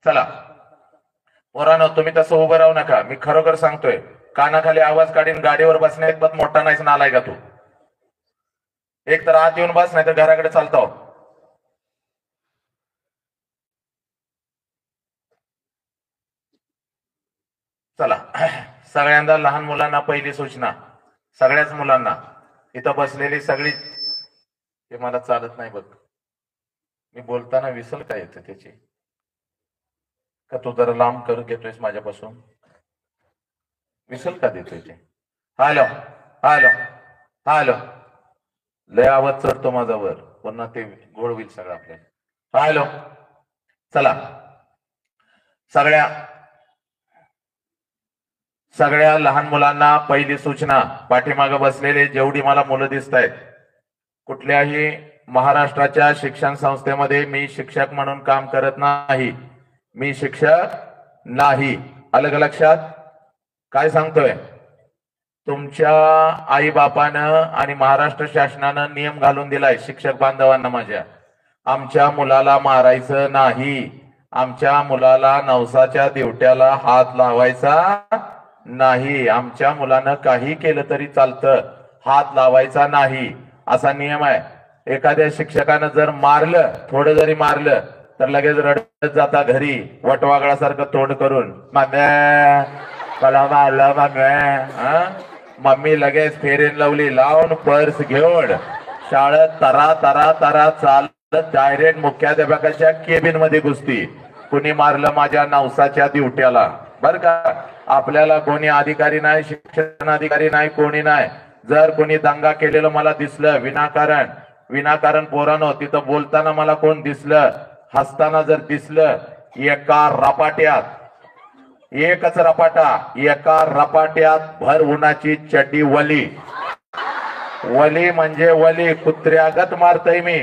चला पोरांनो, तुम्ही तसं उभं राहू नका. मी खरोखर सांगतोय, कानाखाली आवाज काढीन. गाडीवर बसण्यात पण मोठा नाहीच, नालाय का तू. एक तर आत येऊन बस, नाही तर घराकडे चालतो. चला सगळ्यांना, लहान मुलांना पहिली सूचना, सगळ्याच मुलांना, इथं बसलेली सगळी. ते मला चालत नाही बघ, मी बोलताना विसल काय येतं त्याची, का तू जरा लांब करून घेतोयस माझ्यापासून, विसल का देतोय ते. हॅलो हॅलो हॅलो, लय आवाज चढतो माझा वर, पुन्हा ते गोळ होईल सगळं आपल्याला. हॅलो. चला सगळ्या सगळ्या लहान मुलांना पहिली सूचना, पाठीमागे बसलेले जेवढी मला मुलं दिसत आहेत, कुठल्याही महाराष्ट्राच्या शिक्षण संस्थेमध्ये मी शिक्षक म्हणून काम करत नाही. मी शिक्षक नाही. अलग लक्षात. काय सांगतोय, तुमच्या आई बापानं आणि महाराष्ट्र शासनानं नियम घालून दिलाय शिक्षक बांधवांना माझ्या, आमच्या मुलाला मारायचं नाही, आमच्या मुलाला नवसाच्या दिवट्याला हात लावायचा नाही, आमच्या मुलानं काही केलं तरी चालतं, हात लावायचा नाही, असा नियम आहे. एखाद्या शिक्षकानं जर मारलं, थोडं जरी मारलं, तर लगेच रडत जाता घरी वटवागळासारखं तोंड करून, मला मारलं मम्मी लगेच फेरेन लवली लावून पर्स घेऊन शाळेत तरा तरा तरा चालत डायरेक्ट मुख्याध्यापकाच्या केबिन मध्ये घुसती. कुणी मारलं माझ्या नवसाच्या दिवट्याला. बर का, आपल्याला कोणी अधिकारी नाही, शिक्षण अधिकारी नाही, कोणी नाही. जर कोणी दंगा केलेलं मला दिसलं विनाकारण पोरांनो, तिथं बोलताना मला कोण दिसलं, हसताना जर दिसलं, एका रपाट्यात, एकच रपाटा, एका रपाट्यात भर उन्हाची चड्डी वली, वली म्हणजे वली, कुत्र्यागत मारतय मी.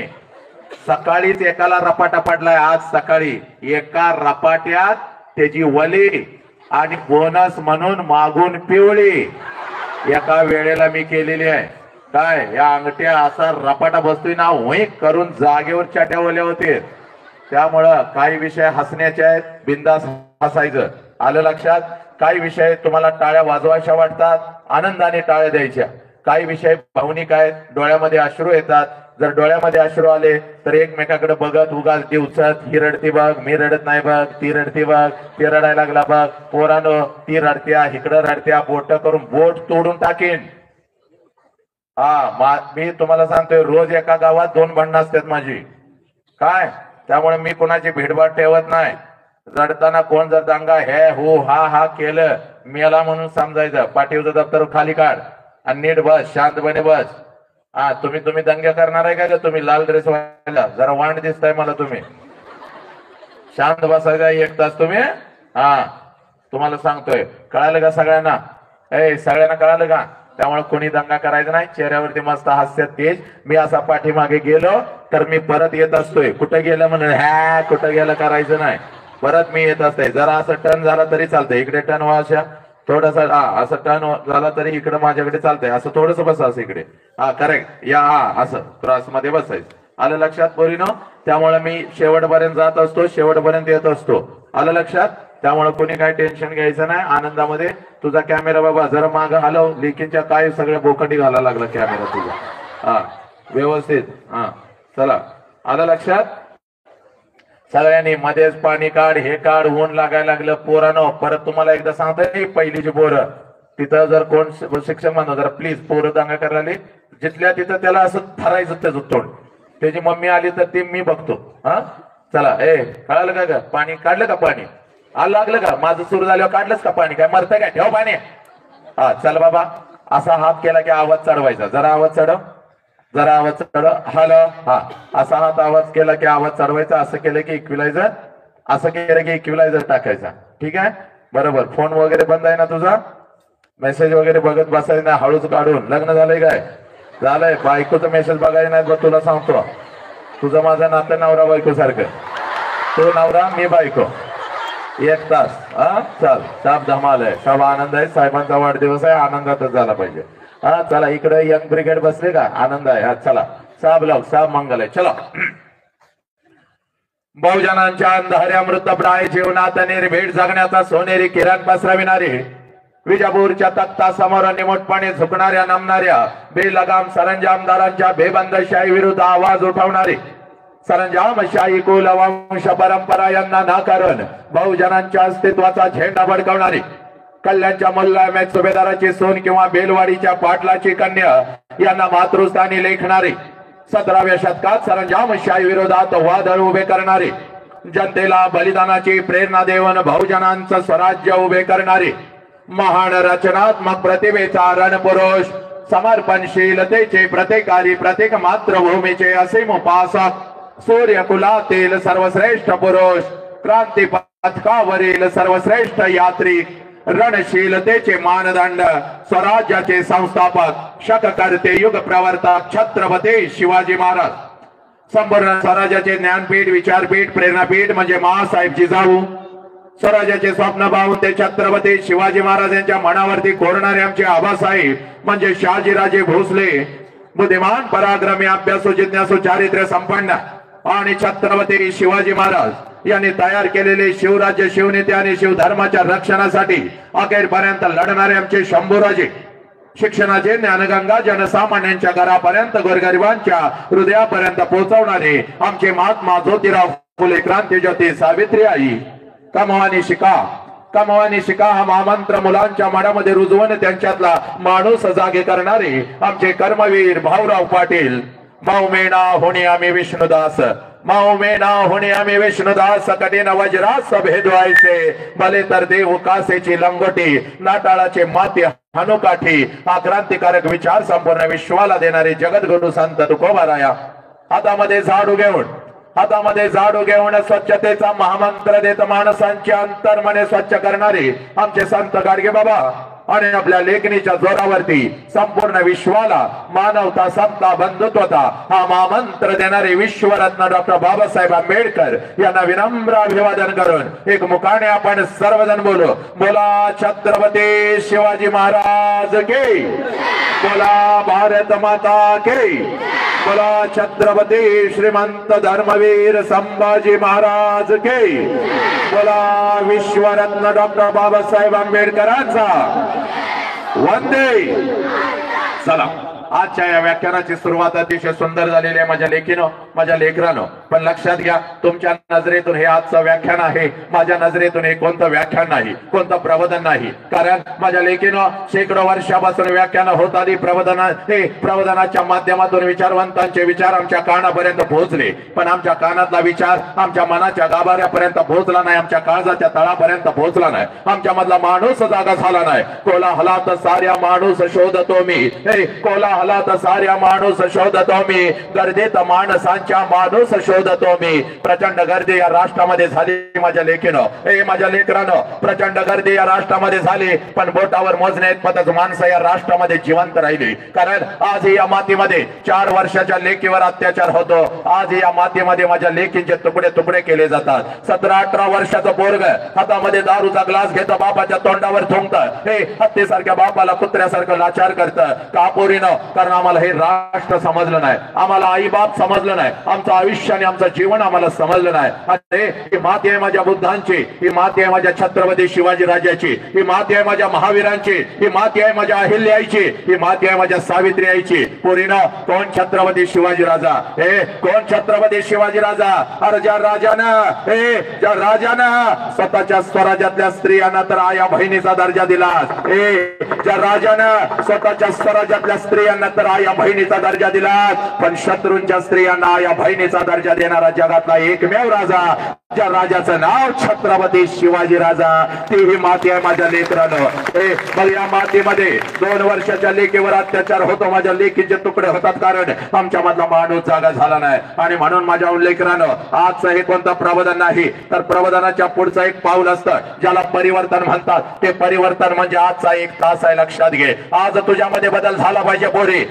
सकाळीच एकाला रपाटा पडलाय, आज सकाळी एका रपाट्यात त्याची वली आणि बोनस म्हणून मागून पिवळी एका वेळेला मी केलेली आहे. काय या अंगठ्या असा रपाटा बसतोय ना, हुईक करून जागेवर चाट्या ओल्या होते. त्यामुळं काही विषय हसण्याचे आहेत, बिंदास हसायचं. आलं लक्षात. काही विषय तुम्हाला टाळ्या वाजवायच्या वाटतात, आनंदाने टाळ्या द्यायच्या. काही विषय भावनिक आहेत, डोळ्यामध्ये अश्रू येतात. जर डोळ्यामध्ये अश्रू आले तर एकमेकाकडे बघत उगाच दिवसात, ही रडती बघ, मी रडत नाही बघ, ती रडती बघ, ती रडायला लागला बघ, पोरानो ती रडत्या, इकडं रडत्या, बोट करून बोट तोडून टाकेन. मी तुम्हाला सांगतोय, रोज एका गावात 2 भांडणं असतात माझी. काय, त्यामुळे मी कोणाची भेटभाट ठेवत नाही. रडताना कोण जर दंगा हे हो हा हा केलं, मेला म्हणून समजायचं. पाठीवचं दप्तर खाली काढ आणि नीट बस, शांतपणे बस. तुम्ही दंगे करणार आहे का? तुम्ही लाल ड्रेस वाला जरा वांड दिसताय मला. तुम्ही शांत बसायचा 1 तास तुम्ही. तुम्हाला सांगतोय, कळालं का सगळ्यांना? सगळ्यांना कळालं का? त्यामुळे कोणी दंगा करायचा नाही. चेहऱ्यावरती मस्त हास्य तेज. मी असा पाठीमागे गेलो तर मी परत येत असतोय. कुठं गेलं म्हणून कुठं गेलं करायचं नाही. परत मी येत असते. जरा असं टर्न झाला तरी चालतंय, इकडे टर्न व्हायच्या, थोडस असं टर्न झाला तरी इकडे माझ्याकडे चालतंय. असं थोडस बस, असं इकडे. करेक्ट. या असं क्रॉस मध्ये बसायचं. आलं लक्षात पोरीनो? त्यामुळे मी शेवटपर्यंत जात असतो, शेवटपर्यंत येत असतो. आलं लक्षात? त्यामुळे कोणी काय टेन्शन घ्यायचं नाही. आनंदामध्ये. तुझा कॅमेरा बाबा जरा माग हलव, लेकींच्या काय सगळ्या बोकंडी घालायला लागला कॅमेरा तुझा. व्यवस्थित. चला, आलं लक्षात? सगळ्यांनी मध्येच पाणी काढ, हे काढ, ऊन लागायला लागलं. पोरांनो परत तुम्हाला एकदा सांगतोय, पहिलीची पोरं तिथं जर कोण शिक्षक म्हणतो जरा प्लीज, पोरं दंगा करायला जिथल्या तिथं त्याला असं धरायचं त्याचं तोंड. त्याची मम्मी आली तर ती मी बघतो. चला, कळालं का ग? पाणी काढलं का? पाणी आलं लागलं का? माझं सुरू झाल्यावर काढलंच का पाणी? काय मरतंय काय? ठेव पाणी. चल बाबा, असा हात केला की आवाज चढवायचा. जरा आवाज चढव, जरा आवाज चढव. हॅलो. असा हात आवाज केला की आवाज चढवायचा. असं केलं की इक्विलायझर, असं केलं की इक्विलायझर टाकायचा. ठीक आहे, बरोबर. फोन वगैरे बंद आहे ना तुझा? मेसेज वगैरे बघत बसायचं नाही, हळूच काढून. लग्न झालंय काय? झालंय. बायकोचं मेसेज बघायचं नाही. बघ तुला सांगतो, तुझं माझं नातं नवरा बायको सारखं. तो नवरा, मी बायको. 1 तास. चल, सब धमाल आहे, सब आनंद आहे. साहेबांचा वाढदिवस आहे, आनंदातच झाला पाहिजे. चला, इकडे यंग ब्रिगेड बसले का? आनंद आहे. चला, सब लोग सब मंगल आहे. चलो, बहुजनांच्या अंधाऱ्या मृतप्राय जीवनात निर्भीड जगण्याचा सोनेरी किरण पसरविणारे, विजापूरच्या तख्ता समोर निमूटपणे झुकणाऱ्या नमणाऱ्या बेलगाम सरंजामदारांच्या बेबंदशाही विरुद्ध आवाज उठवणारे, सरंजामशाही कुल वंश परंपरा यांना नाकारून बहुजनांच्या अस्तित्वाचा झेंडा फडकवणारे, कल्याणच्या मुल्ला अहमेद सुभेदाराची सोन किंवा बेलवाडीच्या पाटलाची कन्या यांना मातृस्थानी लेखणारे, 17व्या शतकात सरंजामशाही विरोधात वादळ उभे करणारे, जनतेला बलिदानाची प्रेरणा देऊन बहुजनांचं स्वराज्य उभे करणारे, महान रचनात्मक प्रतिभेचा रणपुरुष, समर्पणशीलतेचे प्रतिकारी, प्रत्येक मातृभूमीचे असीम उपासक, सूर्यकुलातील सर्वश्रेष्ठ पुरुष, क्रांती पथकावरील सर्वश्रेष्ठ यात्री, रणशीलतेचे मानदंड, स्वराज्याचे संस्थापक, शककर्ते, युग प्रवर्तक छत्रपती शिवाजी महाराज, संपूर्ण स्वराज्याचे ज्ञानपीठ, विचारपीठ, प्रेरणापीठ म्हणजे माँसाहेब जिजाऊ, स्वराज्याचे स्वप्न पाहून ते छत्रपती शिवाजी महाराज यांच्या मनावरती कोरणारे आमचे आबासाहेब म्हणजे शहाजीराजे भोसले, बुद्धिमान, पराक्रमी, अभ्यासू, जिज्ञासू, चारित्र्य संपन्न आणि छत्रपती शिवाजी महाराज यांनी तयार केलेले शिवराज्य, शिवनीती आणि शिवधर्माच्या रक्षणासाठी अखेरपर्यंत लढणारे आमचे शंभूराजे, शिक्षणाचे ज्ञानगंगा जनसामान्यांच्या घरापर्यंत, गोरगरिबांच्या हृदयापर्यंत पोहोचवणारे आमचे महात्मा ज्योतिराव फुले, क्रांतीज्योती सावित्री आई, कमवानी शिका, कमवानी शिका हा महामंत्र मुलांच्या मनामध्ये रुजवून त्यांच्यातला माणूस जागे करणारे आमचे कर्मवीर भाऊराव पाटील, माऊमेना होणे आम्ही विष्णुदास, माऊमेना होणे आम्ही विष्णुदास, कठीण वज्रास भेदवायचे, भले तर देव कासेची लंगोटी, नाटाळाचे माती हनुकाठी, हा क्रांतिकारक विचार संपूर्ण विश्वाला देणारे जगद्गुरु संत तुकोबाराया, हातामध्ये झाडू घेऊन, हातामध्ये झाडू घेऊन स्वच्छतेचा महामंत्र देत माणसांचे अंतर्मने स्वच्छ करणारे आमचे संत गाडगे बाबा आणि आपल्या लेखणीच्या जोरावरती संपूर्ण विश्वाला मानवता, समता, बंधुत्वता हा महामंत्र देणारे विश्वरत्न डॉक्टर बाबासाहेब आंबेडकर यांना विनम्र अभिवादन करून एक मुखाने आपण सर्वजण बोलू, बोला छत्रपती शिवाजी महाराज की, बोला भारत माता की, बोला छत्रपती श्रीमंत धर्मवीर संभाजी महाराज की, बोला विश्वरत्न डॉक्टर बाबासाहेब आंबेडकरांचा वंदे. चला, आजच्या या व्याख्यानाची सुरुवात अतिशय सुंदर झालेली आहे माझ्या लेखीनं, माझ्या लेकरानं. पण लक्षात घ्या, तुमच्या नजरेतून हे आजचं व्याख्यान आहे, माझ्या नजरेतून हे कोणतं व्याख्यान नाही, कोणतं प्रबोधन नाही. कारण माझ्या लेखीनं शेकडो वर्षापासून व्याख्यान होत आली. प्रबोधनाच्या माध्यमातून विचारवंतांचे विचार आमच्या कानापर्यंत पोहोचले, पण आमच्या कानातला विचार आमच्या मनाच्या गाभाऱ्यापर्यंत पोहोचला नाही, आमच्या काळजाच्या तळापर्यंत पोहोचला नाही, आमच्या मधला माणूस जागा झाला नाही. कोलाहलात साऱ्या माणूस शोधतो मी, कोलाहलात साऱ्या माणूस शोधतो मी, गर्दीत माणसांच्या माणूस शोधतो मी. प्रचंड गर्दी या राष्ट्रामध्ये झाली माझ्या लेखीनं, माझ्या लेकरानं, प्रचंड गर्दी या राष्ट्रामध्ये झाली, पण बोटावर मोजण्यात पतच माणसं या राष्ट्रामध्ये जिवंत राहिली. कारण आज या मातीमध्ये 4 वर्षाच्या लेकीवर अत्याचार होतो, आज या मातीमध्ये माझ्या लेकींचे तुकडे तुकडे केले जातात. 17-18 वर्षाचं पोरग हातामध्ये दारूचा ग्लास घेतं, बापाच्या तोंडावर थुंकतं, हत्तीसारख्या बापाला कुत्र्यासारखं लाचार करतं. कापोरीनं, कारण आम्हाला हे राष्ट्र समजलं नाही, आम्हाला आई बाप समजलं नाही, आमचं आयुष्य आणि आमचं जीवन आम्हाला समजलं नाही. अरे ही माती आहे माझ्या बुद्धांची, ही माती आहे माझ्या छत्रपती शिवाजी राजाची, ही माती आहे माझ्या महावीरांची, ही माती आहे माझ्या अहिल्याईची, ही माती आहे माझ्या सावित्री आईची. पोरीनं, कोण छत्रपती शिवाजी राजा, कोण छत्रपती शिवाजी राजा? अरे ज्या राजानं स्वतःच्या स्वराज्यातल्या स्त्रियांना तर आया बहिणीचा दर्जा दिला, ज्या राजानं स्वतःच्या स्वराज्यातल्या स्त्रियांना तर आया बहिणीचा दर्जा दिला, पण शत्रूंच्या स्त्रियांना आया बहिणीचा दर्जा देणारा जगातला एकमेव राजा, ज्या राजाचं नाव छत्रपती शिवाजी राजा, ती ही माती आहे माझ्या लेकरानं. मग या मातीमध्ये 2 वर्षाच्या लेकीवर अत्याचार होतो, माझ्या लेकीचे तुकडे होतात, कारण आमच्या मधला माणूस जागा झाला नाही. आणि म्हणून माझ्या लेकरानं, आजचं हे कोणतं प्रबोधन नाही, तर प्रबोधनाच्या पुढचं एक पाऊल असतं ज्याला परिवर्तन म्हणतात. ते परिवर्तन म्हणजे आजचा 1 तास आहे, लक्षात घे. आज तुझ्यामध्ये बदल झाला पाहिजे पोरी,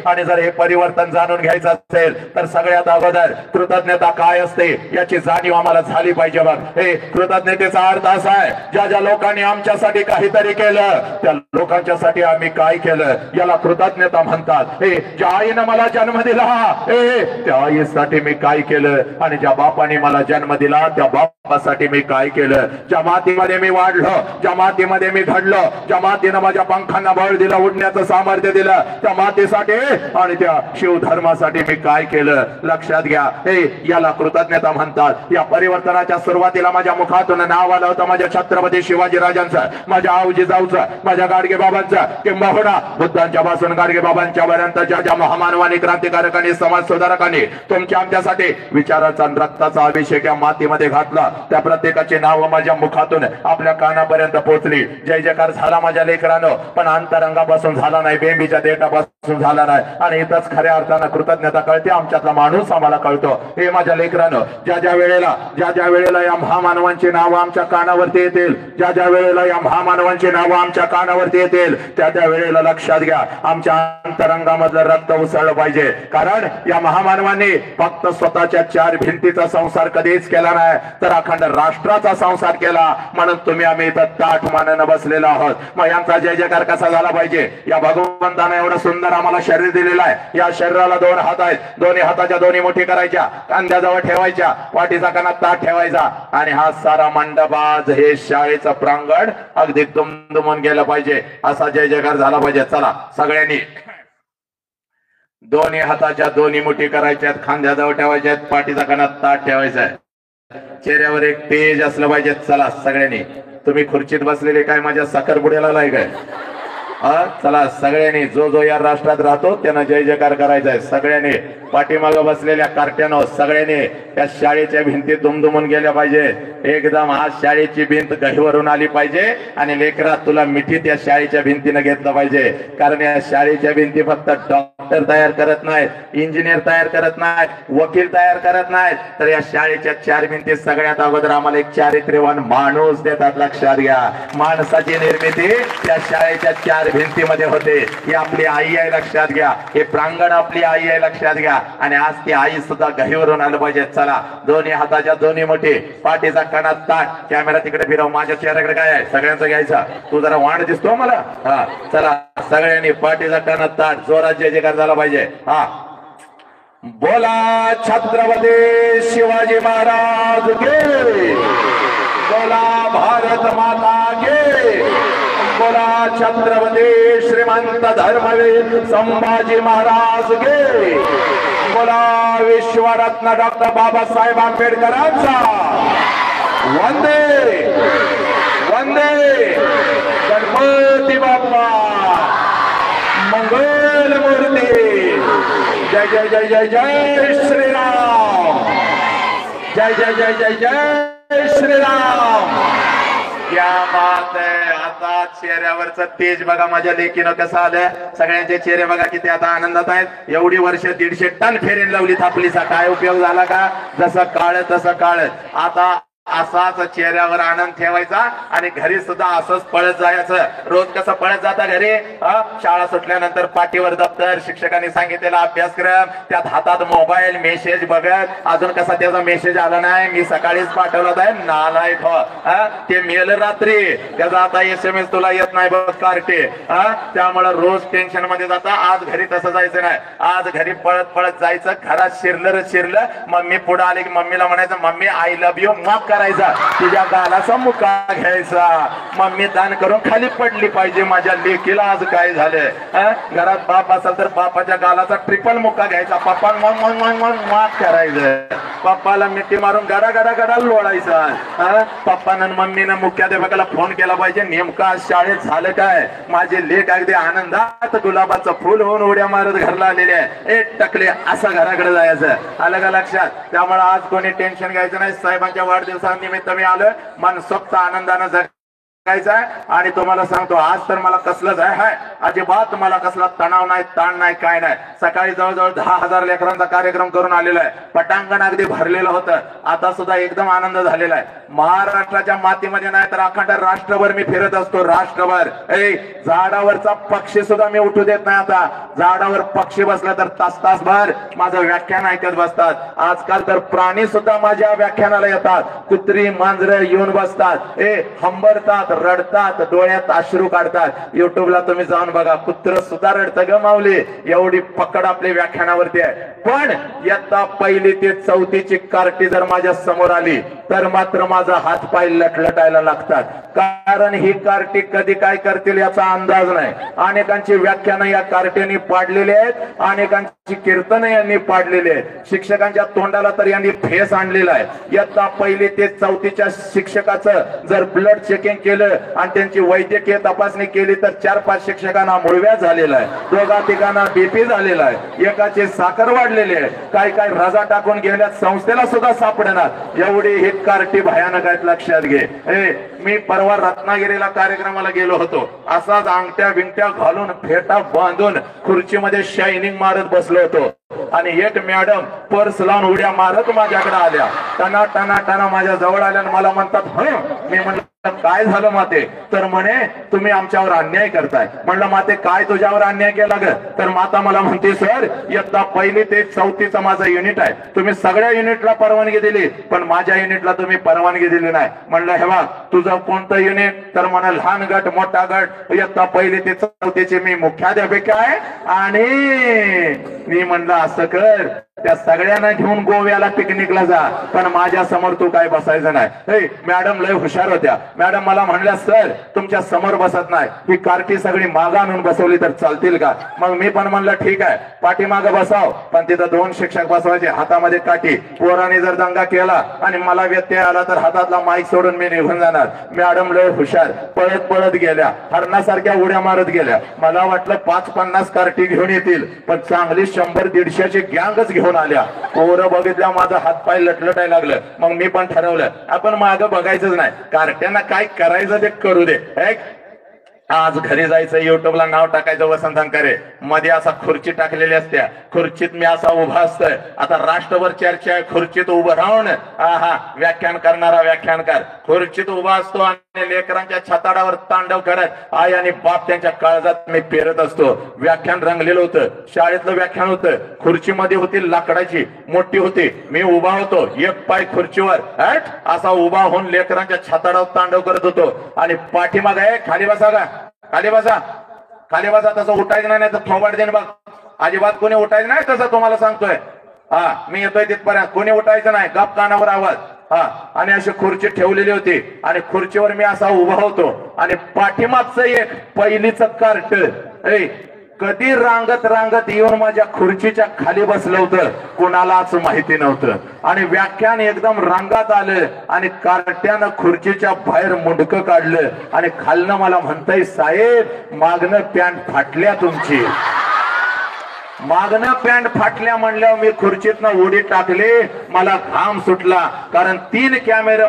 आणि जर हे परिवर्तन जाणून घ्यायचं असेल तर सगळ्या सगळ्यात अगोदर कृतज्ञता काय असते याची जाणीव आम्हाला झाली पाहिजे बघ। हे कृतज्ञतेचा अर्थ असा आहे, ज्या ज्या लोकांनी आमच्यासाठी काहीतरी केलं त्या लोकांच्यासाठी आम्ही काय केलं याला कृतज्ञता म्हणतात। हे ज्या आईने मला जन्म दिला त्या आईसाठी मी काय केलं आणि ज्या बापाने मला जन्म दिला त्या बापासाठी मी काय केलं। ज्या मातीमध्ये मी वाढलो, ज्या मातीमध्ये मी घडलो, ज्या मातीने माझ्या पंखांना बळ दिलं, उडण्याचं सामर्थ्य दिलं, त्या मातीसाठी आणि त्या शिवधर्मासाठी मी काय केलं लक्षात घ्या। हे याला कृतज्ञता म्हणतात। या परिवर्तनाच्या सुरुवातीला माझ्या मुखातून नाव आलं होतं माझ्या छत्रपती शिवाजी राजांचं, माझ्या आऊजी जाऊचं, माझ्या गाडगे बाबांचं, किंबहुना बुद्धांच्या पासून गाडगे बाबांच्या पर्यंत ज्या ज्या महामानवानी, क्रांतिकारकांनी, समाज सुधारकांनी तुमच्या आमच्यासाठी विचाराचा आणि रक्ताचा अभिषेक या मातीमध्ये घातला, त्या प्रत्येकाची नाव माझ्या मुखातून आपल्या कानापर्यंत पोहोचली। जय जयकार झाला माझ्या लेकरांनो, पण अंतरंगापासून झाला नाही, बेंबीच्या देठापासून झाला नाही। आणि इथंच खऱ्या अर्थानं कृतज्ञता कळते, आमच्यातला माणूस आम्हाला कळतो। हे माझ्या लेकरांनो, ज्या ज्या वेळेला या महामानवांची नावं आमच्या कानावरती येतील, ज्या ज्या वेळेला या महामानवांची नावं आमच्या कानावरती येतील त्या त्या वेळेला लक्षात घ्या आमच्या अंतरंगामधलं रक्त उसळलं पाहिजे। कारण या महामानवांनी फक्त स्वतःच्या चार भिंतीचा संसार कधीच केला नाही, तर अखंड राष्ट्राचा संसार केला। म्हणून तुम्ही आम्ही इथं ताठ मानानं बसलेलो आहोत। मग यांचा जय जयकार कसा झाला पाहिजे? या भगवंताने एवढं सुंदर आम्हाला शरीर दिलेलं आहे। या शरीराला दोन हात आहेत, दोन्ही हाताच्या दोन्ही मुठी करायच्या, कांद्याजवळ ठेवायच्या, पाठीचा कानात ताट ठेवायचा आणि हा सारा मंडपात हे शाळेचं प्रांगण अगदी दुमदुमून गेलं पाहिजे, असा जय जयकार झाला पाहिजे। चला सगळ्यांनी दोन्ही हाताच्या दोन्ही मुठी करायच्यात, खांद्याजवळ ठेवायच्यात, पाठीचा कानात ताट ठेवायचा, चेहऱ्यावर एक तेज असलं पाहिजे। चला सगळ्यांनी, तुम्ही खुर्चीत बसलेले काय माझ्या साखरपुड्याला लाय काय? चला सगळ्यांनी, जो जो या राष्ट्रात राहतो त्यानं जय जयकार करायचा आहे। सगळ्यांनी पाठीमागे बसलेल्या कार्ट्यानो सगळ्यांनी या शाळेच्या भिंती दुमदुमून गेल्या पाहिजे। एकदम आज शाळेची भिंत गहीवरून आली पाहिजे आणि लेकरा तुला मिठीत या शाळेच्या भिंतीनं घेतलं पाहिजे। कारण या शाळेच्या भिंती फक्त डॉक्टर तयार करत नाहीत, इंजिनियर तयार करत नाहीत, वकील तयार करत नाहीत, तर या शाळेच्या चार भिंती सगळ्यात अगोदर आम्हाला एक चारित्र्यवान माणूस देतात। लक्षात घ्या, माणसाची निर्मिती या शाळेच्या चार भिंतीमध्ये होते। ही आपली आई आहे लक्षात घ्या, हे प्रांगण आपली आई आहे लक्षात घ्या आणि आज ती आई सुद्धा गहीवरून आलं पाहिजे। चला दोन्ही हाताच्या दोन्ही मुठी, पाठीचा कानात ताट, कॅमेरा तिकडे फिरव, माझ्या चेहऱ्याकडे काय आहे सगळ्यांचं घ्यायचा, तू जरा वाण दिसतो मला। हा चला सगळ्यांनी पाठीचा कानात ताट, जोरात जय जयकार झाला पाहिजे। हा बोला छत्रपती शिवाजी महाराज के, बोला भारत माता के, बोला छत्रपती श्रीमंत धर्मवीर संभाजी महाराज के, बोला विश्वरत्न डॉक्टर बाबासाहेब आंबेडकरांचा वंदे वंदे गणपती बाप्पा मंगल मूर्ती। जय जय जय जय जय श्रीराम, जय जय जय जय जय श्रीराम। क्या बात आहे। आता चेहऱ्यावरचं तेज बघा माझ्या लेकीनं कसं आलं, सगळ्यांचे चेहरे बघा किती आता आनंदात आहेत। एवढी वर्ष 150 टन फेरीन लावली थापलीचा, काय उपयोग झाला का? जसं काळ तसं काळ। आता असाच चेहऱ्यावर आनंद ठेवायचा आणि घरी सुद्धा असंच पळत जायचं। रोज कसं पळत जाता घरी, शाळा सुटल्यानंतर पाठीवर दप्तर, शिक्षकांनी सांगितलेला अभ्यासक्रम, त्यात हातात मोबाईल, मेसेज बघत, अजून कसा त्याचा मेसेज आला नाही, मी सकाळीच पाठवला आहे, नालायक हो, ते मेल रात्री, त्याचा आता SMS तुला येत नाही बघ कार्टे। त्यामुळे रोज टेन्शन मध्ये जाता। आज घरी तसं जायचं नाही, आज घरी पळत पळत जायचं। घरात शिरलं, मम्मी पुढे आली की मम्मीला म्हणायचं मम्मी आय लव्ह यू, माफ करायचा, तुझ्या गालाचा मुका घ्यायचा, मम्मी दान करून खाली पडली पाहिजे। माझ्या लेकीला आज काय झालंय, घरात बाप असेल तर बापाच्या गालाचा ट्रिपल मुक्का घ्यायचा, पप्पा माफ करायचं, पप्पाला मिठी मारून गडा गडा गडा लोळायचा। पप्पानं मम्मीनं मुख्याध्यापकाला फोन केला पाहिजे, नेमका शाळेत झालं काय? माझे लेक अगदी आनंदात गुलाबाचं फुल होऊन उड्या मारत घरला आलेले आहे, एक टकले असं घराकडे जायचं। आलं का लक्षात? त्यामुळे आज कोणी टेन्शन घ्यायचं नाही। साहेबांच्या वाढदिवसानिमित्त मी आलो, मनसोक्त आनंदानं आहे आणि तुम्हाला सांगतो आज तर मला कसलंच आहे अजिबात मला कसला तणाव नाही ताण नाही काय नाही। सकाळी जवळजवळ 10,000 लेकरांचा कार्यक्रम करून आलेला आहे। पटांगण अगदी भरलेलं होतं। आता सुद्धा एकदम आनंद झालेला आहे। महाराष्ट्राच्या मातीमध्ये नाही तर अखंड राष्ट्रभर मी फिरत असतो। राष्ट्रभर झाडावरचा पक्षी सुद्धा मी उठू देत नाही। आता झाडावर पक्षी बसला तर तास तासभर माझं व्याख्यान ऐकत बसतात। आजकाल तर प्राणी सुद्धा माझ्या व्याख्यानाला येतात। कुत्री मांजरं येऊन बसतात, हंबरतात, रडतात, डोळ्यात अश्रू काढतात। युट्यूबला तुम्ही जाऊन बघा, कुत्र सुद्धा रडतं ग माऊली, एवढी पकड आपल्या व्याख्यानावरती आहे। पण इयत्ता 1ली ते 4थीची कार्टी जर माझ्या समोर आली तर मात्र माझा हात पाय लटलटायला लागतात। कारण ही कार्टी कधी काय करतील याचा अंदाज नाही। अनेकांची व्याख्यानं या कार्टीने पाडलेली आहेत, अनेकांची कीर्तनं यांनी पाडलेली आहेत। शिक्षकांच्या तोंडाला तर यांनी फेस आणलेला आहे। इयत्ता 1ली ते 4थीच्या शिक्षकाचं जर ब्लड चेकिंग केलं आणि त्यांची वैद्यकीय तपासणी केली तर 4-5 शिक्षकांना मुळव्या झालेला आहे, 2-3 बीपी झालेला आहे, एकाची साखर वाढलेली आहे, काय काय रजा टाकून गेल्यात, संस्थेला सुद्धा सापडणार। एवढी ही कार्टी भयानक आहेत, लक्षात घे। मी परवा रत्नागिरीला कार्यक्रमाला गेलो होतो। असाच अंगठ्या बिंगट्या घालून फेटा बांधून खुर्चीमध्ये शायनिंग मारत बसलो होतो आणि एक मॅडम पर्स लावून उड्या मारत माझ्याकडे आल्या। टना टना टना माझ्या जवळ आल्या आणि मला म्हणतात, मी म्हणलं काय झालं माते? तर म्हणे तुम्ही आमच्यावर अन्याय करताय। म्हणलं माते काय तुझ्यावर अन्याय केला ग? तर माता मला म्हणते सर इयत्ता 1ली ते 4थीचं माझं युनिट आहे, तुम्ही सगळ्या युनिटला परवानगी दिली पण माझ्या युनिटला तुम्ही परवानगी दिली नाही। म्हणलं हे बघ तुझं कोणतं युनिट? तर म्हणा लहान गट मोठा गट, इयत्ता 1ली ते 4थीचे मी मुख्याध्यापिका आहे। आणि मी म्हणलं असं कर, त्या सगळ्यांना घेऊन गोव्याला पिकनिकला जा पण माझ्या समोर तू काय बसायचं नाही। मॅडम लय हुशार होत्या। मॅडम मला म्हणल्या सर तुमच्या समोर बसत नाही, ही कार्टी सगळी मागे आणून बसवली तर चालतील का? मग मी पण म्हणलं ठीक आहे पाठीमागे बसाव, पण तिथं 2 शिक्षक बसवायचे, हातामध्ये काठी। पोराने जर दंगा केला आणि मला व्यत्यय आला तर हातातला माईक सोडून मी निघून जाणार। मॅडम लय हुशार, पळत पळत गेल्या, हरणासारख्या उड्या मारत गेल्या। मला वाटलं 5-50 कार्टी घेऊन येतील पण चांगली 100-150ची गँगच घेऊन आल्या। पोरं बघितल्या माझा हात पाय लटलटायला लागलं। मग मी पण ठरवलं आपण मागं बघायचंच नाही, कार्ट्यांना काय करायचं ते करू दे। आज घरी जायचं, युट्यूबला नाव टाकायचं वसंत अंकारे, मध्ये असा खुर्ची टाकलेली असत्या, खुर्चीत मी असा उभा असतोय। आता राष्ट्रभर चर्चा आहे खुर्चीत उभं राहून व्याख्यान करणारा व्याख्यानकार खुर्चीत उभा असतो आणि लेकरांच्या छताडावर तांडव करत आई आणि बाप त्यांच्या काळजात मी पेरत असतो। व्याख्यान रंगलेलं होतं, शाळेतलं व्याख्यान होतं, खुर्चीमध्ये होती लाकडाची मोठी होती, मी उभा होतो एक पाय खुर्चीवर असा उभा होऊन लेकरांच्या छताडावर तांडव करत होतो आणि पाठीमागे खाली बसा का, खाली बसा, खाली बसा, तसं उठायचं नाही तर थोबाड देईन बघ, अजिबात कोणी उठायचं नाही तसं तुम्हाला सांगतोय। मी येतोय तिथपर्यंत कोणी उठायचं नाही, गप कानावर आवाज। आणि अशी खुर्ची ठेवलेली होती आणि खुर्चीवर मी असा उभा होतो आणि पाठीमागचं एक 1लीचं कार्ट कधी रांगत रांगत येऊन माझ्या खुर्चीच्या खाली बसलं होतं, कुणालाच माहिती नव्हतं। आणि व्याख्यान एकदम रंगात आलं आणि कार्ट्यानं खुर्चीच्या बाहेर मुंडकं काढलं आणि खालनं मला म्हणताय साहेब मागणं पॅन्ट फाटल्या तुमची। मागणं पॅन्ट फाटल्या म्हणल्यावर मी खुर्चीतनं उडी टाकली, मला घाम सुटला कारण 3 कॅमेरा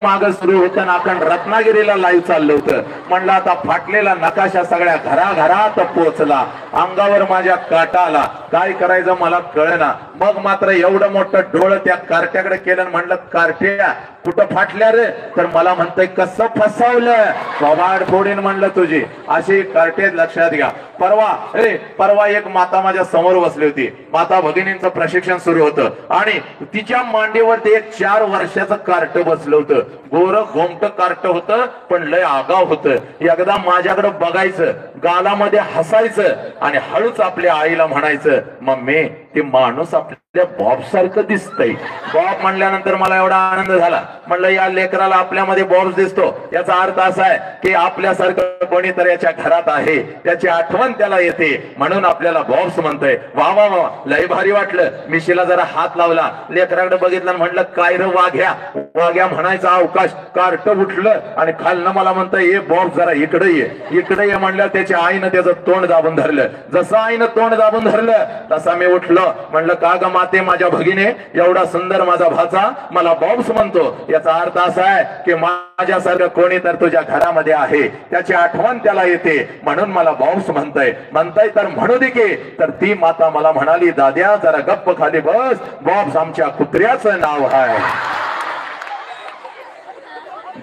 मागे सुरू होतं, आपण रत्नागिरीला लाईव्ह चाललं होतं। म्हणलं आता फाटलेला नकाशा सगळ्या घराघरात पोहोचला, अंगावर माझ्या काटा आला, काय करायचं मला कळेना। मग मात्र एवढं मोठं डोळं त्या कार्ट्याकडे केलं, म्हणलं कार्ट्या कुठं फाटल्या रे? तर मला म्हणतंय कसं फसवलं, कबाड फोडीन म्हणलं तुझी। अशी कार्टे लक्षात घ्या। परवा एक माता माझ्या समोर बसली होती, माता भगिनींचं प्रशिक्षण सुरू होतं आणि तिच्या मांडीवरती एक 4 वर्षाचं कार्ट बसलं होतं, गोर गोमट कार्ट होतं पण लय आगाव होतं। एकदा माझ्याकडे बघायचं, गालामध्ये हसायचं आणि हळूच आपल्या आईला म्हणायचं मम्मी ते माणूस आपल्या बॉब सारखं दिसतंय। बॉब म्हणल्यानंतर मला एवढा आनंद झाला, म्हणलं या लेकराला आपल्यामध्ये बॉब्स दिसतो, याचा अर्थ असा आहे की आपल्यासारखं कोणीतरी याच्या घरात आहे, त्याची आठवण त्याला येते म्हणून आपल्याला बॉब्स म्हणतोय। वा वा वा, लय भारी वाटलं। मिशीला जरा हात लावला, लेकराकडे बघितलं, म्हणलं काय रे वाघ्या, वाघ्या म्हणायचा अवकाश। कार्ट उठलं आणि खालनं मला म्हणतंय ये बॉब्स जरा इकडे ये, इकडे ये म्हणलं त्याच्या आईनं त्याचं तोंड दाबून धरलं। जसं आईनं तोंड दाबून धरलं तसा मी उठलो म्हणलं का ग माते माझ्या भगिने, एवढा सुंदर माझा भाचा मला बॉब्स म्हणतो, याचा अर्थ असा आहे की माझ्यासारखं कोणी तर तुझ्या घरामध्ये आहे, त्याची आठवण त्याला येते म्हणून मला बॉब्स म्हणताय तर म्हणू दे की. तर ती माता मला म्हणाली, दाद्या जरा गप्प खाली बस, बॉब्स आमच्या कुत्र्याचं नाव आहे.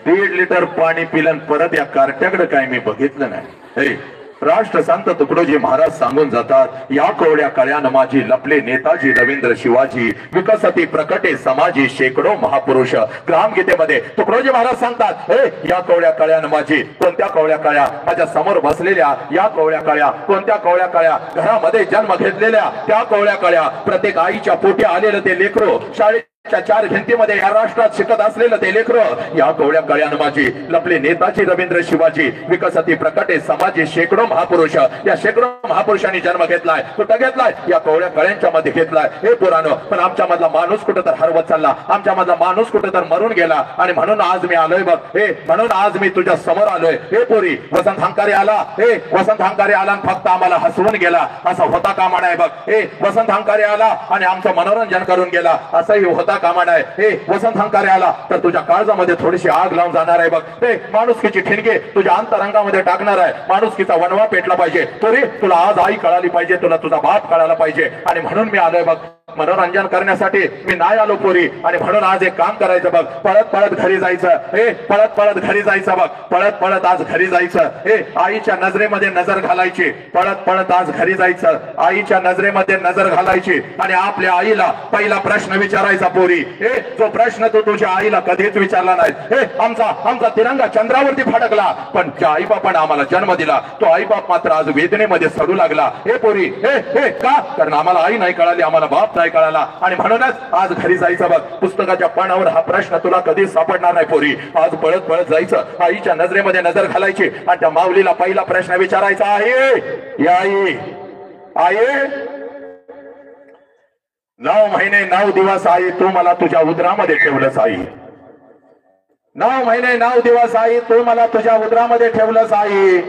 1.5 लिटर पाणी पिलन परत या कार्ट्याकडे काय मी बघितलं नाही. राष्ट्रसंत तुकडोजी महाराज सांगून जातात, या कोवड्या कळ्यान माझी लपले नेताजी रवींद्र शिवाजी, विकसती प्रकटे समाजी शेकडो महापुरुष. ग्रामगीतेमध्ये तुकडोजी महाराज सांगतात, या कोवड्या कळ्यान माझी, कोणत्या कोवड्या कळ्या? माझ्या समोर बसलेल्या या कोवड्या कळ्या. कोणत्या कोवड्या कळ्या? घरामध्ये जन्म घेतलेल्या त्या कोवड्या कळ्या. प्रत्येक आईच्या पोटी आलेलं ते लेकरो, शाळेत 4 भिंतीमध्ये या राष्ट्रात शिकत असलेलं ते लेकरं, या कोवड्या कळ्यान माझी लपले नेताजी रवींद्र शिवाजी, विकसती प्रकटे समाजी शेकडो महापुरुष. या शेकडो महापुरुषांनी जन्म घेतलाय. कुठं घेतलाय? या कोवड्या कळ्यांच्या मध्ये घेतलाय. हे पुराणं. पण आमच्या मधला माणूस कुठं तर हरवत चालला, आमच्या मधला माणूस कुठं तर मरून गेला. आणि म्हणून आज मी आलोय बघ, म्हणून आज मी तुझ्या समोर आलोय. हे पोरी, वसंत हंकारे आला, वसंत हंकारे आला फक्त आम्हाला हसवून गेला, असा होता कामा नाही बघ. वसंत हंकारे आला आणि आमचं मनोरंजन करून गेला, असंही होता कामा नाही. वसंत हंकारे आला तर तुझ्या काळजामध्ये थोडीशी आग लावून जाणार आहे बघ. माणुसकीची ठिणके तुझ्या अंतरंगामध्ये टाकणार आहे. माणुसकीचा वनवा पेटला पाहिजे. तरी तुला आज आई कळाली पाहिजे, तुला तुझा बाप कळाला पाहिजे. आणि म्हणून मी आलोय बघ, मनोरंजन करण्यासाठी मी नाही आलो पोरी. आणि म्हणून आज एक काम करायचं बघ, पळत पळत घरी जायचं. पळत पळत घरी जायचं बघ, पळत पळत आज घरी जायचं. आईच्या नजरेमध्ये नजर घालायची. पळत पळत आज घरी जायचं, आईच्या नजरेमध्ये नजर घालायची. आणि आपल्या आईला पहिला प्रश्न विचारायचा पोरी, जो प्रश्न तू तुझ्या आईला कधीच विचारला नाही. आमचा तिरंगा चंद्रावरती फडकला, पण ज्या आईबापाने आम्हाला जन्म दिला तो आईबाप मात्र आज वेदनेमध्ये सडू लागला. हे पोरी, का? कारण आम्हाला आई नाही कळाली, आम्हाला बाप नाही कळाला. आणि म्हणूनच आज घरी जायचं बघ. पुस्तकाच्या पानावर हा प्रश्न तुला कधीच सापडणार नाही पोरी. आज पळत पळत जायचं, आईच्या नजरेमध्ये नजर घालायची आणि त्या माऊलीला पहिला प्रश्न विचारायचा आहे, या आई 9 महिने 9 दिवस आई तू मला तुझ्या उदरामध्ये ठेवलंस आई. 9 महिने 9 दिवस आई तू मला तुझ्या उदरामध्ये ठेवलंस आई.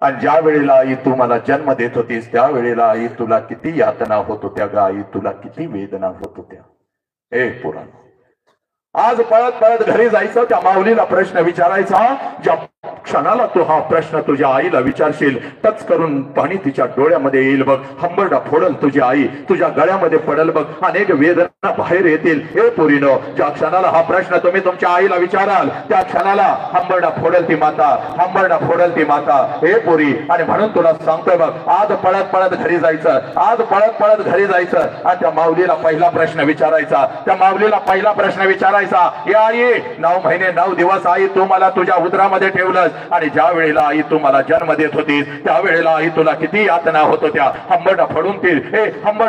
आणि ज्या वेळेला आई तू मला जन्म देत होतीस त्यावेळेला आई तुला किती यातना होत होत्या ग आई, तुला किती वेदना होत होत्या. पुराण. आज पळत पळत घरी जायचं, त्या माऊलीला प्रश्न विचारायचा. ज्या क्षणाला तू हा प्रश्न तुझ्या आईला विचारशील, टच करून पाणी तिच्या डोळ्यामध्ये येईल बघ. हंबरडा फोडल तुझी आई, तुझ्या गळ्यामध्ये पडल बघ. अनेक वेदना बाहेर येतील. हे पोरीनो, ज्या क्षणाला हा प्रश्न तुम्ही तुमच्या आईला विचाराल त्या क्षणाला हंबरडा फोडल ती माता, हंबरडा फोडल ती माता. हे पोरी, आणि म्हणून तुला सांगतोय बघ, आज पळत पळत घरी जायचं, आज पळत पळत घरी जायचं. आणि त्या माऊलीला पहिला प्रश्न विचारायचा, त्या माऊलीला पहिला प्रश्न विचारायचा, या आई 9 महिने 9 दिवस आई तू मला तुझ्या उदरामध्ये ठेवलंस. आणि ज्या वेळेला आई तू मला जन्म देत होतीस त्यावेळेला आई तुला किती यातना होत होत्या. हंबरडा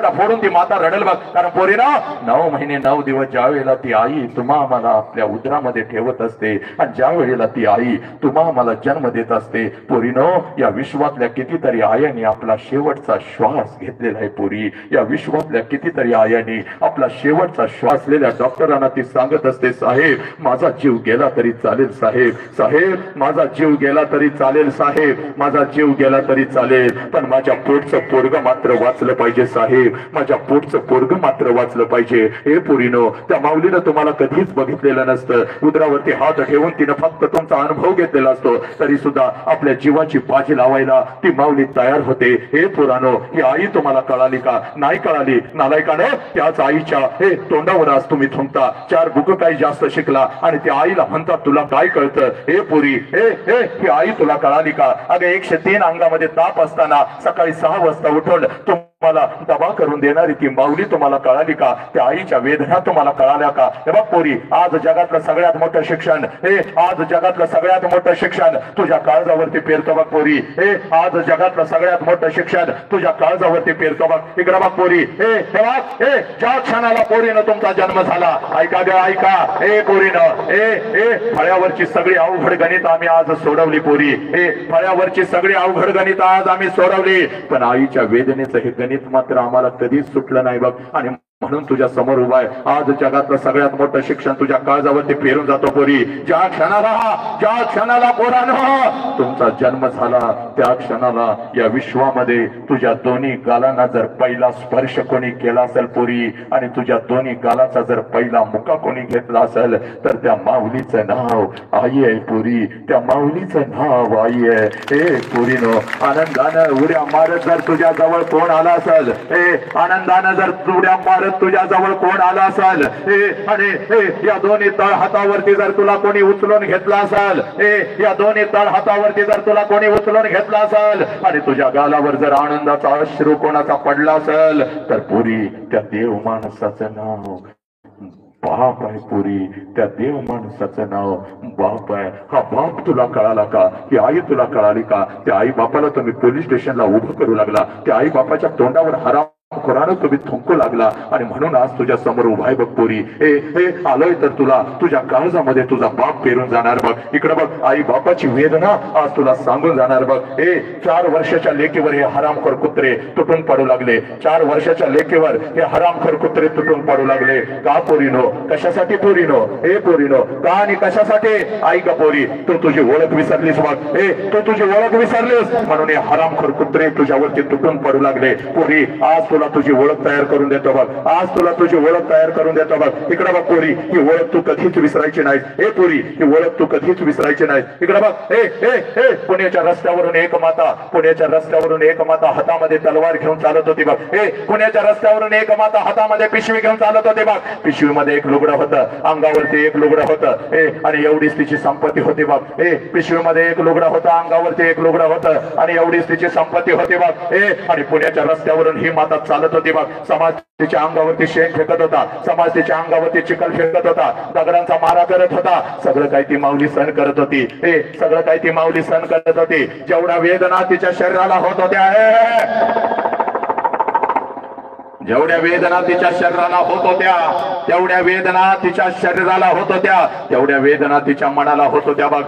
फोडून ती माता रडल बघ. कारण पोरीनो, 9 महिने 9 दिवस ज्या वेळेला ती आई तुम्हा मला आपल्या उदरामध्ये ठेवत असते आणि ज्या वेळेला ती आई तुम्हा मला जन्म देत असते, पोरीनो, या विश्वातल्या कितीतरी आयांनी आपला शेवटचा श्वास घेतलेला आहे. पोरी, या विश्वातल्या कितीतरी आयांनी आपला शेवटचा श्वास असलेल्या डॉक्टरांना ती सांगत असते, साहेब माझा जीव गेला तरी चालेल साहेब, साहेब माझा जीव गेला तरी चालेल साहेब, माझा जीव गेला तरी चालेल, पण माझ्या पोटचं पोरग मात्र वाचलं पाहिजे साहेब, माझ्या पोटचं पोरग मात्र वाचलं पाहिजे. हे पोरीनो, त्या माऊलीनं तुम्हाला कधीच बघितलेलं नसतं. उदरावरती हात ठेवून तिनं फक्त तुमचा अनुभव घेतलेला असतो, तरी सुद्धा आपल्या जीवाची बाजी लावायला ती माऊली तयार होते. हे पोरानो, ही आई तुम्हाला कळाली का? नाही कळाली. नालायकानं त्याच आईच्या तोंडावर आज तुम्ही थुंकता. 4 बुक काही जास्त शिकला आणि त्या आईला म्हणतात तुला काय कळतं. हे पोरी, ही आई तुला कळाली का? अगं 103 अंगामध्ये ताप असताना सकाळी 6 वाजता उठून तुम्हाला दबा करून देणारी ती माऊली तुम्हाला कळाली का? त्या आईच्या वेदना तुम्हाला कळाल्या का? हे बघ पोरी, आज जगातलं सगळ्यात मोठं शिक्षण, आज जगातलं सगळ्यात मोठं शिक्षण तुझ्या काळजावरती पेरतो बघ पोरी. आज जगातलं सगळ्यात मोठं शिक्षण तुझ्या काळजावरती पेरतो बघ. इकडे बघ पोरी, ज्या क्षणाला पोरीनं तुमचा जन्म झाला, ऐका ग ऐका, पोरीनं फळ्यावरची सगळी अवघड गणित आम्ही आज सोडवली पोरी. फळ्यावरची सगळी अवघड गणित आज आम्ही सोडवली, पण आईच्या वेदनेचं हे गणित मात्र आम्हाला कधीच सुटलं नाही बघ. आणि म्हणून तुझ्या समोर उभा आहे. आज जगातलं सगळ्यात मोठं शिक्षण तुझ्या काळजावरती पेरून जातो पोरी. ज्या क्षणाला पोरानं तुमचा जन्म झाला त्या क्षणाला या विश्वामध्ये तुझ्या दोन्ही गालांना जर पहिला स्पर्श कोणी केला असेल पोरी, आणि तुझ्या दोन्ही गालाचा जर पहिला मुका कोणी घेतला असेल, तर त्या माऊलीचं नाव आई आहे पोरी. त्या माऊलीचं नाव आई आहे. ए पोरीनो, आनंदानं उड्या मारत जर तुझ्या जवळ कोण आला असेल, आनंदानं जर उड्या मारत तुझ्या जवळ कोण आला असेल, आणि या दोन्ही तळ हातावरती जर तुला कोणी उचलून घेतला असेल, या दोन्ही तळ हातावरती जर तुला कोणी उचलून घेतला असेल, आणि तुझ्या गालावर जर आनंदाचा अश्रू कोणाचा पडला असेल, तर पुरी त्या देव माणसाचं नाव बाप आहे पुरी. त्या देव माणसाचं नाव बाप आहे. हा बाप तुला कळाला का? ही आई तुला कळाली का? त्या आई बापाला तुम्ही पोलीस स्टेशनला उभं करू लागला. त्या आई बापाच्या तोंडावर हराम खोरानं तुम्ही थुंकू लागला, आणि म्हणून आज तुझ्या समोर उभा आहे बघ पोरी. आलोय तर तुला तुझ्या काळजामध्ये तुझा बाप पेरून जाणार बघ. इकडे बघ, आई बापाची वेदना आज तुला सांगून जाणार बघ. 4 वर्षाच्या लेकीवर हे हरामखोर कुत्रे तुटून पडू लागले. 4 वर्षाच्या लेकीवर हे हरामखोर कुत्रे तुटून पडू लागले. का पोरीनो? कशासाठी पोरीनो? पोरीनो, का आणि कशासाठी? आई का पोरी, तू तुझी ओळख विसरलीस बघ. तू तुझी ओळख विसरलीस म्हणून हे हरामखोर कुत्रे तुझ्यावरती तुटून पडू लागले. पोरी, आज तुला तुझी ओळख तयार करून देतो बघ. आज तुला तुझी ओळख तयार करून देतो बघ. इकडे बघ पोरी, ही ओळख तू कधीच विसरायची नाही. पोरी, ही ओळख तू कधीच विसरायची नाही. इकडे बघ, पुण्याच्या रस्त्यावरून एक माता, पुण्याच्या रस्त्यावरून एक माता हातामध्ये तलवार घेऊन चालत होती बघ. पुण्याच्या रस्त्यावरून एक माता हातामध्ये पिशवी घेऊन चालत होती बघ. पिशवीमध्ये एक लुगडं होतं, अंगावरती एक लुगडं होतं, आणि एवढीच तिची संपत्ती होती बघ. पिशवीमध्ये एक लुगडं होतं, अंगावरती एक लुगडं होतं, आणि एवढीच तिची संपत्ती होती बघ. आणि पुण्याच्या रस्त्यावरून ही माता चालत होती बघ. समाज तिच्या अंगावरती शेण फेकत होता, समाज तिच्या अंगावरती चिखल फेकत होता, दगडांचा मारा करत होता. सगळं काही ती माऊली सहन करत होती. सगळं काही ती माऊली सहन करत होती. जेवढ्या वेदना तिच्या शरीराला होत होत्या, जेवढ्या वेदना तिच्या शरीराला होत होत्या, तेवढ्या वेदना तिच्या शरीराला होत होत्या, तेवढ्या वेदना तिच्या मनाला होत होत्या बघ.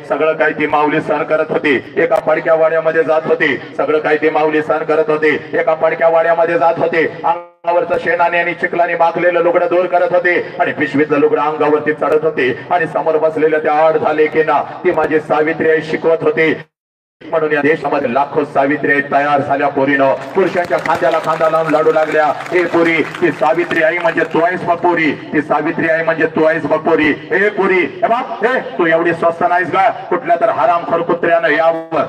सगळं काही ती माऊली सहन करत होती. एका पडक्या वाड्यामध्ये जात होती. सगळं काही ती माऊली सहन करत होती. एका पडक्या वाड्यामध्ये जात होते. अंगावरचं शेणाने आणि चिखलाने माखलेलं लुगडं दूर करत होते, आणि पिशवीतलं लुगडं अंगावरती चढत होते, आणि समोर बसलेल्या त्या 8 झाले की ना ती माझी सावित्री आई शिकवत होती. म्हणून या देशामध्ये लाखो सावित्री तयार झाल्या पोरीनं. पुरुषांच्या खांद्याला खांदा लावून लढू लागल्या. पोरी, ती सावित्री आई म्हणजे तू आहेस बघ पोरी. ती सावित्री आई म्हणजे तू आहेस बघ पोरी. पोरी, तू एवढी स्वस्त नाहीस का? कुठल्या तर हरामखोर कुत्र्यानं यावं.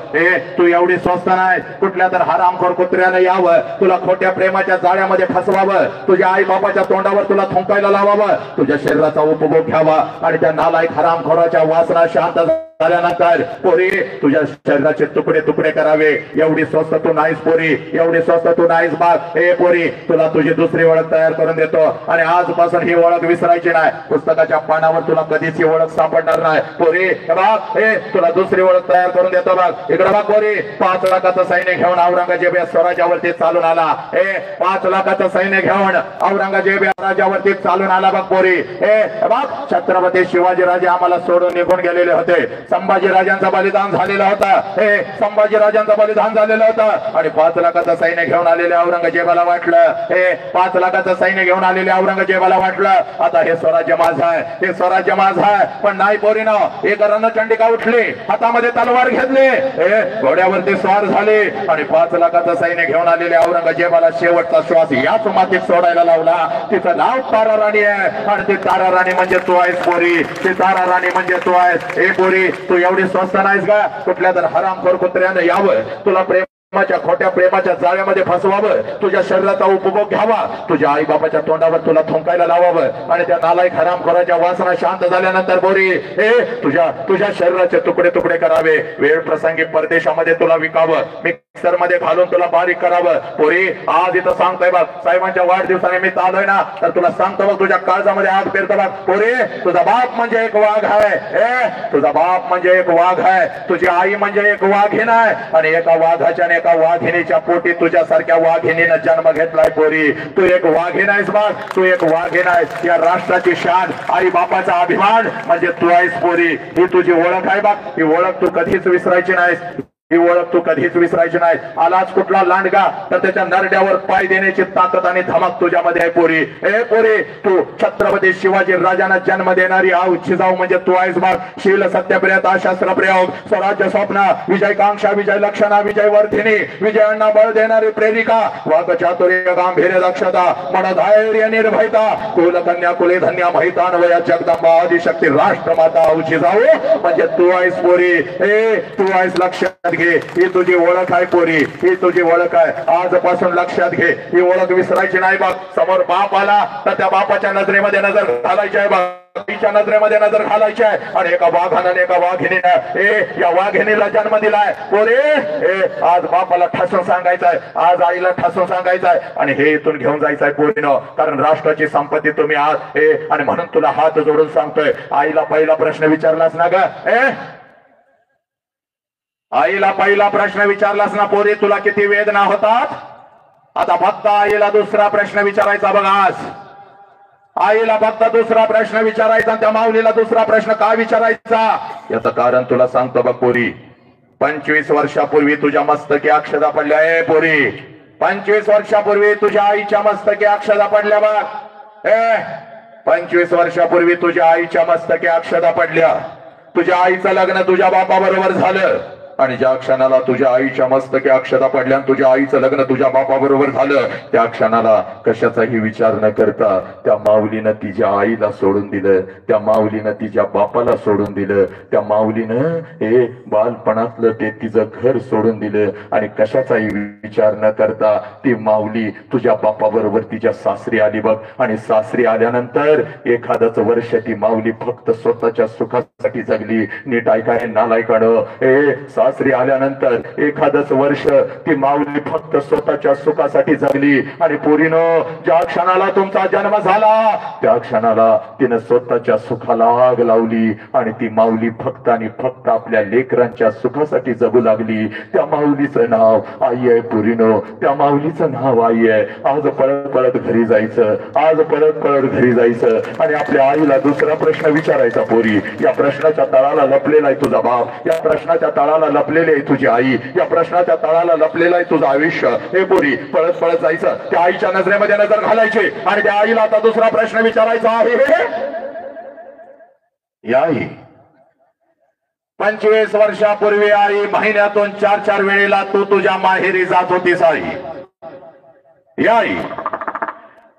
तू एवढी स्वस्त नाही, कुठल्या तर हरामखोर कुत्र्यानं यावं, तुला खोट्या प्रेमाच्या जाळ्यामध्ये फसवावं, तुझ्या आई बापाच्या तोंडावर तुला थुंकायला लावावं, तुझ्या शरीराचा उपभोग घ्यावा, आणि त्या नालायक हरामखोराच्या वासना शांत झाल्यानंतर पोरी तुझ्या शरीराचे तुकडे तुकडे करावे. एवढी स्वस्त तू नाहीस पोरी, एवढी स्वस्त तू नाहीस बाग. पोरी, तुला तुझी दुसरी ओळख तयार करून देतो, आणि आजपासून ही ओळख विसरायची नाही. पुस्तकाच्या पानावर तुला कधीच ही ओळख सापडणार नाही पोरी. बाग, तुला दुसरी ओळख तयार करून देतो बाग. इकडे बघ पोरी, 5 लाखाचं सैन्य घेऊन औरंगजेब या स्वराज्यावरती चालून आला. 5 लाखाचं सैन्य घेऊन औरंगजेब या राज्यावरती चालून आला बघ पोरी. बघ, छत्रपती शिवाजीराजे आम्हाला सोडून निघून गेलेले होते. संभाजीराजांचं बलिदान झालेलं होतं. संभाजीराजांचं बलिदान झालेलं होतं, आणि 5 लाखाचं सैन्य घेऊन आलेल्या औरंगजेबाला वाटलं, 5 लाखाचं सैन्य घेऊन आलेल्या औरंगजेबाला वाटलं आता हे स्वराज्य माझं आहे, हे स्वराज्य माझं आहे. पण नाही पोरीनं, एक रणचंडिका उठली, हातामध्ये तलवार घेतली, घोड्यावरती स्वार झाले, आणि 5 लाखाचं सैन्य घेऊन आलेल्या औरंगजेबाला शेवटचा श्वास याच मातीत सोडायला लावला. तिचं नाव तारा राणी आहे, आणि ती तारा राणी म्हणजे तू आहेस पोरी. ती तारा राणी म्हणजे तू आहेस. पोरी, तू एवढी स्वस्त नाहीस का? कुठल्या तर हरामखोर कुत्र्यानं यावं, तुला प्रेमाच्या खोट्या प्रेमाच्या जाळ्यामध्ये फसवावं, तुझ्या शरीराचा उपभोग घ्यावा, तुझ्या आई बापाच्या तोंडावर तुला थुंकायला लावावं, आणि त्या नालायक हरामखोराच्या वासना शांत झाल्यानंतर बोरी तुझ्या शरीराचे तुकडे तुकडे करावे. वेळ प्रसंगी परदेशामध्ये तुला विकावं, मिक्सर मध्ये घालून तुला बारीक करावं. पोरी, आज इथं सांगतोय बघ, साहेबांच्या वाढदिवसानिमित्त आलोय ना, तर तुला सांगतो बघ, तुझ्या काळजामध्ये आग पेरतो बघ. पोरी, तुझा बाप म्हणजे एक वाघ आहे. तुझा बाप म्हणजे एक वाघ आहे, तुझी आई म्हणजे एक वाघीण आहे, आणि एका वाघाच्या आणि एका वाघिणीच्या पोटी तुझ्यासारख्या वाघिणीनं जन्म घेतलाय पोरी. तू एक वाघीण आहेस बघ, तू एक वाघीण आहेस. या राष्ट्राची शान, आई बापाचा अभिमान म्हणजे तू आहेस पोरी. ही तुझी ओळख आहे बघ, ही ओळख तू कधीच विसरायची नाहीस. ही ओळख तू कधीच विसरायची नाही. आलाच कुठला लांडगा तर त्याच्या नरड्यावर पाय देण्याची ताकद आणि धमक तुझ्यामध्ये आहे पोरी. ए पोरी, तू छत्रपती शिवाजी राजांना जन्म देणारी आऊ जिजाऊ म्हणजे तू आहेस बघ. शील सत्यप्रियता शास्त्र प्रयोग स्वराज्य स्वप्न विजयकांक्षा विजय लक्षणा विजय वर्धिनी विजयांना बळ देणारी प्रेरिका वाक चातुर्य गांभीर्य दक्षता मन धैर्य निर्भयता कुल कन्या कुले धन्या महितान्वया जगदंबा आदिशक्ती राष्ट्रमाता आऊ जिजाऊ म्हणजे तू आहेस पोरी. ए तू आहेस, लक्षात घे. ही तुझी ओळख आहे पोरी, ही तुझी ओळख आहे. आजपासून लक्षात घे, ही ओळख विसरायची नाही बघ. समोर बाप आला तर त्या बापाच्या नजरेमध्ये नजर घालायची आहे बघ, तिच्या नजरेमध्ये नजर घालायची आहे. आणि एका वाघानं एका वाघिणीनं या वाघिणीला जन्म दिलाय पोरे. आज बापाला ठासून सांगायचं आहे, आज आईला ठासून सांगायचं आहे आणि हे इथून घेऊन जायचं आहे पोरीनं. कारण राष्ट्राची संपत्ती तुम्ही आहात. आणि म्हणून तुला हात जोडून सांगतोय, आईला पहिला प्रश्न विचारलास ना ग? आईला पहिला प्रश्न विचारलास ना पोरी, तुला किती वेदना होतात? आता फक्त आईला दुसरा प्रश्न विचारायचा बघ. आज आईला फक्त दुसरा प्रश्न विचारायचा. त्या माऊलीला दुसरा प्रश्न का विचारायचा याचं कारण तुला सांगतो बघ पोरी. 25 वर्षापूर्वी तुझ्या मस्तकी अक्षदा पडल्या. पोरी, 25 वर्षापूर्वी तुझ्या आईच्या मस्तकी अक्षदा पडल्या बघ. 25 वर्षापूर्वी तुझ्या आईच्या मस्तकी अक्षदा पडल्या. तुझ्या आईचं लग्न तुझ्या बापाबरोबर झालं आणि ज्या क्षणाला तुझ्या आईच्या मस्तकी अक्षता पडल्या आणि तुझ्या आईचं लग्न तुझ्या बापाबरोबर झालं, त्या क्षणाला कशाचाही विचार न करता त्या माऊलीनं तिच्या आईला सोडून दिलं, त्या माऊलीनं तिच्या बापाला सोडून दिलं, त्या माऊलीनं बालपणातलं ते तिचं घर सोडून दिलं आणि कशाचाही विचार न करता ती माऊली तुझ्या बापाबरोबर तिच्या सासरी आली बघ. आणि सासरी आल्यानंतर एखादच वर्ष ती माऊली फक्त स्वतःच्या सुखासाठी जगली. नीट ऐकाय नालायकानं, सासरी आल्यानंतर एखादच वर्ष ती माऊली फक्त स्वतःच्या सुखासाठी जगली. आणि पोरीनं ज्या क्षणाला तुमचा जन्म झाला त्या क्षणाला तिनं स्वतःच्या सुखाला आग लावली आणि ती माऊली फक्त आणि फक्त आपल्या लेकरांच्या सुखासाठी जगू लागली. त्या माऊलीचं नाव आई आहे पोरीनं, त्या माऊलीचं नाव आई आहे. आज पळत पळत घरी जायचं, आज पळत पळत घरी जायचं आणि आपल्या आईला दुसरा प्रश्न विचारायचा पोरी. या प्रश्नाच्या तळाला लपलेला आहे तुझा बाप, या प्रश्नाच्या तळाला लपलेली आहे तुझी आई, या प्रश्नाच्या तळाला लपलेलं आहे तुझं आयुष्य. हे पोरी, पळत पळत जायचं, त्या आईच्या नजरेमध्ये नजर घालायची आणि त्या आईला आता दुसरा प्रश्न विचारायचा आहे. या आई 25 वर्षापूर्वी आई महिन्यातून 4-4 वेळेला तू तुझ्या माहेरी जात होतीस. आई या आई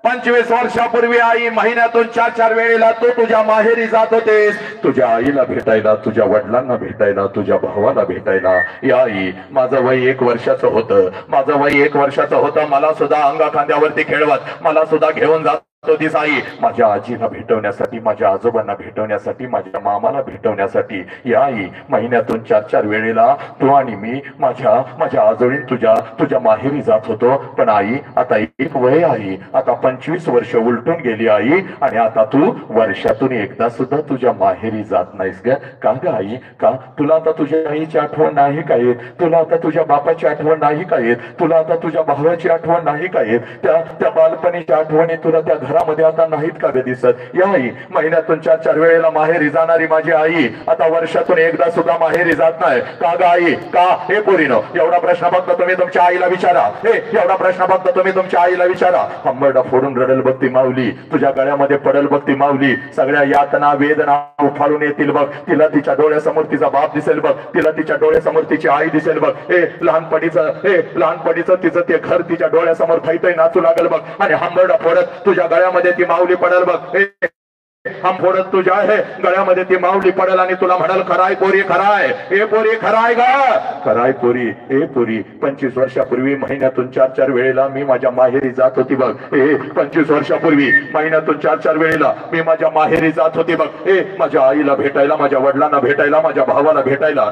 25 वर्षापूर्वी आई महिन्यातून 4-4 वेळेला तू तुझ्या माहेरी जात होतेस, तुझ्या आईला भेटायला, तुझ्या वडिलांना भेटायला, तुझ्या भावाला भेटायला. या आई, माझं वय 1 वर्षाचं होतं, माझं वय 1 वर्षाचं होतं. मला सुद्धा अंगा खांद्यावरती खेळवत मला सुद्धा घेऊन जात होतीस आई. माझ्या आजीला भेटवण्यासाठी, माझ्या आजोबांना भेटवण्यासाठी, माझ्या मामाला भेटवण्यासाठी. या आई, महिन्यातून 4-4 वेळेला तू आणि मी माझ्या आजोळीत तुझ्या माहेरी जात होतो. पण आई, आता एक वय आहे, आता 25 वर्ष उलटून गेली आई आणि आता तू वर्षातून एकदा सुद्धा तुझ्या माहेरी जात नाहीस ग. का ग आई? का तुला आता तुझ्या आईची आठवण नाही का येत? तुला आता तुझ्या बापाची आठवण नाही का येत? तुला आता तुझ्या भावाची आठवण नाही का येत? त्या बालपणीच्या आठवणी तुला त्या घरामध्ये आता नाहीत का ग दिसत? या आई, महिन्यातून 4-4 वेळेला माहेरी जाणारी माझी आई आता वर्षातून एकदा सुद्धा माहेरी जात नाही. का ग आई? का? हे पोरीनो, एवढा प्रश्न फक्त तुम्ही तुमच्या आईला विचारा. एवढा प्रश्न फक्त तुम्ही तुमच्या आईला विचारा. हंबरडा फोडून रडल बघ ती माऊली, तुझ्या गळ्यामध्ये पडल बघ ती माऊली. सगळ्या यातना वेदना उफाळून येतील बघ. तिला तिच्या डोळ्यासमोर तिचा बाप दिसेल बघ, तिला तिच्या डोळ्यासमोर तिची आई दिसेल बघ. लहानपणीचं तिचं ते घर तिच्या डोळ्यासमोर थैथै नाचू लागल बघ. आणि हंबरडा फोडत तुझ्या गळ्यामध्ये ती माऊली पडल बघ. हम फोडत तुझ्या गळ्यामध्ये ती माऊली पडल आणि तुला म्हणाल, खराय पोरी खराय, ए पोरी खराय ग, खराय पोरी. ए पोरी, 25 वर्षापूर्वी महिन्यातून 4-4 वेळेला मी माझ्या माहेरी जात होती बघ. 25 वर्षापूर्वी महिन्यातून 4-4 वेळेला मी माझ्या माहेरी जात होती बघ. माझ्या आईला भेटायला, माझ्या वडिलांना भेटायला, माझ्या भावाला भेटायला.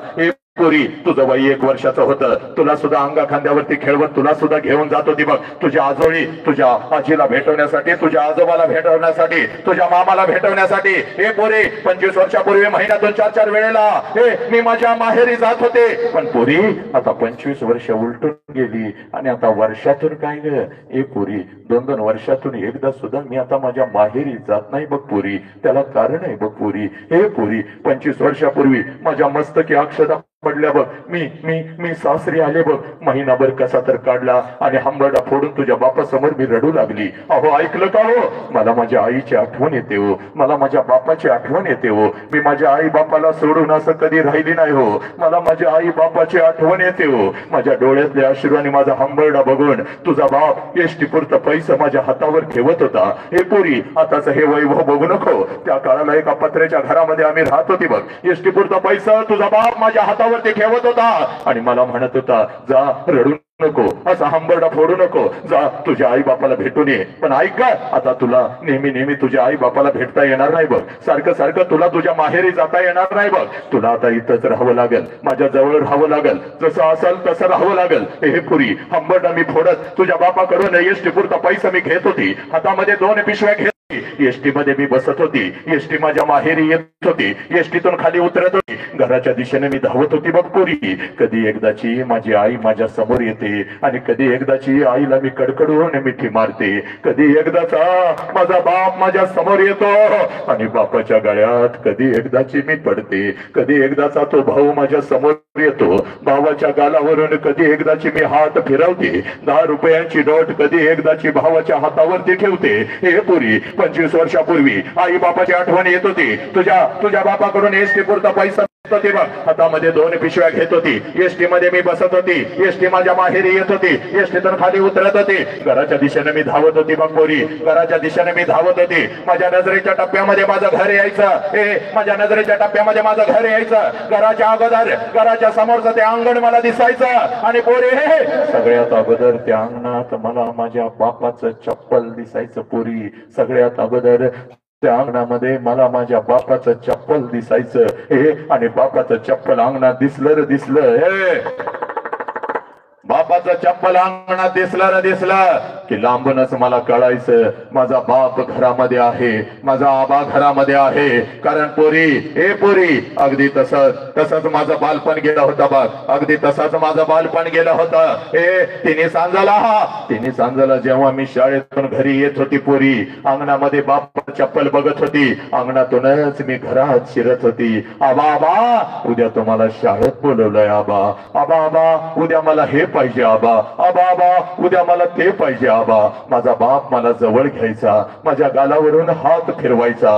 पोरी, तुझं वय 1 वर्षाचं होतं, तुला सुद्धा अंगा खांद्यावरती खेळवत तुला सुद्धा घेऊन जात होती बघ. तुझ्या आजोळी, तुझ्या आजीला भेटवण्यासाठी, तुझ्या आजोबाला भेटवण्यासाठी, तुझ्या मामाला भेटवण्यासाठी. हे पोरी, 25 वर्षापूर्वी महिन्यातून 4-4 वेळेला मी माझ्या माहेरी जात होते. पण पोरी, आता 25 वर्ष उलटून गेली आणि आता वर्षातून काय ग? पोरी, 2-2 वर्षातून एकदा सुद्धा मी आता माझ्या माहेरी जात नाही बघ पोरी. त्याला कारण आहे बघ पोरी. हे पोरी, 25 वर्षापूर्वी माझ्या मस्तकी अक्षदा पडल्या बघ. मी मी मी सासरी आले बघ. महिनाभर कसा तर काढला आणि हंबरडा फोडून तुझ्या बापासमोर मी रडू लागली. अहो ऐकलं का हो? मला माझ्या आईची आठवण येते हो, मला माझ्या बापाची आठवण येते हो. मी माझ्या आई बापाला सोडून असं कधी राहिली नाही हो. मला माझ्या आई बापाची आठवण येते हो. माझ्या डोळ्यातले अश्रू आणि माझा हंबरडा बघून तुझा बाप एसटी पुरतं पैसा माझ्या हातावर ठेवत होता. हे पोरी, आताच हे वैभव बघू नको. त्या काळाला एका पत्र्याच्या घरामध्ये आम्ही राहत होती बघ. एसटी पुरता पैसा तुझा बाप माझ्या हातावरती ठेवत होता आणि मला म्हणत होता, जा रडू नको, असा हंबरडा फोडू नको, जा तुझ्या आई बापाला भेटून ये. पण ऐक का, आता तुला नेहमी नेहमी तुझ्या आई बापाला भेटता येणार नाही बघ. सारखं सारखं तुला तुझ्या माहेरी जाता येणार नाही बघ. तुला आता इथंच राहावं लागेल, माझ्या जवळ राहावं लागेल. जसं असेल तसं राहावं लागेल. हे पुरी, हंबरडा मी फोडत तुझ्या बापाकडून एसटी पुरता पैसा मी घेत होती. हातामध्ये 2 पिशव्या घेत, एसटी मध्ये मी बसत होती. एसटी माझ्या माहेरी येत होती. एसटीतून खाली उतरत होती. घराच्या दिशेने मी धावत होती बघ पोरी. कधी एकदाची माझी आई माझ्या समोर येते आणि कधी एकदाची आईला मी कडकडून मिठी मारते. कधी एकदाचा माझा बाप माझ्या समोर येतो आणि बापाच्या गळ्यात कधी एकदाची मी पडते. कधी एकदाचा तो भाऊ माझ्या समोर येतो. भावाच्या गालावरून कधी एकदाची मी हात फिरवते. 10 रुपयांची नोट कधी एकदाची भावाच्या हातावरती ठेवते. हे पोरी, 25 वर्षापूर्वी आई बापाची आठवण येत होती. तुझ्या बापाकडून एसटी पुरता पैसा होती बघ. हातामध्ये 2 पिशव्या घेत होती. एसटी मध्ये मी बसत होती. एसटी माझ्या माहेरी येत होती. एसटीतून खाली उतरत होती. घराच्या दिशेने मी धावत होती बघ पोरी. घराच्या दिशेने मी धावत होती. माझ्या नजरेच्या टप्प्यामध्ये माझं घर यायचं. माझ्या नजरेच्या टप्प्यामध्ये माझं घर यायचं. घराच्या अगोदर, घराच्या समोरचं ते अंगण मला दिसायचं. आणि पोरी, सगळ्यात अगोदर त्या अंगणात मला माझ्या बापाचं चप्पल दिसायचं पोरी. सगळ्यात अगोदर त्या अंगणामध्ये मला माझ्या बापाचं चप्पल दिसायचं. हे आणि बापाचं चप्पल अंगणात दिसलं. हे बापाचं चप्पल अंगणात दिसलं की लांबूनच मला कळायचं, माझा बाप घरामध्ये आहे, माझा आबा घरामध्ये आहे. कारण पोरी, अगदी तसंच माझं बालपण गेलं होतं बघ. अगदी तसंच माझं बालपण गेलं होतं. तिन्ही सांजाला जेव्हा मी शाळेतून घरी येत होती पोरी, अंगणामध्ये बाप चप्पल बघत होती. अंगणातूनच मी घरात शिरत होती. आबा, उद्या तुम्हाला शाळेत बोलवलंय. आबा, उद्या मला हे पाहिजे. आबा, उद्या मला ते पाहिजे. माझा बाप मला जवळ घ्यायचा, माझ्या गालावरून हात फिरवायचा.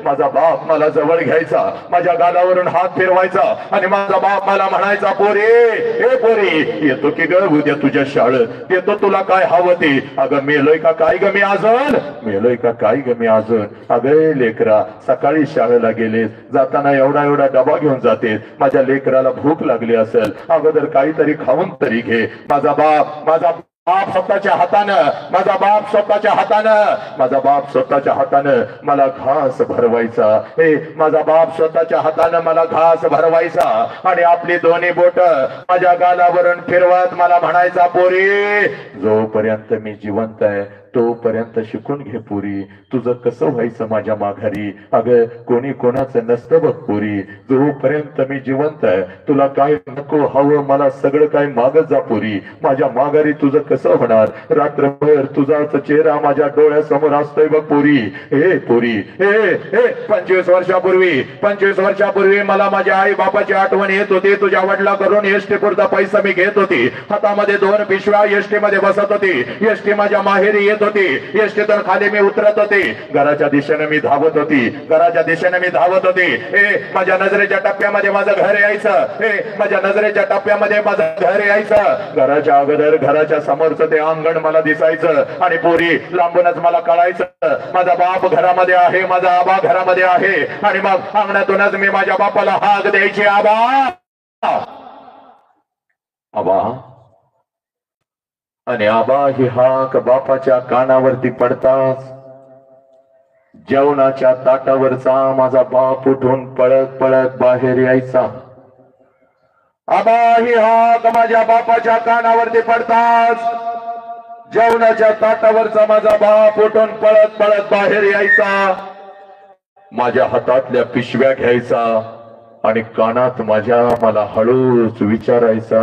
माझा बाप मला जवळ घ्यायचा, माझ्या गालावरून हात फिरवायचा आणि माझा बाप मला म्हणायचा, पोरी, येतो की ग उद्या तुझ्या शाळेत, येतो, तुला काय हवं ते. अगं मेलोय का काय ग मी अजून. अगं लेकरा, सकाळी शाळेला गेले, जाताना एवढा डबा घेऊन जाते. माझ्या लेकराला भूक लागली असेल, अगोदर काहीतरी खाऊन तरी घे. माझा बाप स्वतःच्या हातानं मला घास भरवायचा. माझा बाप स्वतःच्या हातानं मला घास भरवायचा आणि आपली 2 बोट माझ्या गालावरून फिरवत मला म्हणायचा, पोरी, जोपर्यंत मी जिवंत आहे तोपर्यंत शिकून घे पोरी, तुझं कसं व्हायचं माझ्या माघारी. अगं कोणी कोणाचं नसतं बघ पोरी. जोपर्यंत मी जिवंत आहे तुला काय नको हवं, मला सगळं काय मागत जा पोरी. माझ्या माघारी तुझं कसं होणार. रात्रभर तुझाच चेहरा माझ्या डोळ्यासमोर असतोय बघ पोरी. 25 वर्षापूर्वी मला माझ्या आई बापाची आठवण येत होती. तुझ्या वडिलांकडून एसटी पुरता पैसा मी घेत होती. हातामध्ये 2 पिशव्या एसटी मध्ये बसत होती. एसटी माझ्या माहेरी येत होती. एसटीतून खाली मी उतरत होती. घराच्या दिशेने मी धावत होती. माझ्या नजरेच्या टप्प्यामध्ये माझं घर यायचं. घराच्या अगोदर, घराच्या समोरचं ते अंगण मला दिसायचं आणि पोरी, लांबूनच मला कळायचं, माझा बाप घरामध्ये आहे, माझा आबा घरामध्ये आहे. आणि मग अंगणातूनच मी माझ्या बापाला हाक द्यायची, आबा. आणि आबा ही हाक बापाच्या कानावरती पडताच जेवणाच्या ताटावरचा माझा बाप उठून पळत बाहेर यायचा. आबा ही हाक माझ्या बापाच्या कानावरती पडताच जेवणाच्या ताटावरचा माझा बाप उठून पळत बाहेर यायचा. माझ्या हातातल्या पिशव्या घ्यायचा आणि कानात माझ्या मला हळूच विचारायचा,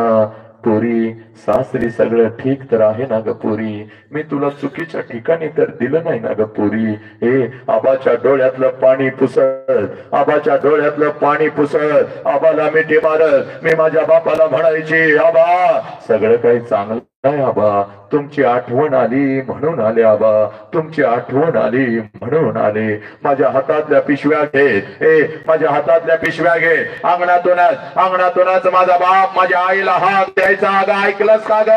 पोरी सासरी सगळं ठीक तर आहे ना ग पोरी, मी तुला चुकीच्या ठिकाणी तर दिलं नाही ना ग पोरी. हे आबाच्या डोळ्यातलं पाणी पुसत, आबाच्या डोळ्यातलं पाणी पुसत, आबाला मिठी मारत मी माझ्या बापाला म्हणायची, आबा सगळं काही चांगलं नाही आबा, तुमची आठवण आली म्हणून आले आबा, तुमची आठवण आली म्हणून आले. माझ्या हातातल्या पिशव्या घेत, माझ्या हातातल्या पिशव्या घेत अंगणातूनच माझा बाप माझ्या आईला हाक द्यायचा. अगं ऐकलंस का ग,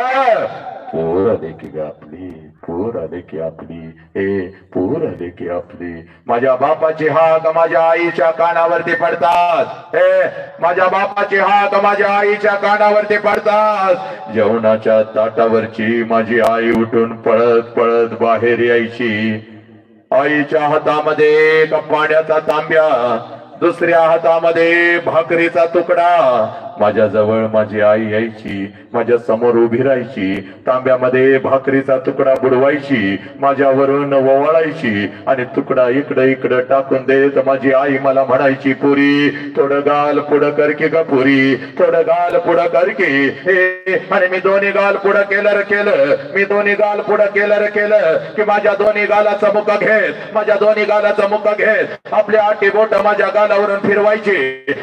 पोर आले की ग आपली, पोर आले की आपली, पोर आले की आपली. माझ्या बापाची हाक माझ्या आईच्या कानावरती पडतात, माझ्या बापाची हाक माझ्या आईच्या कानावरती पडतात. जेवणाच्या ताटावरची माझी आई उठून पळत पळत बाहेर यायची. आईच्या हातामध्ये एक पाण्याचा तांब्या, दुसऱ्या हातामध्ये भाकरीचा तुकडा. माझ्या जवळ माझी आई यायची, माझ्या समोर उभी राहायची, तांब्यामध्ये भाकरीचा तुकडा बुडवायची, माझ्यावरून ओवाळायची आणि तुकडा इकडं इकडं टाकून देत माझी आई मला म्हणायची, पुरी थोडं गाल पुढं कर की ग पुरी, थोडं गाल पुढं कर की. आणि मी दोन्ही गाल पुढं केलं, मी दोन्ही गाल पुढं केलं की माझ्या दोन्ही गालाचा मुका घेत, माझ्या दोन्ही गालाचा मुका घेत आपल्या आठी बोट माझ्या गालावरून फिरवायची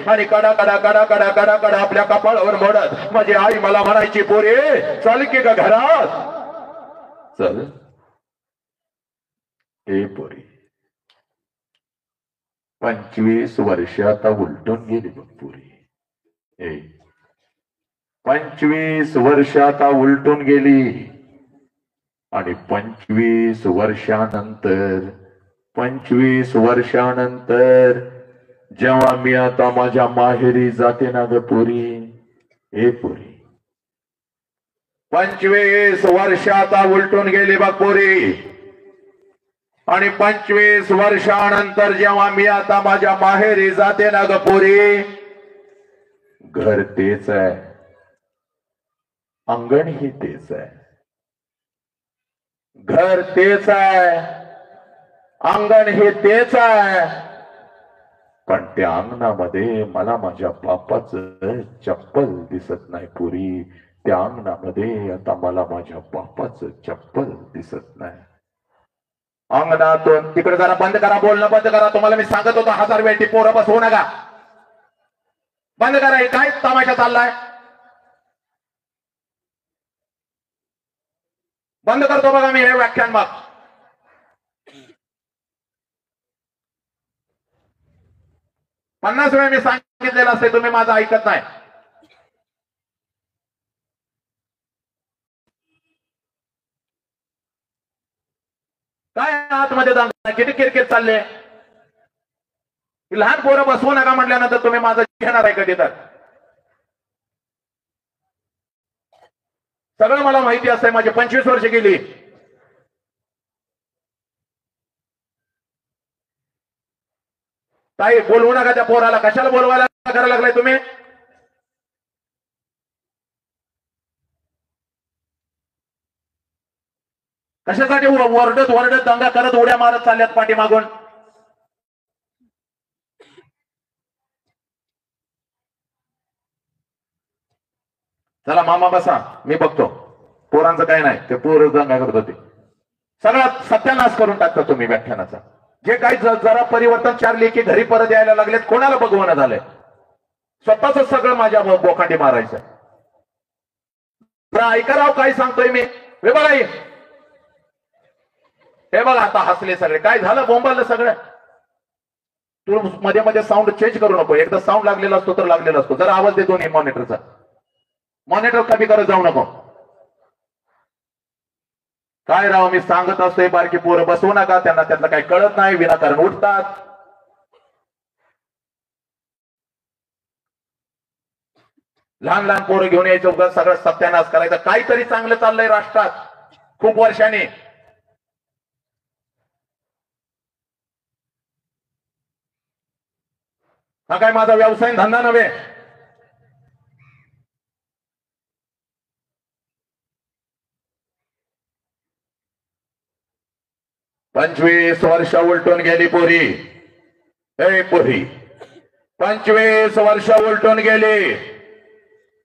आणि कडा कडा कडा कडा कडा कडा आपल्या कपाळावर मोडत माझी आई मला म्हणायची, पोरी चल की ग घरात चल. ए पोरी 25 वर्ष आता उलटून गेली बघ पोरी, 25 वर्ष आता उलटून गेली. आणि 25 वर्षानंतर जेव्हा मी आता माझ्या माहेरी जाते ना ग पोरी, पोरी 25 वर्ष आता उलटून गेली बघ पोरी. आणि 25 वर्षानंतर जेव्हा मी आता माझ्या माहेरी जाते ना ग पोरी, घर तेच आहे, अंगण ही तेच आहे, घर तेच आहे, अंगण हे तेच आहे. पण त्या अंगणामध्ये मला माझ्या बापाचं चप्पल दिसत नाही पुरी. त्या अंगणामध्ये आता मला माझ्या बापाचं चप्पल दिसत नाही. अंगणातून तिकडे जरा बंद करा, बोलणं बंद करा. तुम्हाला मी सांगत होतो 1000 वेळी पोरं बसवू नका, बंद करा. हे काय तमाशा चाललाय, बंद करतो बघा मी हे व्याख्यान. मग 50 वेळा मी सांगितलेलं असते, तुम्ही माझं ऐकत नाही. काय आतमध्ये जाणार, किती किरकिर चालले. लहान पोरं बसवू नका म्हटल्यानंतर तुम्ही माझं घेणार आहे कधी तर. सगळं मला माहिती असतंय, माझी 25 वर्ष गेली. ताई बोलवू नका त्या पोराला. कशाला बोलवायला करायला लागलाय तुम्ही. कशासाठी वरडत वरडत दंगा करत उड्या मारत चालल्यात पाठीमागून. चला मामा बसा, मी बघतो. पोरांचं काय नाही, ते पोर दंगा करत होते. सगळा सत्यानाश करून टाकता तुम्ही व्याख्यानाचा. जे काही जरा परिवर्तन 4 लेखी घरी परत यायला लागलेत, कोणाला बघवणं झालंय. स्वतःच सगळं माझ्या बोखांडी मारायचं. ऐका राव काय सांगतोय मी. हे बघा, हे बघा आता हसले सगळे. काय झालं, बोंबाललं सगळं. तू मध्ये मध्ये साऊंड चेंज करू नको. एकदा साऊंड लागलेला असतो तर लागलेला असतो. जरा आवाज देतो नाही मॉनिटरचा. मॉनिटर कमी करत जाऊ नको. काय राव मी सांगत असतोय, बारकी पोरं बसवू नका. त्यांना त्यातलं काही कळत नाही, विनाकारण उठतात. लहान लहान पोरं घेऊन यायचं, सगळं सत्यानाश करायचं. काहीतरी चांगलं चाललंय राष्ट्रात खूप वर्षांनी. हा काय माझा व्यवसाय धंदा नव्हे. पंचवीस वर्ष उलटून गेली पोरी. ए पोरी 25 वर्ष उलटून गेली.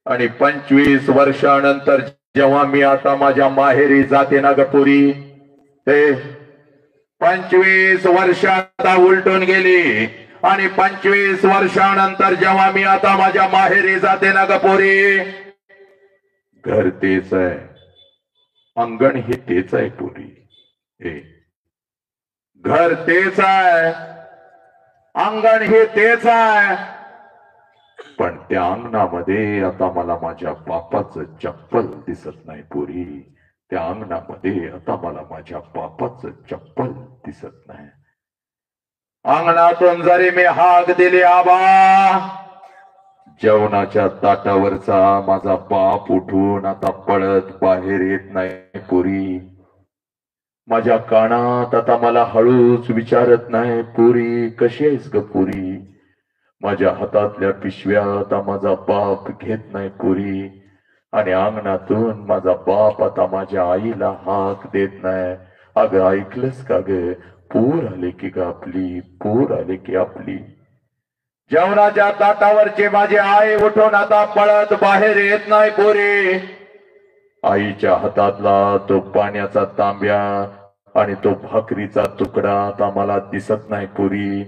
आणि 25 वर्षानंतर जेव्हा मी आता माझ्या माहेरी जाते ना ग पुरी, ते 25 वर्ष आता उलटून गेली आणि 25 वर्षानंतर जेव्हा मी आता माझ्या माहेरी जाते ना ग पोरी, घर तेच आहे, अंगण हे तेच आहे पोरी, हे घर तेच आहे, अंगण हे तेच आहे, पण त्या अंगणामध्ये आता मला माझ्या बापाचं चप्पल दिसत नाही पोरी, त्या अंगणामध्ये आता मला माझ्या बापाचं चप्पल दिसत नाही. अंगणातून जरी मी हाक दिली आबा, जेवणाच्या ताटावरचा माझा बाप उठून आता पळत बाहेर येत नाही पुरी. माझ्या कानात आता मला हळूच विचारत नाही, पुरी कशी आहेस ग पुरी. माझ्या हातातल्या पिशव्या आता माझा बाप घेत नाही पुरी. आणि अंगणातून माझा बाप आता माझ्या आईला हाक देत नाही, अगं ऐकलंस का ग, पूर आले की ग आपली, पूर आले की आपली. जेवणाच्या ताटावरची माझी आई उठून आता पळत बाहेर येत नाही पोरी. आईच्या हातातला तो पाण्याचा तांब्या आणि तो भाकरीचा तुकडा आता मला दिसत नाही पोरी.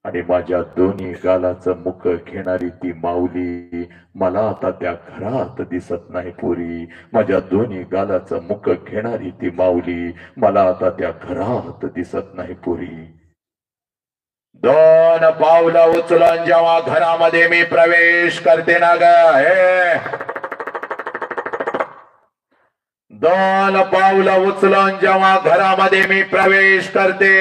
आणि माझ्या दोन्ही गालाचं मुख घेणारी ती माऊली मला आता त्या घरात दिसत नाही पोरी. माझ्या दोन्ही गालाचं मुख घेणारी ती माऊली मला आता त्या घरात दिसत नाही पोरी. 2 पावलं उचलून जेव्हा घरामध्ये मी प्रवेश करते ना ग, हे 2 पावलं उचलून जेव्हा घरामध्ये मी प्रवेश करते,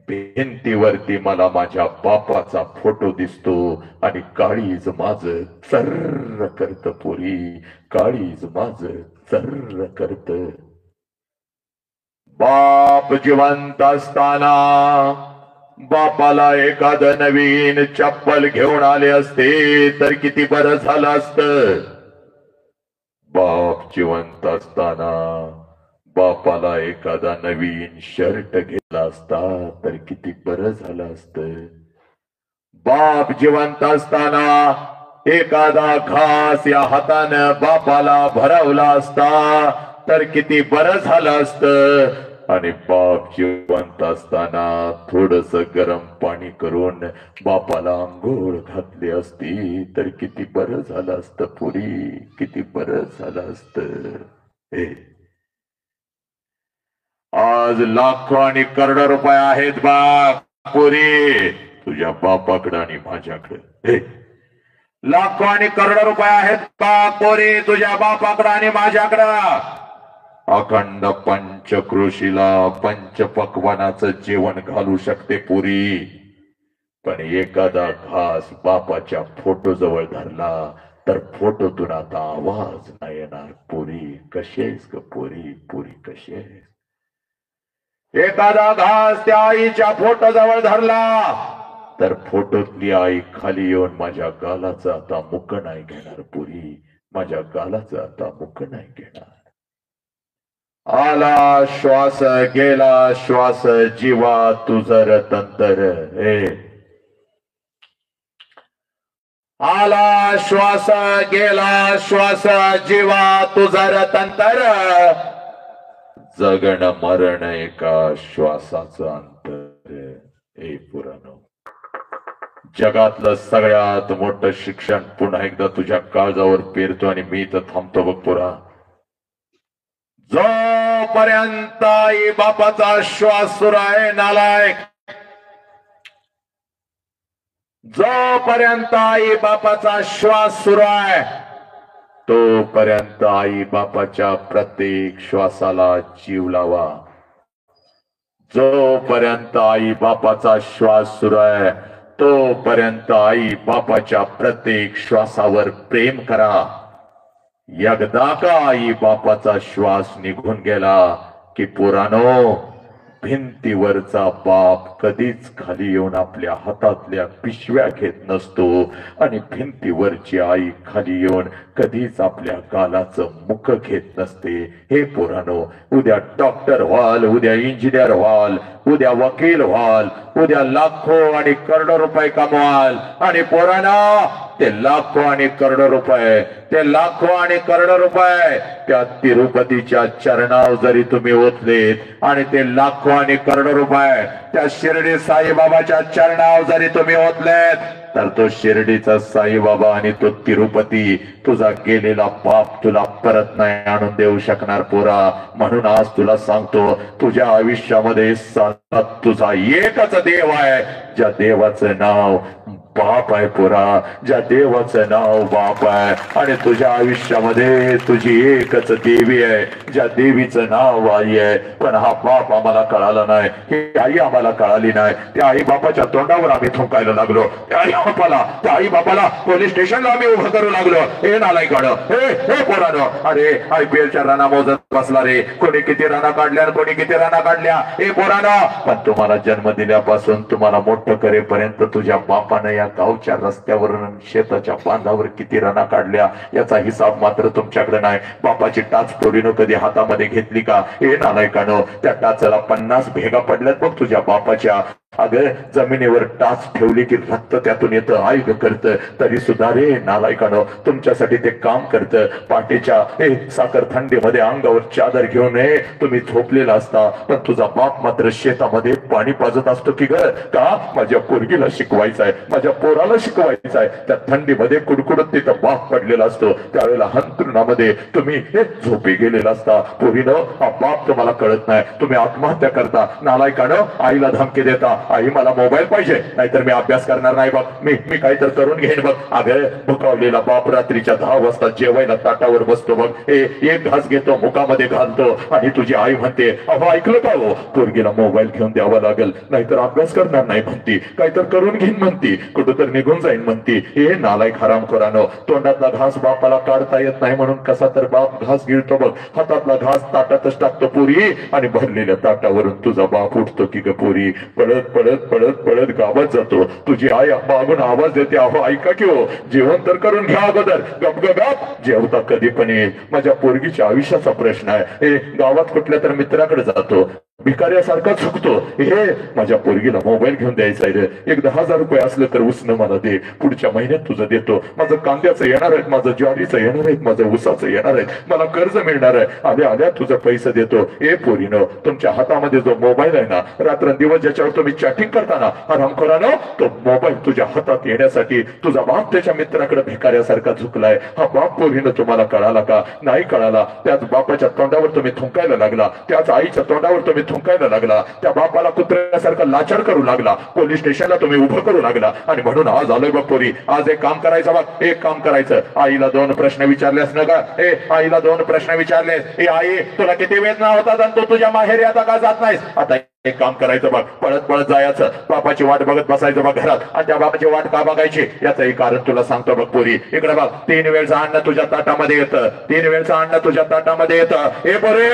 भिंतीवरती मला माझ्या बापाचा फोटो दिसतो आणि काळीज माझं चर्र करत पोरी, काळीज माझं चर्र करत. बाप जिवंत असताना बापाला एखादं नवीन चप्पल घेऊन आले असते तर किती बरं झालं असतं. बाप जिवंत असताना बापाला एखादा नवीन शर्ट घेतला असता तर किती बरं झालं असतं. बाप जिवंत असताना एखादा घास या हातानं बापाला भरवला असता तर किती बरं झालं असतं. आणि बाप जिवंत असताना थोडस गरम पाणी करून बापाला अंघोळ घातली असती तर किती बरं झालं असतं पुरी, किती बरं झालं असतं. हे आज लाखो आणि करोडो रुपये आहेत बा पुरी तुझ्या बापाकडे आणि माझ्याकडे. लाखो आणि करोडो रुपये आहेत बा पोरी तुझ्या बापाकडे आणि माझ्याकडे. अखंड पंचक्रोशीला पंचपक्वानाचं जेवण घालू शकते पुरी, पण एखादा घास बापाच्या फोटो जवळ धरला तर फोटोतून आता आवाज नाही येणार पुरी. कशी आहेस ग पुरी, पुरी कशी आहेस. एखादा घास त्या आईच्या फोटो जवळ धरला तर फोटोतली आई खाली येऊन माझ्या गालाचं आता मुख नाही घेणार पुरी, माझ्या गालाचं आता मुख नाही घेणार. आला श्वास गेला श्वास जीवा तुझर तंतर. आला श्वास गेला श्वास जीवा तुझर तंतर. जगण मरण एका श्वासाचं अंतर. हे पुराणो, जगातलं सगळ्यात मोठं शिक्षण पुन्हा एकदा तुझ्या काळजावर पेरतो आणि मी तर थांबतो बघ पुरा. जोपर्यंत आई बापाचा श्वास सुरू आहे नालायक, जोपर्यंत आई बापाचा श्वास सुरू आहे तोपर्यंत आई बापाच्या प्रत्येक श्वासाला जीव लावा. जोपर्यंत आई बापाचा श्वास सुरू आहे तोपर्यंत आई बापाच्या प्रत्येक श्वासावर प्रेम करा. एकदा का आई बापाचा श्वास निघून गेला की पोरानो भिंतीवरचा बाप कधीच खाली येऊन आपल्या हातातल्या पिशव्या घेत नसतो आणि भिंतीवरची आई खाली येऊन कधीच आपल्या गालाचं मुख घेत नसते. हे पोरांनो, उद्या डॉक्टर व्हाल, उद्या इंजिनियर व्हाल, उद्या वकील व्हाल, उद्या लाखो आणि करोडो रुपये कमवाल. आणि पोरांनो, ते लाखो आणि करोडो रुपये, ते लाखो आणि करोडो रुपये त्या तिरुपतीच्या चरणावर जरी तुम्ही ओतलेत आणि ते लाखो आणि करोडो रुपये त्या शिर्डी साईबाबाच्या चरणावर जरी तुम्ही ओतलेत, तर तो शिर्डीचा साईबाबा आणि तो तिरुपती तुझा गेलेला पाप तुला परत नाही आणून देऊ शकणार पोरा. म्हणून आज तुला सांगतो, तुझ्या आयुष्यामध्ये साक्षात तुझा एकच देव आहे, ज्या देवाचं नाव बाप आहे पोरा, ज्या देवाचं नाव बाप आहे. आणि तुझ्या आयुष्यामध्ये तुझी एकच देवी आहे, ज्या देवीचं नाव आई आहे. पण हा बाप आम्हाला कळाला नाही, ही आई आम्हाला कळाली नाही. त्या आई बापाच्या तोंडावर आम्ही थुंकायला लागलो, त्या आई बापाला पोलीस स्टेशनला आम्ही उभं करू लागलो. हे नालायकानं, हे पोरानं, अरे IPLच्या राणा मोजत बसला रे, कोणी किती राणा काढल्या आणि कोणी किती राणा काढल्या. हे पोरानं, पण तुम्हाला जन्म दिल्यापासून तुम्हाला मोठं करेपर्यंत तुझ्या बापानं या गावच्या रस्त्यावरून शेताच्या बांधावर किती राणा काढल्या याचा हिसाब मात्र तुमच्याकडे नाही. बापाची टाच पोरीनं कधी हातामध्ये घेतली का? हे नालायकानं, त्या टाचाला 50 भेगा पडल्यात बघ तुझ्या बापाच्या. अगं, जमिनीवर टाच ठेवली की रक्त त्यातून येतं, आईग करतं. तरी सुद्धा रे नालायकानं, तुमच्यासाठी ते काम करतं. पाठीच्या साखर थंडीमध्ये अंगावर चादर घेऊन तुम्ही झोपलेला असता, पण तुझा बाप मात्र शेतामध्ये पाणी पाजत असतो की ग, का माझ्या पोरगीला शिकवायचं आहे, माझ्या पोराला शिकवायचं आहे. त्या थंडीमध्ये कुडकुडत तिथं बाप पडलेला असतो, त्यावेळेला हंतरुणामध्ये तुम्ही झोपी गेलेला असता. पोरीनं, हा बाप तुम्हाला कळत नाही, तुम्ही आत्महत्या करता. नालायकानं, आईला धमकी देता, आई मला मोबाईल पाहिजे, नाहीतर मी अभ्यास करणार नाही बघ, मी काहीतरी करून घेईन बघ. अगं, भुकावलेला बाप रात्रीच्या 10 वाजता जेवायला ताटावर बसतो बघ, एक घास घेतो, मुखामध्ये घालतो आणि तुझी आई म्हणते, अहो ऐकलं का हो, पोरगीला मोबाईल घेऊन द्यावा लागेल, नाहीतर अभ्यास करणार नाही म्हणती, काहीतरी करून घेईन म्हणती, कुठंतरी निघून जाईन म्हणती. हे नालायक हरामखोरानो, तोंडातला घास बापाला काढता येत नाही म्हणून कसा तर बाप घास गिळतो बघ, हातातला घास ताटातच टाकतो पोरी, आणि भरलेल्या ताटावरून तुझा बाप उठतो की ग पोरी, पळत पळत पळत पळत गावात जातो. तुझी आई मागून आवाज देते, अहो ऐका की हो, जेवण तर करून घ्या अगोदर, गप गप जेवता कधी पण येईल. माझ्या पोरगीच्या आयुष्याचा प्रश्न आहे. गावात कुठल्या तर मित्राकडे जातो, भिकाऱ्यासारखा चुकतो, हे माझ्या पोरगीला मोबाईल घेऊन द्यायचा आहे, एक 10,000 रुपये असलं तर उसनं मला दे, पुढच्या महिन्यात तुझं देतो, माझं कांद्याचं येणार आहे, माझं ज्वारीचं येणार आहे, माझं ऊसाचं येणार आहे, मला कर्ज मिळणार आहे, आल्या आल्या तुझं पैसे देतो. ए पोरीनं, तुमच्या हातामध्ये जो मोबाईल आहे ना, रात्रंदिवस ज्याच्यावर तुम्ही चॅटिंग करताना, हरामखोरानं, तो मोबाईल तुझ्या हातात येण्यासाठी तुझा बाप त्याच्या मित्राकडे भिकाऱ्यासारखा झुकलाय. हा बाप पोरीनं तुम्हाला कळाला का? नाही कळाला. त्याच बापाच्या तोंडावर तुम्ही थुंकायला लागला, त्याच आईच्या तोंडावर तुम्ही थुंकायला लागला, त्या बापाला कुत्र्यासारखा लाचार करू लागला, पोलीस स्टेशनला तुम्ही उभं करू लागला. आणि म्हणून आज आलोय बघ पोरी, आज एक काम करायचं बघ, एक काम करायचं. आईला 2 प्रश्न विचारलेस ना का? आईला 2 प्रश्न विचारलेस, आई तुला किती वेदना होतात आणि तू तुझ्या माहेरी आता का जात नाहीस? आता एक काम करायचं बघ, पळत पळत जायचं, बापाची वाट बघत बसायचं बघ घरात, आणि त्या बापाची वाट का बघायची याचंही कारण तुला सांगतो बघ पोरी. इकडे बघ, 3 वेळचं अन्न तुझ्या ताटामध्ये येतं, 3 वेळचं अन्न तुझ्या ताटामध्ये येतं. हे पोरी,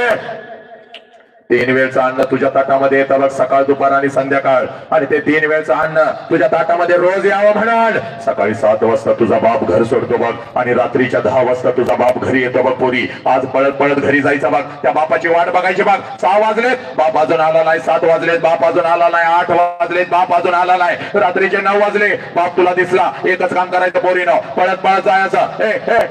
3 वेळचं अन्न तुझ्या ताटामध्ये येतं बघ, सकाळ दुपार आणि संध्याकाळ. आणि ते 3 वेळचं अन्न तुझ्या ताटामध्ये रोज यावं म्हणाल. सकाळी 7 वाजता तुझा बाप घर सोडतो बघ, आणि रात्रीच्या 10 वाजता तुझा बाप घरी येतो बघ पोरी. आज पळत पळत घरी जायचं बघ, त्या बापाची वाट बघायची बघ. 6 वाजलेत, बाप अजून आला नाही, 7 वाजलेत, बाप अजून आला नाही, 8 वाजलेत, बाप अजून आला नाही, रात्रीचे 9 वाजले, बाप तुला दिसला. एकच काम करायचं पोरीनं, पळत पळत जायचं,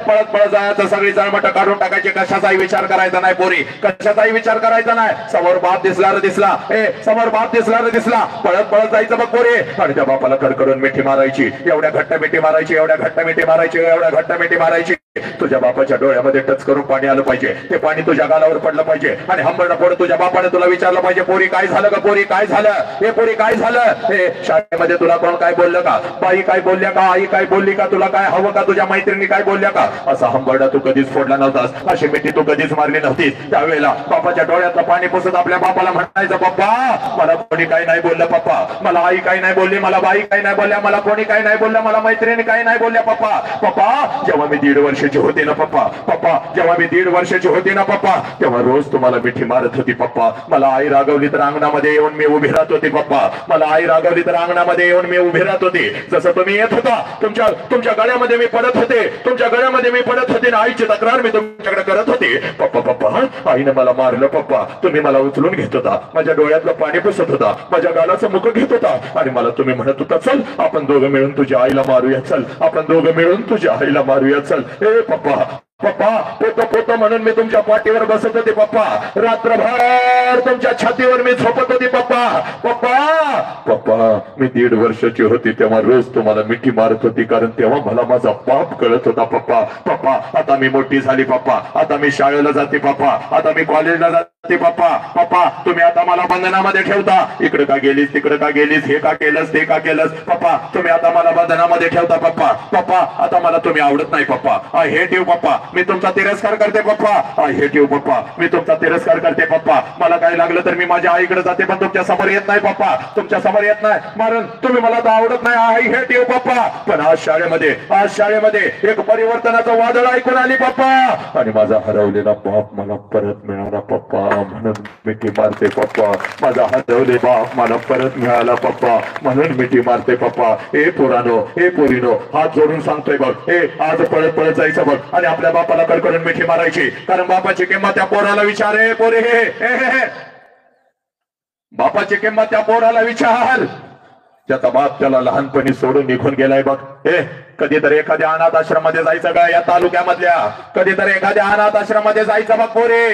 पळत पळत जायचं, सगळी जळमट काढून टाकायची, कशाचाही विचार करायचा नाही पोरी, कशाचाही विचार करायचा नाही. समोर बाप दिसला रे दिसला, समोर बाप दिसला रे दिसला, पळत पळत जायचं बघ पोरी. आणि त्या बापाला कडकडून मिठी मारायची, एवढ्या घट्ट मिठी मारायची, एवढ्या घट्ट मिठी मारायची, एवढ्या घट्ट मिठी मारायची. तुझ्या बापाच्या डोळ्यामध्ये टच करून पाणी आलं पाहिजे, ते पाणी तुझ्या गालावर पडलं पाहिजे, आणि हंबरडा पोर तुझ्या बापाने तुला विचारलं पाहिजे, पोरी काय झालं का? पोरी काय झालं? हे पोरी काय झालं? हे शाळेमध्ये तुला कोण काय बोललं का? बाई काय बोलल्या का? आई काय बोलली का? तुला काय हवं का? तुझ्या मैत्रिणी काय बोलल्या का? असा हंबरडा तू कधीच फोडला नव्हतास, अशी मिठी तू कधीच मारली नव्हतीस. त्यावेळेला बापाच्या डोळ्यातलं पाणी पुसत आपल्या बापाला म्हणायचं, पप्पा मला कोणी काय नाही बोललं, पप्पा मला आई काय नाही बोलली, मला बाई काय नाही बोलल्या, मला कोणी काय नाही बोललं, मला मैत्रिणी काय नाही बोलल्या, पप्पा. पप्पा जेव्हा मी 1.5 वर्ष वर्षाची होती ना पप्पा, पप्पा जेव्हा मी 1.5 वर्षाची होती ना पप्पा, तेव्हा रोज तुम्हाला मिठी मारत होती पप्पा. मला आई रागवली तर अंगणामध्ये येऊन मी उभी राहत होती पप्पा. मला आई रागवली तर अंगणामध्ये येऊन मी उभी राहत होती. जसं तुम्ही येत होता तुमच्या गळ्यामध्ये मी पडत होते, तुमच्या गळ्यामध्ये मी पडत होते ना. आईची तक्रार मी तुमच्याकडे करत होते. पप्पा पप्पा आईने मला मारलं पप्पा. तुम्ही मला उचलून घेत होता, माझ्या डोळ्यातलं पाणी पुसत होता, माझ्या गालाचं मुख घेत होता आणि मला तुम्ही म्हणत होता चल आपण दोघं मिळून तुझ्या आईला मारूया, चल आपण दोघं मिळून तुझ्या आईला मारूया, चल. ए पप्पा पप्पा पोत पोत म्हणून मी तुमच्या पाठीवर बसत होते पप्पा. रात्रभर तुमच्या छातीवर मी झोपत होती पप्पा. पप्पा पप्पा मी 1.5 वर्षाची होती तेव्हा रोज तुम्हाला मिठी मारत होती, कारण तेव्हा मला माझा पाप कळत होता पप्पा. पप्पा आता मी मोठी झाली पप्पा, आता मी शाळेला जाते पप्पा, आता मी कॉलेजला जाते पप्पा. पप्पा तुम्ही आता मला बंधनामध्ये ठेवता. इकडे का गेलीस, तिकडे का गेलीस, हे का केलंस, ते का केलंस. पप्पा तुम्ही आता मला बंधनामध्ये ठेवता पप्पा. पप्पा आता मला तुम्ही आवडत नाही पप्पा. आय हेट यू पप्पा. मी तुमचा तिरस्कार करते पप्पा. आय हेट यू पप्पा. मी तुमचा तिरस्कार करते पप्पा. मला काय लागलं तर मी माझ्या आईकडे जाते, पण तुमच्या समोर येत नाही पप्पा, तुमच्या समोर येत नाही. कारण तुम्ही मला तर आवडत नाही. आय हेट यू पप्पा. पण आज शाळेमध्ये एक परिवर्तनाचं वादळ ऐकून आली पप्पा, आणि माझा हरवलेला बाप मला परत मिळाला पप्पा. म्हणून मिठी मारते पप्पा. माझा हरवले बाप मला परत मिळाला पप्पा, म्हणून मिठी मारते पप्पा. ए पोरानो, ए पोरीनो, हात जोडून सांगतोय बघ. ए आज पळत पळत जायचं बघ आणि आपल्या बापाला कडकडून मिठी मारायची, कारण बापाची किंमत त्या पोराला विचार. ए पोरे हे बापाची किंमत त्या पोराला विचार, ज्याचा बाप त्याला लहानपणी सोडून निघून गेलाय बघ. कधीतरी एखाद्या अनाथ आश्रमामध्ये जायचं का या तालुक्यामधल्या, कधीतरी एखाद्या अनाथ आश्रमामध्ये जायचं बघ पोरे,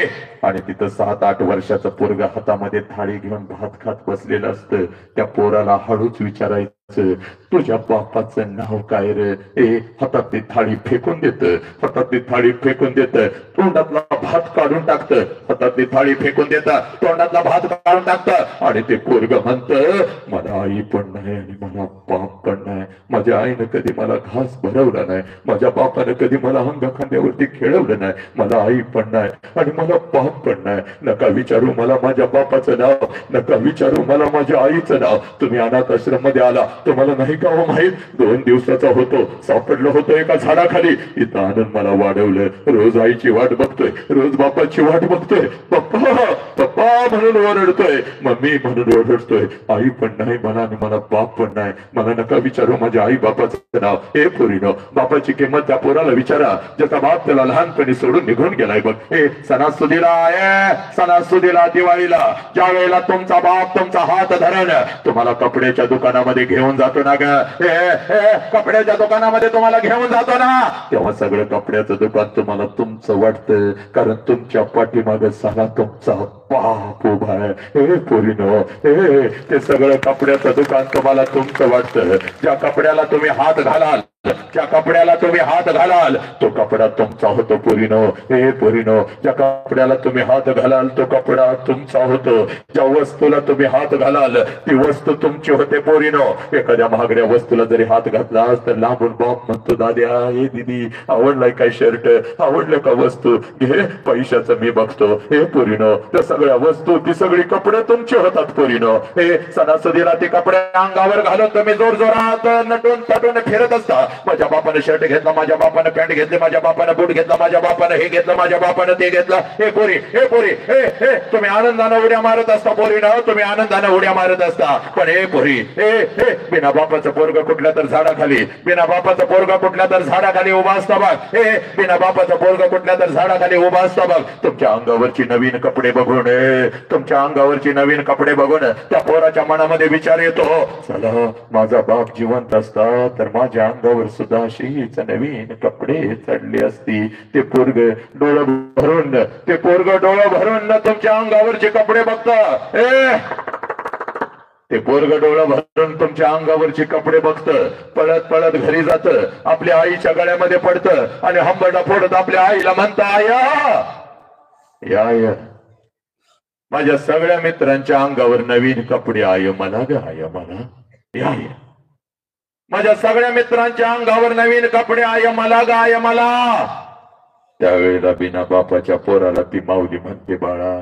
आणि तिथं 7-8 वर्षाचं पोरग हातामध्ये थाळी घेऊन भात खात बसलेलं असतं. त्या पोराला हळूच विचारायचं तुझ्या बापाचं नाव काय रे. हातातली थाळी फेकून देत, हातातली थाळी फेकून देत, तोंडातला भात काढून टाकत, हातातली थाळी फेकून देत, तोंडातला भात काढून टाकत, आणि ते पोरग म्हणत मला आई पण नाही आणि मला बाप पण नाही. माझ्या आईनं कधी मला घास भरवला नाही, माझ्या बापानं कधी मला अंग खांद्यावरती खेळवलं नाही. मला आई पण नाही आणि मला बाप पण नाही. नका विचारू मला माझ्या बापाचं नाव, नका विचारू मला माझ्या आईचं नाव. तुम्ही अनाथ आश्रम मध्ये आला, तुम्हाला नाही का हो माहित, 2 दिवसाचा होतो, सापडलो होतो एका झाडाखाली. इथं आणून मला वाढवलं. रोज आईची वाट बघतोय, रोज बापाची वाट बघतोय. पप्पा पप्पा म्हणून ओरडतोय, मम्मी म्हणून ओरडतोय. आई पण नाही मला आणि मला बाप पण नाही. मला नका विचारू माझ्या आई बापाचं नाव. हे पोरीनो, बापाची किंमत त्या पोराला विचारा, ज्याचा बाप त्याला लहानपणी सोडून निघून गेलाय बघ. हे सणासुदीला सणासुदीला दिवाळीला ज्या वेळेला तुमचा बाप तुमचा हात धरण तुम्हाला कपड्याच्या दुकानामध्ये घेऊन जातो ना ग, कपड्याच्या दुकानामध्ये तुम्हाला घेऊन जातो ना, तेव्हा सगळं कपड्याचं दुकान तुम्हाला तुमचं वाटतं, कारण तुमच्या पाठीमागे सगळा तुमचा बाप उभा आहे. हे पोरीनो, ते सगळं कपड्याचं दुकान तुम्हाला तुमचं वाटतं. ज्या कपड्याला तुम्ही हात घालाल, ज्या कपड्याला तुम्ही हात घालाल तो कपडा तुमचा होतो पोरीनो. हे पोरीनो, ज्या कपड्याला तुम्ही हात घालाल तो कपडा तुमचा होतो. ज्या वस्तूला तुम्ही हात घालाल ती वस्तू तुमची होते पोरीनो. एखाद्या महागड्या वस्तूला जरी हात घातला तर लांबून बाप म्हणतो दाद्या, हे दीदी आवडलाय काय शर्ट, आवडलं का वस्तू, घे पैशाचं मी बघतो. हे पोरीनो, त्या सगळ्या वस्तू ती सगळी कपडे तुमचे होतात पोरीनो. हे सणासुदीला ते कपडे अंगावर घालून तुम्ही जोर जोरात नटून तटून फिरत असता. माझ्या बापाने शर्ट घेतला, माझ्या बापाने पॅन्ट घेतले, माझ्या बापाने बूट घेतला, माझ्या बापाने हे घेतलं, माझ्या बापाने ते घेतलं. हे पोरी, हे पोरी, हे तुम्ही आनंदाने उड्या मारत असता पोरीनं, तुम्ही आनंदाने उड्या मारत असता. पण हे पोरी, हे बिना बापाचं पोरग कुठल्या तर झाडाखाली, बिना बापाचं पोरग कुठल्या तर झाडाखाली उभा असता बघ. हे बिना बापाचं पोरग कुठल्या तर झाडाखाली उभा असता बघ. तुमच्या अंगावरची नवीन कपडे बघून, तुमच्या अंगावरची नवीन कपडे बघून त्या पोराच्या मनामध्ये विचार येतो, चला माझा बाप जिवंत असता तर माझ्या अंगावर सुद्धा अशीच नवीन कपडे चढले असती. ते पोरग डोळं भरून, ते पोरग डोळं भरून तुमच्या अंगावरचे कपडे बघतं. ते पोरग डोळं भरून तुमच्या अंगावरचे कपडे बघतं, पळत पळत घरी जात, आपल्या आईच्या गळ्यामध्ये पडतं आणि हंबरडा फोडत आपल्या आईला म्हणतं, आया या माझ्या सगळ्या मित्रांच्या अंगावर नवीन कपडे आय मला ग, आय मला या माझ्या सगळ्या मित्रांच्या अंगावर नवीन कपडे आय मला ग, आय मला. त्यावेळेला बिना बापाच्या पोराला ती माऊली म्हणते, बाळा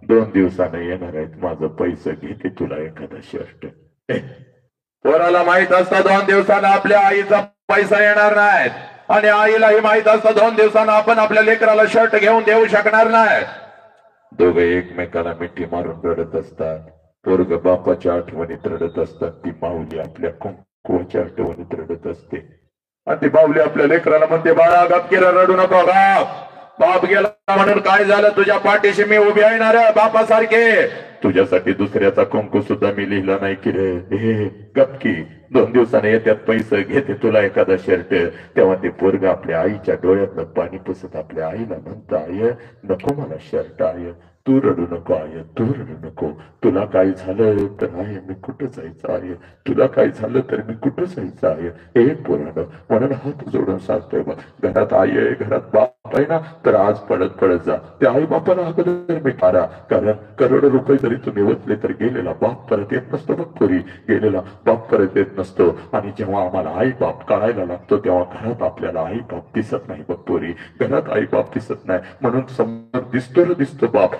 2 दिवसाने येणार आहेत, माझं पैसे घेते तुला एखादा शर्ट. पोराला माहित असतं 2 दिवसाला आपल्या आईचा पैसा येणार नाहीत. आणि आईलाही माहित असतं 2 दिवसांना आपण आपल्या लेकराला शर्ट घेऊन देऊ शकणार नाही. दोघे एकमेकाला मिठी मारून रडत असतात. पोरग बापाच्या आठवणीत रडत असतात. ती माऊली आपल्या कुंकवाच्या आठवणीत रडत असते. आणि ती बावली आपल्या लेकराला म्हणते, बाळा गप केला, रडू नको गप. बाप गेला म्हणून काय झालं, तुझ्या पाठीशी मी उभी आहे ना रे बापासारखे. तुझ्यासाठी दुसऱ्याचा कुंकू सुद्धा मी लिहिला नाही की रे. हे गप की, 2 दिवसाने येत्यात पैसे, घेते तुला एखादा शर्ट. तेव्हा ते पोरग आपल्या आईच्या डोळ्यातनं पाणी पुसत आपल्या आईला म्हणतं, आय नको मला शर्ट, आय तू रडू नको, आय तू रडू नको. तुला काय झालं तर आय मी कुठं जायचं, आय तुला काय झालं तर मी कुठं जायचं, आय हे पोरानं. म्हणून हात जोडून सांगतोय बघ, घरात आई आहे, घरात बाप आहे ना, तर आज पडत पडत जा. त्या आई बापाला अगोदर मी मारा, कारण करोडो रुपये जरी तुम्ही वचले तर गेलेला बाप परत येत नसतो बघ पोरी, गेलेला बाप परत येत नसतो. आणि जेव्हा आम्हाला आई बाप कळायला लागतो तेव्हा घरात आपल्याला आई बाप दिसत नाही बघ पोरी, घरात आई बाप दिसत नाही. म्हणून समोर दिसतो ना दिसतो बाप,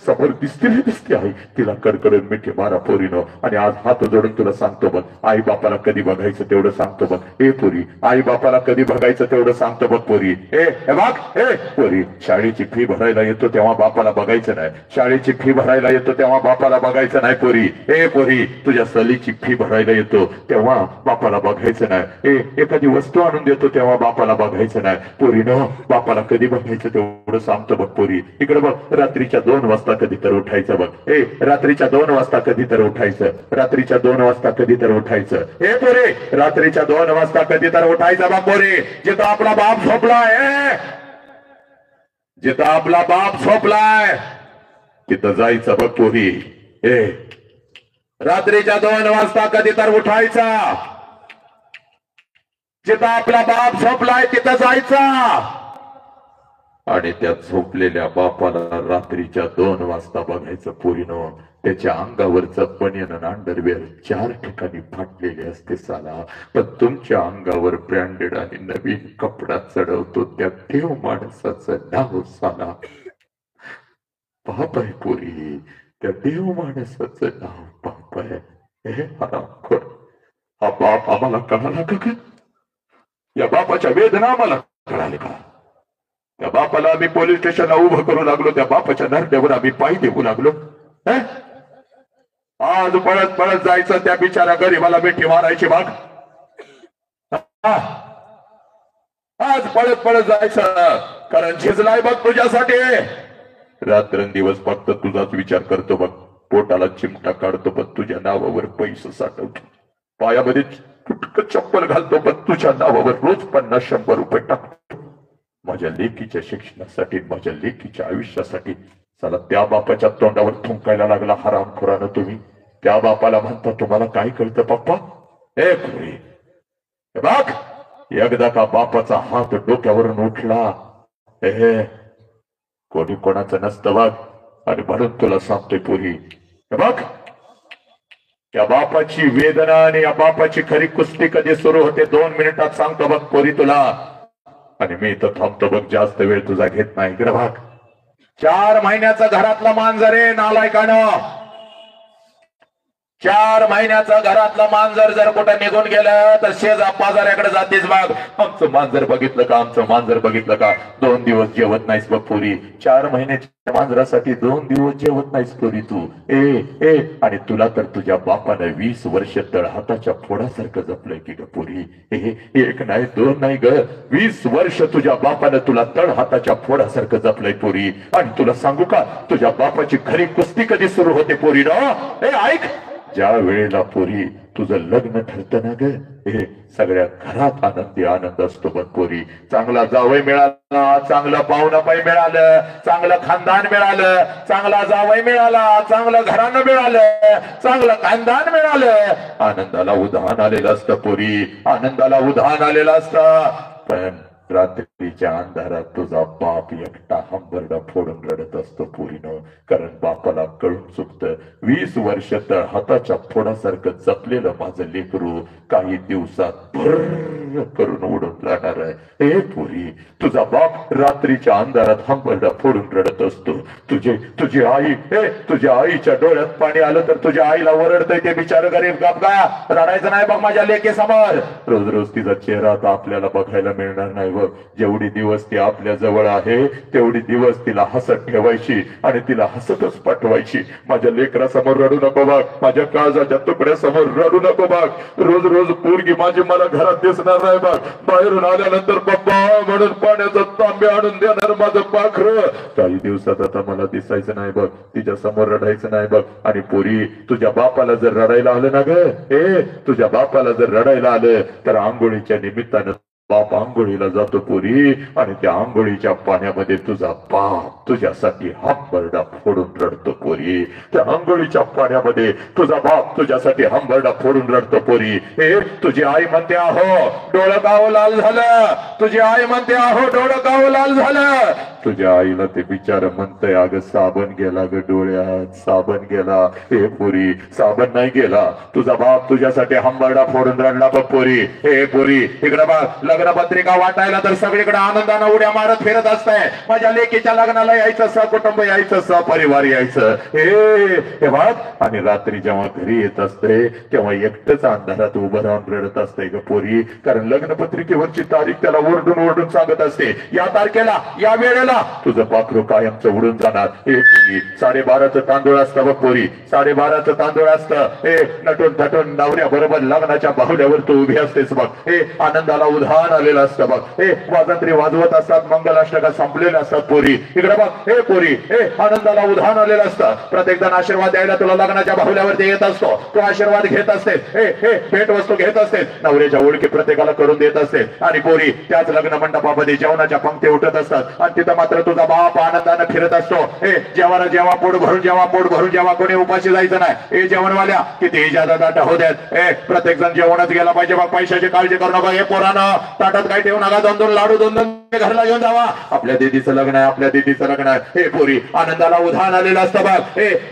समोर दिसते आई, तिला कडकडून मिठी मारा पोरीनो. आणि आज हात जोडून तुला सांगतो बघ, आई बापाला कधी बघायचं तेवढं सांगतो बघ. ए पोरी, आई बापाला कधी बघायचं तेवढं सांगतो बग पोरी. हे बघ, हे पोरी, शाळेची फी भरायला येतो तेव्हा बापाला बघायचं नाही, शाळेची फी भरायला येतो तेव्हा बापाला बघायचं नाही पोरी. ए पोरी, तुझ्या सहलीची फी भरायला येतो तेव्हा बापाला बघायचं नाही. एखादी वस्तू आणून देतो तेव्हा बापाला बघायचं नाही पोरीनो. बापाला कधी बघायचं तेवढं सांगतो बघ पोरी. इकडे बघ, रात्रीच्या 2 वाजता कधी तर उठायचं बघ. रात्रीच्या 2 वाजता कधी तर उठायचं, रात्रीच्या 2 वाजता कधी तर उठायचं. हे पोरे, रात्रीच्या 2 वाजता कधी तर उठायचं बघ पोरे. जिथं आपला बाप झोपलाय, जिथं आपला बाप झोपलाय तिथं जायचं बघ पोरी. रात्रीच्या 2 वाजता कधी तर उठायचा, जिथं आपला बाप झोपलाय तिथं जायचा. आणि त्या झोपलेल्या बापाला रात्रीच्या 2 वाजता बघायचं पोरीनो. त्याच्या अंगावरचं बनियन आणि अंडरवेअर 4 ठिकाणी फाटलेले असते साला, पण तुमच्या अंगावर ब्रँडेड आणि नवीन कपडा चढवतो त्या देव माणसाचं नाव साला बाप आहे पोरी. त्या देव माणसाचं नाव बाप आहे. हे हरामखोर, हा बाप आम्हाला कळाला का? या बापाच्या वेदना आम्हाला कळाले का? त्या बापाला आम्ही पोलीस स्टेशनला उभं करू लागलो, त्या बापाच्या नरड्यावर आम्ही पाय देऊ लागलो. आज पळत पळत जायचं त्या बिचारा गरीबाला मिठी मारायची बाग. आज पळत पळत जायचं, कारण झिजलाय बघ तुझ्यासाठी. रात्रंदिवस फक्त तुझाच विचार करतो बघ. पोटाला चिमटा काढतो पण तुझ्या नावावर पैसे साठवतो, पायामध्ये फुटकं चप्पल घालतो पण तुझ्या नावावर रोज 50-100 रुपये टाकतो. माझ्या लेकीच्या शिक्षणासाठी, माझ्या लेकीच्या आयुष्यासाठी. चला, त्या बापाच्या तोंडावर थुंकायला लागला हरामखोरानं तुम्ही. त्या बापाला म्हणता तुम्हाला काय कळतं पप्पा? ए पुरी बघ, एकदा का बापाचा हात डोक्यावरून उठला, कोणी कोणाचं नसतं बघ. आणि म्हणून तुला सांगतोय पुरी, बघ, या बापाची वेदना आणि या बापाची खरी कुस्ती कधी सुरू होते 2 मिनिटात सांगतो बघ पोरी तुला. आणि मी इथं थांबतो बघ, जास्त वेळ तुझा घेत नाही. इकडे बघ, 4 महिन्याचा घरातला मांजर आहे नालायकानं. 4 महिन्याचं घरातलं मांजर जर कुठं निघून गेलं तर शेजा बाजाऱ्याकडे जातेच बघ. आमचं मांजर बघितलं का, आमचं मांजर बघितलं का. 2 दिवस जेवत नाहीस बघ पुरी. 4 महिन्याच्या मांजरासाठी 2 दिवस जेवत नाहीस पुरी तू. आणि तुला तर तुझ्या बापानं 20 वर्ष तळहाताच्या फोडासारखं जपलंय की ग पुरी. 1 नाही 2 नाही ग, 20 वर्ष तुझ्या बापानं तुला तळहाताच्या फोडासारखं जपलंय पुरी. आणि तुला सांगू का, तुझ्या बापाची खरी कुस्ती कधी सुरू होते पोरी ना. ऐक, ज्या वेळेला पोरी तुझं लग्न ठरतं ना ग, सगळ्या घरात आनंदी आनंद असतो बघ पोरी. चांगला जावई मिळाला, चांगलं पाहुणापाई मिळालं, चांगलं खानदान मिळालं, चांगला जावई मिळाला, चांगलं घराणं मिळालं, चांगलं खानदान मिळालं. आनंदाला उधाण आलेलं असतं पोरी, आनंदाला उधाण आलेलं असतं. पण रात्रीच्या अंधारात तुझा बाप एकटा हंबरडा फोडून रडत असतो पोरीनं. कारण बापाला कळून चुकतं 20 वर्ष तर हाताच्या फोडासारखं जपलेलं माझं लेकरू काही दिवसात भर करून उडून जाणार आहे. हे पोरी, तुझा बाप रात्रीच्या अंधारात हंबरडा फोडून रडत असतो. तुझी आई, तुझ्या आईच्या डोळ्यात पाणी आलं तर तुझ्या आईला ओरडतंय ते बिचार गरीब गपगा. रडायचं नाही बघ माझ्या लेकीसमोर. रोज रोज तिचा चेहरा आता आपल्याला बघायला मिळणार नाही बघ. जेवढी दिवस ती आपल्या जवळ आहे तेवढी दिवस तिला हसत ठेवायची आणि तिला हसतच पाठवायची. माझ्या लेकरासमोर रडू नको बघ. माझ्या काळजाच्या तुकड्यासमोर रडू नको बघ. रोज रोज पोरगी माझी मला घरात दिसणार नाही बघ. बाहेरून आल्यानंतर पप्पा म्हणून पाण्याचा तांबे आणून देणार माझं पाखरं. काही दिवसात आता मला दिसायचं नाही बघ. तिच्या समोर रडायचं नाही बघ. आणि पोरी, तुझ्या बापाला जर रडायला आलं ना ग, तुझ्या बापाला जर रडायला आलं तर आंघोळीच्या निमित्तानं बाप आंघोळीला जातो पोरी. आणि त्या आंघोळीच्या पाण्यामध्ये तुझा बाप तुझ्यासाठी हंबरडा फोडून रडतो पोरी. त्या आंघोळीच्या पाण्यामध्ये तुझा बाप तुझ्यासाठी हंबरडा फोडून रडतो पोरी. तुझी आई म्हणते आहो डोळं गाव लाल झालं. तुझी आई म्हणते आहो डोळं गाव लाल झालं. तुझ्या आईला ते बिचार म्हणतंय अगं साबण गेला ग डोळ्यात, साबण गेला. हे पोरी, साबण नाही गेला. तुझा बाप तुझ्यासाठी हंबरडा फोडून रडला बघ पोरी. हे पोरी, इकडे बघ. लग्नपत्रिका वाटायला तर सगळीकडे आनंदानं उड्या मारत फिरत असतंय. माझ्या लेकीच्या लग्नाला यायचं, सहकुटुंब यायचं, सहपरिवार यायचं. हे बघ. आणि रात्री जेव्हा घरी येत असते तेव्हा एकटंच अंधारात उभं राहून रडत असते ग पोरी. कारण लग्नपत्रिकेवरची तारीख त्याला ओरडून ओरडून सांगत असते, या तारखेला या वेळेला तुझं पाखरू कायमचं उडून जाणार. 12:30 तांदूळ असतं बघ पोरी. 12:30 तांदूळ असतं. नटून थटून नवऱ्या बरोबर लग्नाच्या बाहुल्यावर तू उभी असतेस बघ. आनंदाला उधाण आलेलं असतं बघ. वाजंत्री वाजवत असतात, मंगलाष्टका संपलेल्या असतात पोरी. इकडे बघ. हे पोरी, आनंदाला उधाण आलेलं असतं. प्रत्येक जण आशीर्वाद द्यायला तुला लग्नाच्या बाहुल्यावरती येत असतो. तू आशीर्वाद घेत असते, भेट वस्तू घेत असते, नवऱ्याच्या ओळखी प्रत्येकाला करून देत असते. आणि पोरी, त्याच लग्न मंडपामध्ये जेवणाच्या पंक्ती उठत असतात आणि तिथं मात्र तुझा बाप आनंदानं फिरत असतो. जेव्हा पोट भरून जेव्हा कोणी उपाशी जायचं नाही. जेवणवाल्या किती जादा दाटा होत आहेत. प्रत्येक जण जेवणच गेला पाहिजे बघ. पैशाची काळजी करू नका. हे पोरानं ताटात काही ठेवू नका. 2-2 लाडू 2-2 घरला घेऊन जावा. आपल्या दीदीचं लग्न आहे, आपल्या दीदीचं लग्न आहे. हे पोरी, आनंदाला उधाण आलेलं असतं बघ.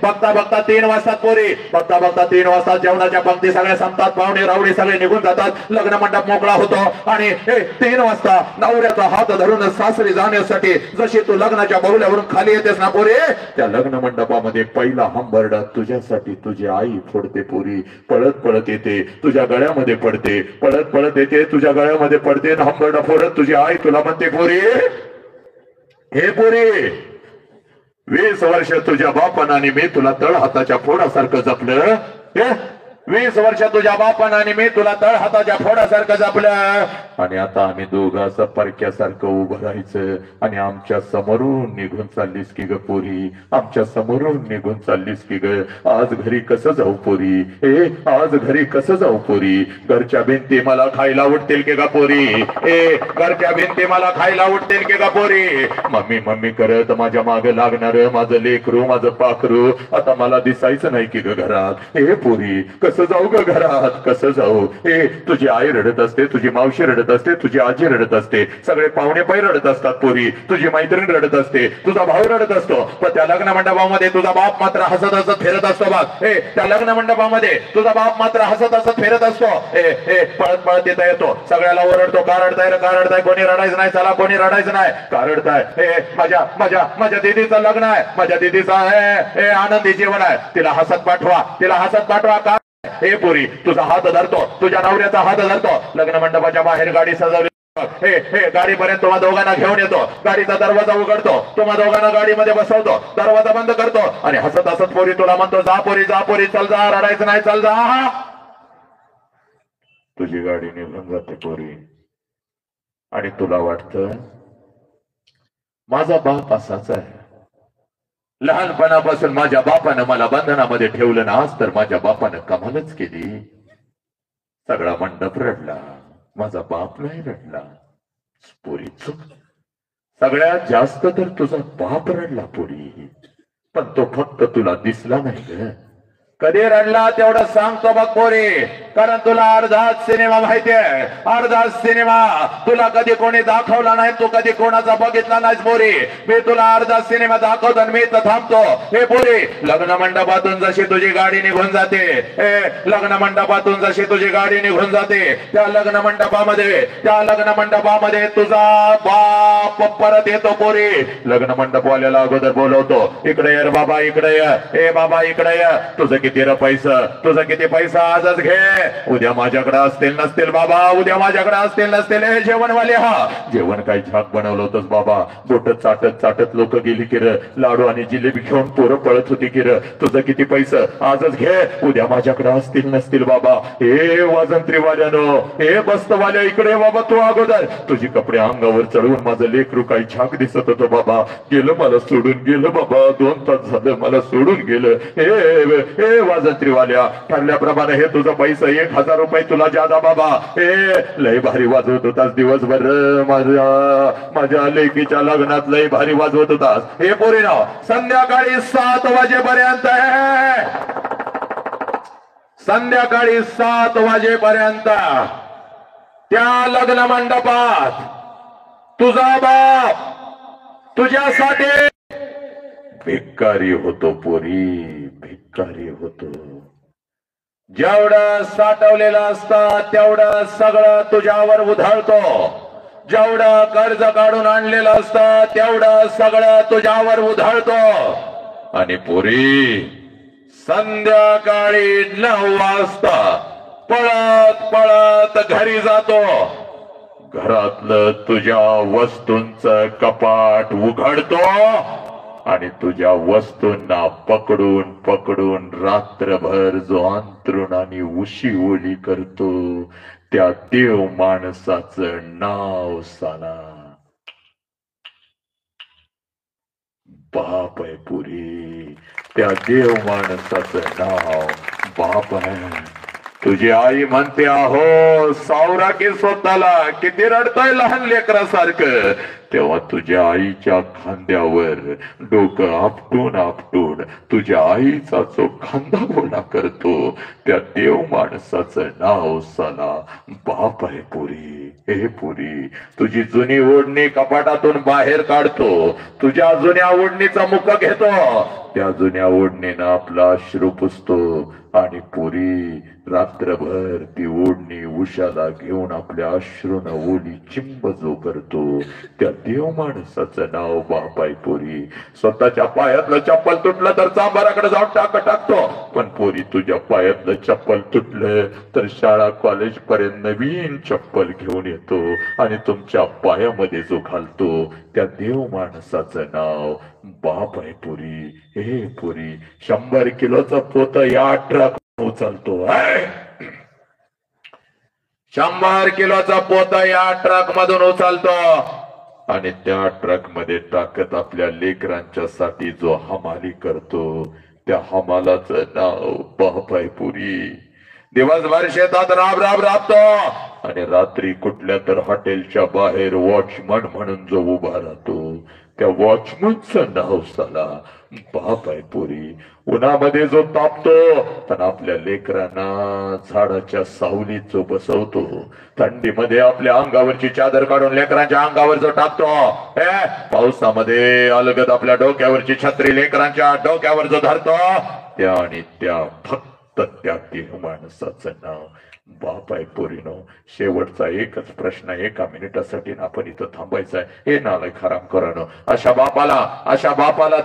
बघता बघता 3 वाजतात पोरी. बघता बघता 3 वाजता जेवणाच्या पंक्ती सगळ्या संपतात. पाहुणे रावळे सगळे निघून जातात. लग्न मंडप मोकळा होतो. आणि 3 वाजता नवऱ्याचा हात धरून सासरी जाण्यासाठी जशी तू लग्नाच्या बाहुल्यावरून खाली येतेस ना पोरी, त्या लग्न मंडपामध्ये पहिला हंबरडा तुझ्यासाठी तुझी आई फोडते पोरी. पळत पळत येते, तुझ्या गळ्यामध्ये पडते. पळत पळत येते, तुझ्या गळ्यामध्ये पडते. हंबरडा फोडत तुझी आई तुला म्हणते पोरी, हे पोरी, 20 वर्ष तुझ्या बापानं आणि मी तुला तळ हाताच्या फोडासारखं जपलं. 20 वर्ष तुझ्या बापानं आणि मी तुला तळ हाताच्या फोडासारखं जपलं. आणि आता आम्ही दोघं असं परक्यासारखं उभं राहायचं. आणि आमच्या समोरून निघून चाललीस की ग पोरी, आमच्या समोरून निघून चाललीस की ग. आज घरी कसं जाऊ पोरी, आज घरी कसं जाऊ पोरी. घरच्या भिंती मला खायला उठतील की ग पोरी. घरच्या भिंती मला खायला उठतील की ग पोरी. मम्मी मम्मी करत माझ्या मागे लागणार माझं लेकरू, माझं पाखरू आता मला दिसायचं नाही की ग घरात. पोरी, कसं जाऊ ग घरात, कसं जाऊ. तुझी आई रडत असते, तुझी मावशी रडत असते, तुझी आजी रडत असते, सगळे पाहुणे पै रडत असतात पोरी. तुझी मैत्रीण रडत असते, तुझा भाऊ रडत असतो. पण त्या लग्न मंडपामध्ये तुझा बाप मात्र हसत हसत फिरत असतो बघ. त्या लग्न मंडपामध्ये तुझा बाप मात्र हसत हसत फिरत असतो. पळत पळत येतो, सगळ्याला ओरडतो, का रडताय रे, का रडताय. कोणी रडायचं नाही, चला कोणी रडायचं नाही. का रडताय. माझ्या दीदीचं लग्न आहे, माझ्या दीदीचं आनंदी जीवन आहे. तिला हसत पाठवा, तिला हसत पाठवा. का हे पोरी, तुझा हात धरतो, तुझ्या नवऱ्याचा हात धरतो. लग्न मंडपाच्या बाहेर गाडी सजवली. गाडीपर्यंत तुम्हा दोघांना घेऊन येतो. गाडीचा दरवाजा उघडतो, तुम्हा दोघांना गाडीमध्ये बसवतो, दरवाजा बंद करतो आणि हसत हसत पोरी तुला म्हणतो, जा पोरी, जा पोरी, चल जा, रडायचं नाही, चल जा. तुझी गाडी निघून जाते पोरी. आणि तुला वाटतं माझा बाप असाच आहे. लहानपणापासून माझ्या बापानं मला बंधनामध्ये ठेवलं ना, आज तर माझ्या बापानं कमालच केली. सगळा मंडप रडला, माझा बाप नाही रडला. पोरी चूक. सगळ्यात जास्त तर तुझा बाप रडला पोरी. पण तो फक्त तुला दिसला नाही ग. कधी रडला तेवढं सांगतो बघ पोरी, कारण तुला अर्धाच सिनेमा माहितीये, अर्धाच सिनेमा तुला कधी कोणी दाखवला नाही, तू कधी कोणाचा बघितला नाहीस पोरी. मी तुला अर्धा सिनेमा दाखवतो आणि मी तर थांबतो. हे पोरी, लग्न मंडपातून जशी तुझी गाडी निघून जाते, लग्न मंडपातून जशी तुझी गाडी निघून जाते, त्या लग्न मंडपामध्ये तुझा बाप परत येतो पोरी. लग्न मंडपवाल्याला अगोदर बोलवतो, इकडे ये रे बाबा, इकडे ये, ए बाबा इकडे ये, तुझं किती रे पैसा, तुझं किती पैसा आजच घे, उद्या माझ्याकडे असतील नसतील बाबा, उद्या माझ्याकडे असतील नसतील. हे जेवणवाले, हा जेवण काही झाक बनवलं होतंस बाबा, बोट चाटत चाटत लोक गेली की र, लाडू आणि जिलेबी घेऊन पोरं पळत होती की र, तुझं किती पैसा आजच घे, उद्या माझ्याकडे असतील नसतील बाबा. हे वाजंत्रीवाल्यानो, हे बस्तवाल्या, इकडे बाबा, तू अगोदर तुझी कपडे अंगावर चढवून माझं लेकरू काही झाक दिसत होतं बाबा, गेलं मला सोडून गेलं बाबा, 2 तास झालं मला सोडून गेलं. हे वाजंत्रीवाल्या, ठरल्याप्रमाणे हे तुझं पैसा 1000 रुपये तुला जादा बाबा. हे लय भारी वाजवत होतास दिवसभर, माझ्या लेकीच्या लग्नात लय भारी वाजवत होतास. हे पोरीनो, संध्याकाळी 7 वाजेपर्यंत, संध्याकाळी 7 वाजेपर्यंत त्या लग्न मंडपात तुझा बाप तुझ्यासाठी भिकारी होतो पोरी, भिकारी होतो. जेवढं साठवलेलं असतं तेवढं सगळं तुझ्यावर उधळतो, जेवढं कर्ज काढून आणलेलं असतं तेवढं सगळं तुझ्यावर उधळतो. आणि पोरी, संध्याकाळी 9 वाजता पळत पळत घरी जातो, घरातलं तुझ्या वस्तूंचं कपाट उघडतो आणि तुझ्या वस्तूंना पकडून पकडून रात्रभर जो अंथरुणाने उशी ओली करतो, त्या देव माणसाचं नाव साला बाप आहे पुरी. त्या देव माणसाचं नाव बाप आहे. तुझी आई म्हणते, अहो सावरा की स्वतःला, किती रडतोय लहान लेकरासारखं. तेव्हा तुझ्या आईच्या खांद्यावर डोकं आपटून आपटून तुझ्या आईचा जो खांदा गोळा करतो, त्या देव माणसाचं नाव साला बाप आहे पुरी. हे पुरी, तुझी जुनी ओढणी कपाटातून बाहेर काढतो, तुझ्या जुन्या ओढणीचा मुख घेतो, त्या जुन्या ओढणीनं आपला अश्रू पुसतो आणि पुरी रात्रभर ती ओढणी उशाला घेऊन आपल्या अश्रून ओली चिंब जो करतो, त्या देव माणसाचं नाव बाप आहे पोरी. स्वतःच्या पायातलं चप्पल तुटलं तर चांबाराकडे जाऊन टाकतो, पण पोरी तुझ्या पायातलं चप्पल तुटलं तर शाळा कॉलेज पर्यंत नवीन चप्पल घेऊन येतो आणि तुमच्या पायामध्ये जो घालतो, त्या देव माणसाचं नाव बाप आहे पुरी. हे पुरी, 100 किलोचा पोत या ट्रक उचलतो, 100 किलोचा पोता या ट्रक मधून उचलतो आणि त्या ट्रक मध्ये टाकत आपल्या लेकरांच्या साठी जो हमाली करतो, त्या हमालाचं नाव बाप आहे पुरी. दिवसभर शेतात राबतो आणि रात्री कुठल्या तर हॉटेलच्या बाहेर वॉचमन म्हणून जो उभा राहतो, त्या वॉचमनचं नाव साला बाप आहे पुरी. उन्हामध्ये जो तापतो तर आपल्या लेकरांना झाडाच्या सावलीत जो बसवतो, थंडीमध्ये आपल्या अंगावरची चादर काढून लेकरांच्या अंगावर जो टाकतो, पावसामध्ये अलगद आपल्या डोक्यावरची छत्री लेकरांच्या डोक्यावर जो धरतो, त्या आणि त्या फक्त त्या देव माणसाचं नाव बाप आहे पोरीनो. शेवटचा एकच प्रश्न, 1 मिनिटासाठी आपण इथं थांबायचं आहे. हे नालायक हरामखोरानो, अशा बापाला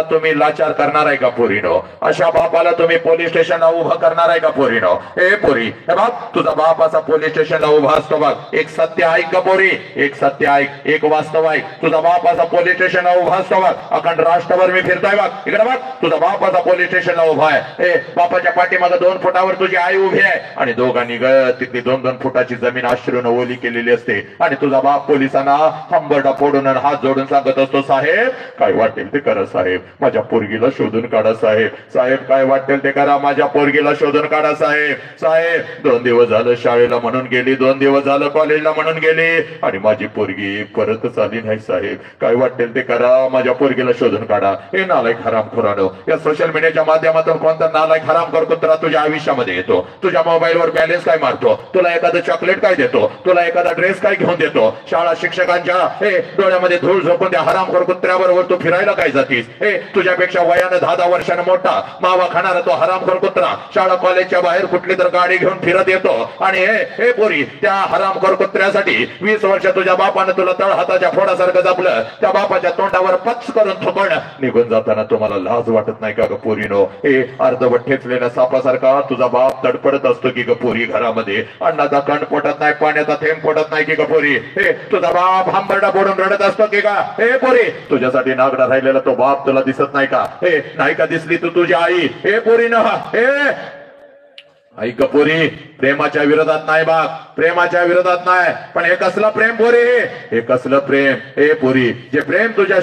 तुम्ही लाचार करणार आहे का पोरीनो? अशा बापाला तुम्ही पोलीस स्टेशनला उभं करणार आहे का पोरीनो? हे पोरी, हे बाप, तुझा बाप असा पोलीस स्टेशनला उभा असतो बघ. एक सत्य ऐक का पोरी, एक सत्य ऐक, एक वास्तव ऐक. तुझा बाप असा पोलीस स्टेशनला उभा असतो बघ. अखंड राष्ट्रभर मी फिरतोय बघ. इकडे बघ, तुझा बाप असा पोलीस स्टेशनला उभा आहे. बापाच्या पाठीमागे 2 फुटावर तुझी आई उभी हे आहे आणि दोघांनी तिथली 2-2 फुटाची जमीन अश्रूनं ओली केलेली असते आणि तुझा बाप पोलिसांना हंबरडा फोडून हात जोडून सांगत असतो, साहेब काय वाटेल ते करा साहेब, माझ्या पोरगीला शोधून काढा साहेब, साहेब काय वाटेल ते करा, माझ्या पोरगीला शोधून काढा साहेब, साहेब 2 दिवस झालं शाळेला म्हणून गेली, 2 दिवस झालं कॉलेजला म्हणून गेली आणि माझी पोरगी परतच आली नाही साहेब, काय वाटेल ते करा, माझ्या पोरगीला शोधून काढा. हे नालायक हरामखोरानो, या सोशल मीडियाच्या माध्यमातून कोणता नालायक हरामखोर कुत्रा तुझ्या आयुष्यामध्ये येतो, तुझ्या मोबाईलवर बॅलन्स काय मारतो, तुला एखादं चॉकलेट काय देतो, तुला एखादा ड्रेस काय घेऊन देतो, शाळा शिक्षकांच्या हे डोळ्यामध्ये धूळ झोपून त्या हरामखोर कुत्र्याबरोबर तू फिरायला काय जातीस, हे तुझ्यापेक्षा वयानं 10-10 वर्षांना मोठा मावा खाणारा तो हरामखोर कुत्रा शाळा कॉलेजच्या बाहेर कुठली तर गाडी घेऊन फिरत येतो आणि हे पोरी त्या हरामखोर कुत्र्यासाठी 20 वर्ष तुझ्या बापानं तुला तळ हाताच्या फोडासारखं जपलं, त्या बापाच्या तोंडावर पच करून थुकण निघून जाताना तुम्हाला लाज वाटत नाही का ग पोरीनो? हे अर्धवट ठेचलेल्या सापासारखा तुझा बाप तडपडत असतो की ग पोरी घरामध्ये, अन्नाचा कण पोटत नाही, पाण्याचा थेंब पोटत नाही की ग पोरी, हे तुझा बाप हंबरडा फोडून रडत असतो की का? हे पोरी तुझ्यासाठी नागडा राहिलेला तो बाप तुला दिसत नाही का? हे नाही का दिसली तू तुझी आई? हे पोरी न हे ऐक पोरी, प्रेमाच्या विरोधात नाही बाग, प्रेमाच्या विरोधात नाही, पण हे कसलं प्रेम पोरी, हे कसलं प्रेम? हे पोरी जे प्रेम तुझ्या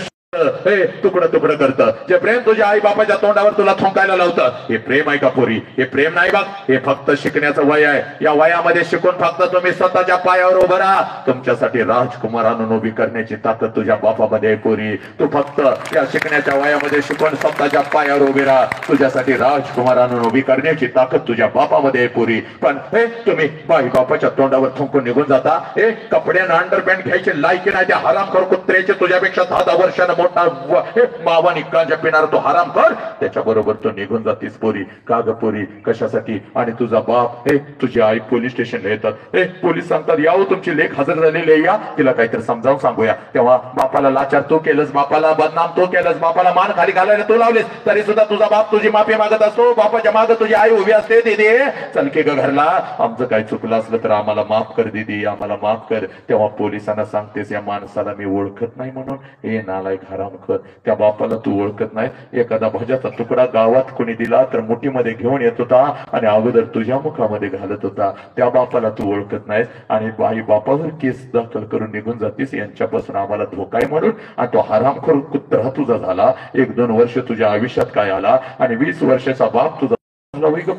हे तुकडं तुकडं करतं, जे प्रेम तुझ्या आई बापाच्या तोंडावर तुला थोंकायला लावतं, हे प्रेम आहे का पोरी? हे प्रेम नाही बघ, हे फक्त शिकण्याचं वय आहे. या वयामध्ये शिकून फक्त तुम्ही स्वतःच्या पायावर उभं राहा. तुमच्यासाठी राजकुमार आणून उभी करण्याची ताकद तुझ्या बापामध्ये आहे पोरी. तू फक्त या शिकण्याच्या वयामध्ये शिकून स्वतःच्या पायावर उभी राहा. तुझ्यासाठी राजकुमार आणून उभी करण्याची ताकद तुझ्या बापामध्ये आहे पोरी. पण हे तुम्ही बाई बापाच्या तोंडावर थुंकून निघून जाता. हे कपड्यानं अंडरपॅन्ट घ्यायचे लायकी नाही त्या हरामखोर कुत्र्याचे, तुझ्यापेक्षा 10-10 वर्षानं मावानी गांजा पिणारा तो हराम कर, त्याच्या बरोबर तो निघून जातीस पोरी. का ग पोरी कशासाठी? आणि तुझा बाप हे तुझी आई पोलीस स्टेशनला येतात, हे पोलीस सांगतात यावं तुमची लेख हजर झालेली आहे, या तिला काहीतरी समजावून सांगूया. तेव्हा बापाला लाचार तू केलंस, बापाला बदनाम तू केलंस, बापाला मान खाली घालायला तू लावलेस, तरी सुद्धा तुझा बाप तुझी माफी मागत असतो. बापाच्या मागे तुझी आई उभी असते, दीदी चल की ग घरला, आमचं काही चुकलं असलं तर आम्हाला माफ कर दीदी, आम्हाला माफ कर. तेव्हा पोलिसांना सांगतेस या माणसाला मी ओळखत नाही म्हणून. हे नालायक हरामखोर, त्या बापाला तू ओळखत नाही. एखादा भज्याचा तुकडा गावात कोणी दिला तर मुठीमध्ये घेऊन येत होता आणि अगोदर तुझ्या मुखामध्ये घालत होता. त्या बापाला तू ओळखत नाहीस आणि बाई बापावर केस दाखल करून निघून जातीस. यांच्यापासून आम्हाला धोका आहे म्हणून. आणि तो हरामखोर कुत्रा तुझा झाला. 1-2 वर्ष तुझ्या आयुष्यात काय आला आणि 20 वर्षाचा बाप तुझा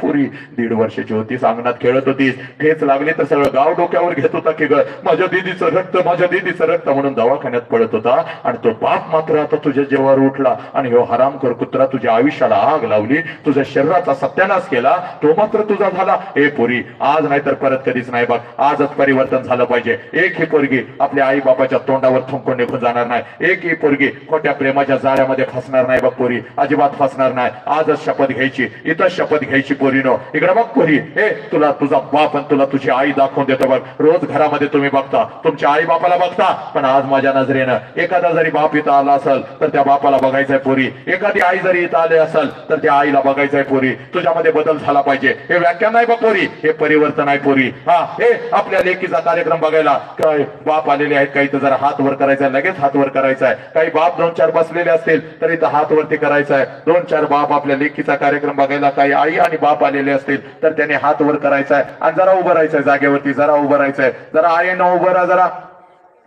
पुरी. 1.5 वर्षाची होतीस, अंगणात खेळत होतीस, ठेच लागली तर सगळं गाव डोक्यावर घेत होता की ग माझ्या दीदीचं रक्त, माझ्या दीदीचं रक्त म्हणून दवाखान्यात पडत होता. आणि तो बाप मात्र आता तुझ्या जीवावर उठला आणि हो हरामखोर कुत्रा तुझ्या आयुष्याला आग लावली, तुझ्या शरीराचा सत्यानाश केला. तो मात्र तुझा झाला. ए पोरी, आज नाही तर परत कधीच नाही बघ. आजच परिवर्तन झालं पाहिजे. एक ही पोरगी आपल्या आई बापाच्या तोंडावर थुंकून निघून जाणार नाही. एक ही पोरगी खोट्या प्रेमाच्या जाळ्यामध्ये फसणार नाही बघ पोरी, अजिबात फसणार नाही. आजच शपथ घ्यायची, इथं शपथ घ्यायची पोरीनो. इकडे बघ पोरी, हे तुला तुझा बाप आणि तुला तुझी आई दाखवून देतो बघ. रोज घरामध्ये तुम्ही बघता, तुमच्या आई बापाला बघता, पण आज माझ्या नजरेनं एखादा जरी बाप इथं आला असेल तर त्या बापाला बघायचंय पोरी. एखादी आई जरी इथं आली असेल तर त्या आईला बघायचंय पोरी. तुझ्यामध्ये बदल झाला पाहिजे. हे व्याख्यान नाही बघ पोरी, हे परिवर्तन आहे पोरी. हा, हे आपल्या लेकीचा कार्यक्रम बघायला काय बाप आलेले आहेत, काही तर जरा हात वर करायचा, लगेच हात वर करायचा आहे. काही बाप 2-4 बसलेले असतील तरी तर हात वरती करायचा आहे. 2-4 बाप आपल्या लेकीचा कार्यक्रम बघायला, काही आई आणि बाप आलेले असतील तर त्याने हात वर करायचा आहे आणि जरा उभं राहायचंय जागेवरती, जरा उभं राहायचंय. जरा आईनं उभं राहा, जरा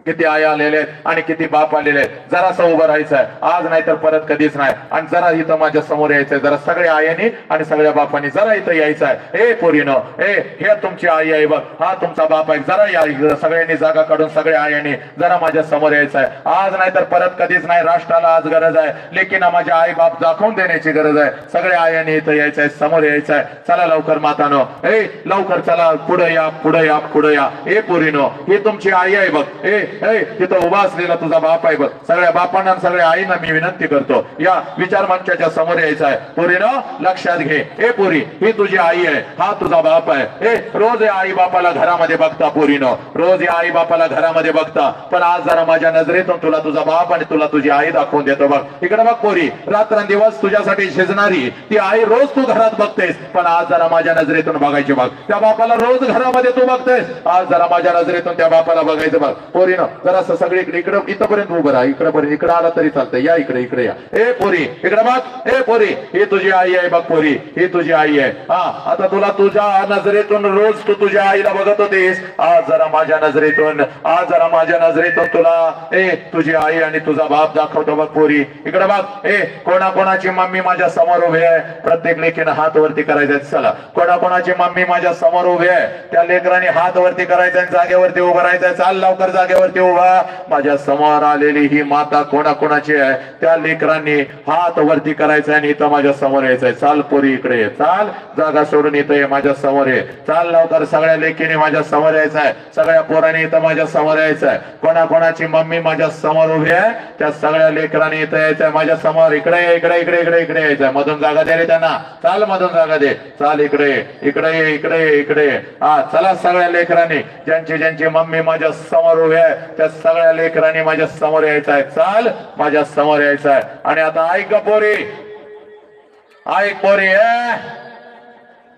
किती आई आलेले आहेत आणि किती बाप आलेले आहेत, जरासं उभं राहायचंय. आज नाही तर परत कधीच नाही. आणि जरा इथं माझ्या समोर यायचंय, जरा सगळ्या आयांनी आणि सगळ्या बापांनी जरा इथं यायचं आहे. ए पोरीनो, हे तुमची आई आहे बघ, हा तुमचा बाप आहे, जरा या सगळ्यांनी जागा काढून सगळ्या आयांनी जरा माझ्या समोर यायचं आहे. आज नाही तर परत कधीच नाही. राष्ट्राला आज गरज आहे, लेकिन माझ्या आई बाप दाखवून देण्याची गरज आहे. सगळ्या आयांनी इथं यायचंय, समोर यायचं आहे. चला लवकर मातानो, लवकर चला, पुढे या, पुढे या, पुढे या. ए पोरीनो, ही तुमची आई आहे बघ. तिथं उभा असलेला तुझा बाप आहे बघ. सगळ्या बापांना सगळ्या आईंना मी विनंती करतो, या विचार मंचाच्या समोर यायचं आहे. पोरीनं लक्षात घे, ए पोरी, ही तुझी आई आहे, हा तुझा बाप आहे. रोज आई बापाला घरामध्ये बघता पोरीनं, रोज आई बापाला घरामध्ये बघता, पण आज जरा माझ्या नजरेतून तुला तुझा बाप आणि तुला तुझी आई दाखवून देतो बघ. इकडे बघ पोरी, रात्रंदिवस तुझ्यासाठी शिजणारी ती आई रोज तू घरात बघतेस, पण आज जरा माझ्या नजरेतून बघायची बघ. त्या बापाला रोज घरामध्ये तू बघतेस, आज जरा माझ्या नजरेतून त्या बापाला बघायचं बघ. पोरीनं पोरीनं जरासं सगळे इकडं इथपर्यंत उभं राहा, इकडपर्यंत इकडं आला तरी चालतं, या इकडे इकडे या. ए पोरी इकडे बघ, ए पोरी ही तुझी आई आहे बघ, पोरी ही तुझी आई आहे. हा आता तुला तुझ्या नजरेतून रोज तू तुझ्या आईला बघत होतीस, आज जरा माझ्या नजरेतून तुला तुझी आई आणि तुझा बाप दाखवतो बघ पोरी. इकडे बघ, कोणाकोणाची मम्मी माझ्या समोर उभी आहे, प्रत्येक लेकीनं हात वरती करायचा. चला कोणाकोणाची मम्मी माझ्या समोर उभी आहे, त्या लेकरांनी हात वरती करायचा, जागेवरती उभं राहायचं. चाल लवकर जागेवरती उभा. माझ्या समोर आलेली ही माता कोणाकोणाची आहे, त्या लेकरांनी हात वरती करायचा आणि इथं माझ्या समोर यायचंय. चाल पोरी इकडे ये, चाल जागा सोडून इथं ये, माझ्या समोर ये. चाल लवकर, सगळ्या लेकीने माझ्या समोर यायचंय, सगळ्या पोरांनी इथं माझ्या समोर यायचंय. कोणाकोणाची मम्मी माझ्या समोर उभी आहे, त्या सगळ्या लेकरांनी इथं यायचंय माझ्या समोर. इकडे इकडे इकडे इकडे इकडे यायचंय. मधून जागा दे रे त्यांना. चाल मधून जागा दे. चाल इकडे इकडे इकडे इकडे. हा चला सगळ्या लेकरांनी, ज्यांची मम्मी माझ्या समोर उभी आहे, त्या सगळ्या लेकरांनी माझ्या समोर यायचंय. चाल माझ्या समोर यायचंय. आणि आता ऐक पोरी, ऐक पोरी,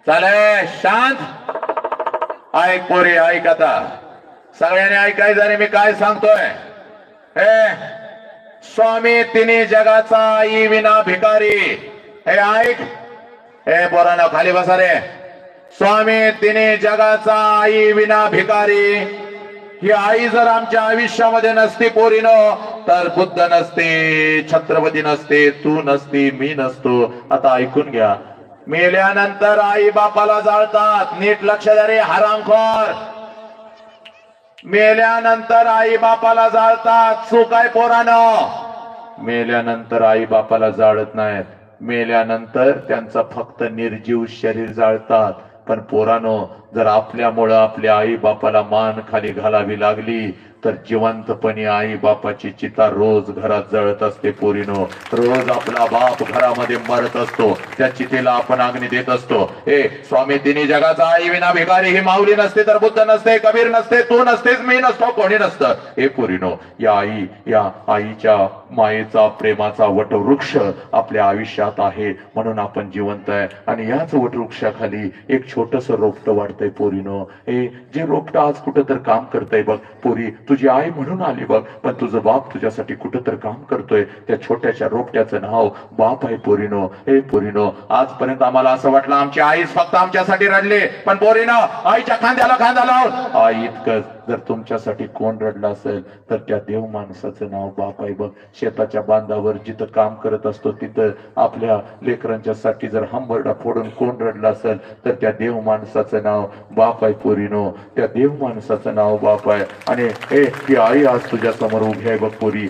चाले शांत. ऐक पोरी, ऐक आता सगळ्यांनी ऐकायचं आणि मी काय सांगतोय. स्वामी तिन्ही जगाचा आई विना भिकारी. हे ऐक, हे पोरांनो खाली बसा रे. स्वामी तिन्ही जगाचा आई विना भिकारी. ही आई जर आमच्या आयुष्यामध्ये नसती पोरीनो, तर बुद्ध नसते, छत्रपती नसते, तू नसती, मी नसतो. आता ऐकून घ्या, मेल्यानंतर आई बापाला जाळतात. नीट लक्ष द्या रे हरामखोर. मेल्यानंतर आई बापाला जाळतात. चूक आहे पोरानो. मेल्यानंतर आई बापाला जाळत नाहीत. मेल्यानंतर त्यांचा फक्त निर्जीव शरीर जाळतात. पण पोरानो, जर आपल्यामुळं आपल्या आई बापाला मान खाली घालावी लागली, तर जिवंतपणे आई बापाची चिता रोज घरात जळत असते पोरीनो. रोज आपला बाप घरामध्ये मरत असतो, त्या चितेला आपण अग्नी देत असतो. स्वामी तिन्ही जगाचा आई विना भिकारी. ही माऊली नसते तर बुद्ध नसते, कबीर नसते, तू नसतेस, मी नसतो, कोणी नसतं. हे पोरीनो, या आईच्या मायेचा प्रेमाचा वटवृक्ष आपल्या आयुष्यात आहे, म्हणून आपण जिवंत आहे. आणि याच वटवृक्षाखाली एक छोटस रोपटं वाढतंय पोरीनो. जे रोपटं आज कुठं तर काम करतंय बघ पोरी. तुझी आई म्हणून आली बघ, पण तुझं बाप तुझ्यासाठी कुठं तर काम करतोय. त्या छोट्याशा रोपट्याचं नाव बाप आहे पोरीनो. पोरीनो, आजपर्यंत आम्हाला असं वाटलं आमची आईच फक्त आमच्यासाठी रडली, पण पोरीनो, आईच्या खांद्याला खांदा लावून आई इतकंच जर तुमच्यासाठी कोण रडलं असेल, तर त्या देव माणसाचं नाव बाप आहे बघ. शेताच्या बांधावर जिथं काम करत असतो, तिथं आपल्या लेकरांच्यासाठी जर हंबरडा फोडून कोण रडलं असेल, तर त्या देव माणसाचं नाव बाप आहे पोरीनो. त्या देव माणसाचं नाव बाप आहे. आणि ती आई आज तुझ्या समोर उभी आहे बघ पोरी.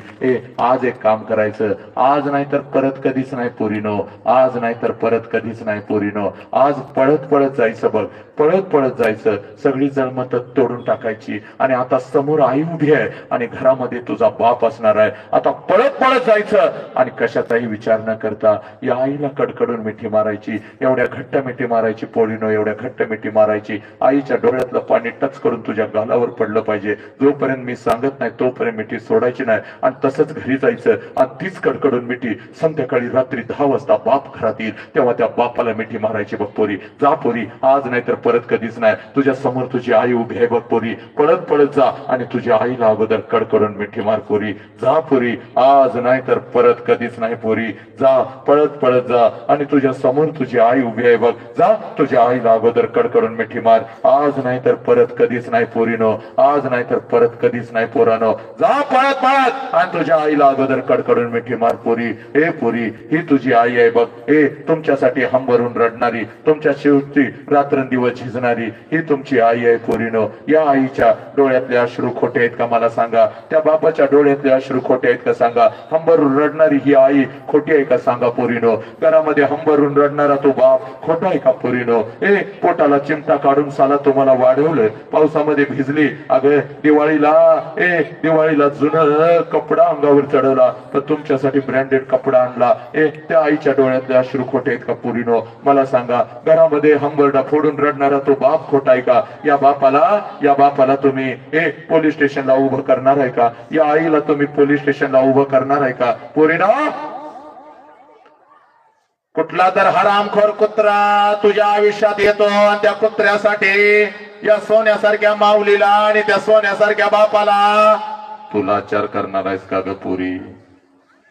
आज एक काम करायचं, आज नाही तर परत कधीच नाही पोरीनो. आज नाही तर परत कधीच नाही पोरीनो. आज पळत पळत जायचं बघ, पळत पळत जायचं. सगळी जळमत तोडून टाकायची. आणि आता समोर आई उभी आहे आणि घरामध्ये तुझा बाप असणार आहे. आता पळत पळत जायचं आणि कशाचाही विचार न करता या आईला कडकडून मिठी मारायची. एवढ्या घट्ट मिठी मारायची पोरीनो, एवढ्या घट्ट मिठी मारायची. आईच्या डोळ्यातलं पाणी टच करून तुझ्या गालावर पडलं पाहिजे. जोपर्यंत मी सांगत नाही तोपर्यंत मिठी सोडायची नाही. आणि तसंच घरी जायचं आणि तीच कडकडून मिठी संध्याकाळी रात्री 10 वाजता बाप घरात येईल तेव्हा त्या बापाला मिठी मारायची बघ पोरी. जा पोरी, आज नाही तर परत कधीच नाही. तुझ्या समोर तुझी आई उभी आहे बघ पोरी. पळत पळत जा आणि तुझ्या आईला अगोदर कडकडून मिठी मार पोरी. जा पोरी, आज नाही तर परत कधीच नाही पोरी. जा, पळत पळत जा आणि तुझ्या समोर तुझी आई उभी आहे बघ. जा, तुझ्या आईला अगोदर कडकडून मिठी मार. आज नाही तर परत कधीच नाही पोरीनो. आज नाही तर परत कधीच नाही पोरानो. जा पळत पळत आणि तुझ्या आईला अगोदर कडकडून मिठी मार पोरी. पोरी, ही तुझी आई आहे बघ. तुमच्यासाठी हंबरून रडणारी, तुमच्या शेवटी रात्रंदिवस झिजणारी ही तुमची आई आहे पोरीनो. या आईच्या डोळ्यातले अश्रू खोटे आहेत का मला सांगा. त्या बापाच्या डोळ्यातले अश्रू खोटे आहेत का सांगा. हंबरून रडणारी ही आई खोटी आहे का सांगा पोरीनो. घरामध्ये हंबरून रडणारा तो बाप खोटा आहे का पोरीनो. पोटाला चिमटा काढून साला तुम्हाला वाढवलं, पावसामध्ये भिजली. अगं दिवाळीला जुनं कपडा अंगावर चढवला, पण तुमच्यासाठी ब्रँडेड कपडा आणला. त्या आईच्या डोळ्यातले अश्रू खोटे आहेत का पोरीनो. मला सांगा, घरामध्ये हंबरडा फोडून रडणारा तो बाप खोटा आहे का. या बापाला तुम्ही पोलीस स्टेशनला उभं करणार आहे का. या आईला तुम्ही पोलीस स्टेशनला उभं करणार आहे का पोरीनो. कुठला तर हरामखोर कुत्रा तुझ्या आयुष्यात येतो आणि त्या कुत्र्यासाठी या सोन्यासारख्या माऊलीला आणि त्या सोन्यासारख्या बापाला तू लाचार करणार आहेस का ग पुरी?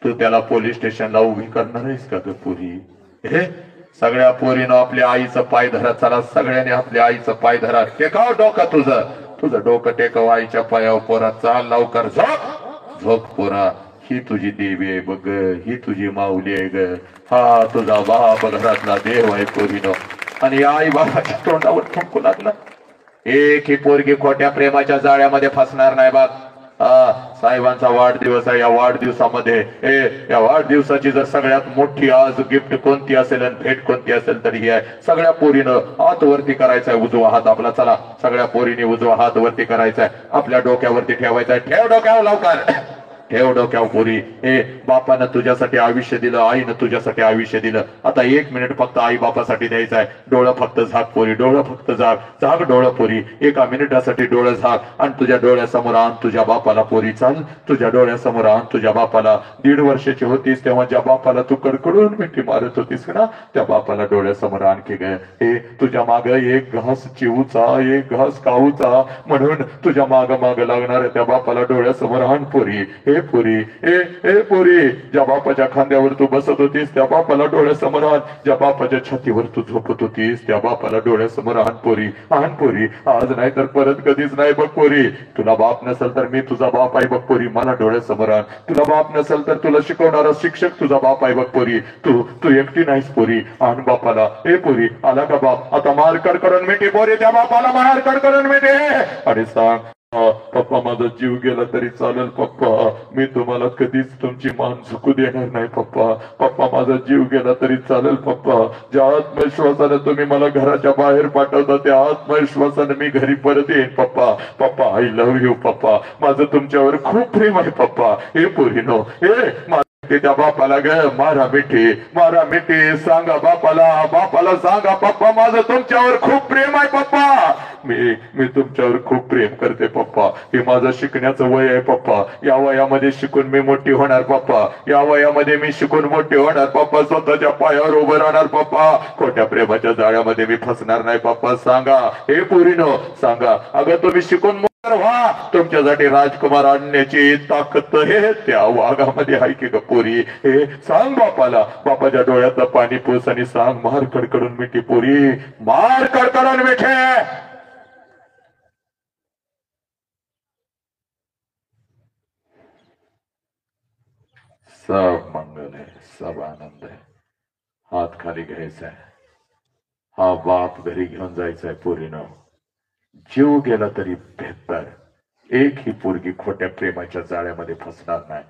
तू त्याला पोलीस स्टेशनला उभी करणार आहेस का ग पुरी? हे सगळ्या पोरीनं आपल्या आईचं पाय धरा. चला सगळ्यांनी आपल्या आईचं पाय धरा. टेकाव डोकं तुझं डोकं टेकाव आईच्या पायावर. पोरा चाल लवकर झोप झोप पोरा. ही तुझी देवी आहे बघ, ही तुझी माऊली आहे ग. हा तुझा बाप घरातला देव आहे पोरीनो. आणि आई बाबाच्या तोंडावर थुंकू लागला. एक ही पोरगी खोट्या प्रेमाच्या जाळ्यामध्ये फसणार नाही बाप. साहेबांचा वाढदिवस आहे. या वाढदिवसामध्ये या वाढदिवसाची जर सगळ्यात मोठी आज गिफ्ट कोणती असेल आणि भेट कोणती असेल तर ही आहे. सगळ्या पोरीनं हात वरती करायचा आहे. उजवा हात आपला. चला सगळ्या पोरीने उजवा हात वरती करायचा आहे. आपल्या डोक्यावरती ठेवायचा आहे. ठेव डोक्यावर लवकर. ठेव डोक्यावर पोरी. बापानं तुझ्यासाठी आयुष्य दिलं, आईनं तुझ्यासाठी आयुष्य दिलं. आता 1 मिनिट फक्त आई बापासाठी द्यायचं आहे. डोळं फक्त झाक पोरी, डोळं फक्त झाक डोळं पोरी. 1 मिनिटासाठी डोळं झाक आणि तुझ्या डोळ्यासमोर आण तुझ्या बापाला पोरी. चाल तुझ्या डोळ्यासमोर आण तुझ्या बापाला. 1.5 वर्षाची होतीस तेव्हा ज्या बापाला तू कडकडून मिठी मारत होतीस ना, त्या बापाला डोळ्यासमोर आणखी गे. तुझ्या माग एक घास चिवूचा, एक घास काऊचा, म्हणून तुझ्या माग लागणाऱ्या त्या बापाला डोळ्यासमोर आण पोरी. पुरी पुरी. ज्या बापाच्या खांद्यावर तू बसत होतीस त्या बापाला डोळ्यासमोर आण. ज्या बापाच्या छातीवर तू झोपत होतीस त्या बापाला डोळ्यासमोर आण पोरी. आण पोरी. आज नाही तर परत कधीच नाही बघ पोरी. तुला बाप नसेल तर मी तुझा बाप आहे बघ पोरी. मला डोळ्यासमोर आण. तुला बाप नसेल तर तुला शिकवणारा शिक्षक तुझा बाप आहे बघ पोरी. तू एकटी नाहीस पोरी. आण बापाला. पोरी आला का बाप? आता मारकड करून मिठी पोरी. त्या बापाला मारकड करून मिठी. आणि सांग पप्पा माझा जीव गेला तरी चालेल पप्पा, मी तुम्हाला कधीच तुमची मान झुकू देणार नाही पप्पा. पप्पा माझा जीव गेला तरी चालेल पप्पा. ज्या आत्मविश्वासाने तुम्ही मला घराच्या बाहेर पाठवता त्या आत्मविश्वासाने मी घरी परत येईन पप्पा. पप्पा आय लव्ह यू पप्पा. माझं तुमच्यावर खूप प्रेम आहे पप्पा. पोरीनो त्या बापाला ग मारा मिठी सांगा बापाला सांगा पप्पा माझं तुमच्यावर खूप प्रेम आहे पप्पा. मी तुमच्यावर खूप प्रेम करते पप्पा. हे माझं शिकण्याचं वय आहे पप्पा. या वयामध्ये शिकून मी मोठी होणार पप्पा. या वयामध्ये मी शिकून मोठी होणार पप्पा. स्वतःच्या पायावर उभं राहणार पप्पा. खोट्या प्रेमाच्या जाळ्यामध्ये मी फसणार नाही पप्पा. सांगा पोरीनो सांगा. अगं तुम्ही शिकून व्हा. तुमच्यासाठी राजकुमार आणण्याची ताकद त्या वाघामध्ये आहे की ग पोरी. सांग बापाला. बापाच्या डोळ्यातलं पाणी पुस आणि सांग मार कडकडून मिठी पोरी. मार कडकडून मिठे. सब मंगल है, सब आनंद है. हात खाली घ्यायचा आहे. हा बाप घरी घेऊन जायचा आहे पोरीनं. जीव गेला तरी बेहतर. एक ही पोरगी खोट्या प्रेमाच्या जाळ्यामध्ये फसणार नाही.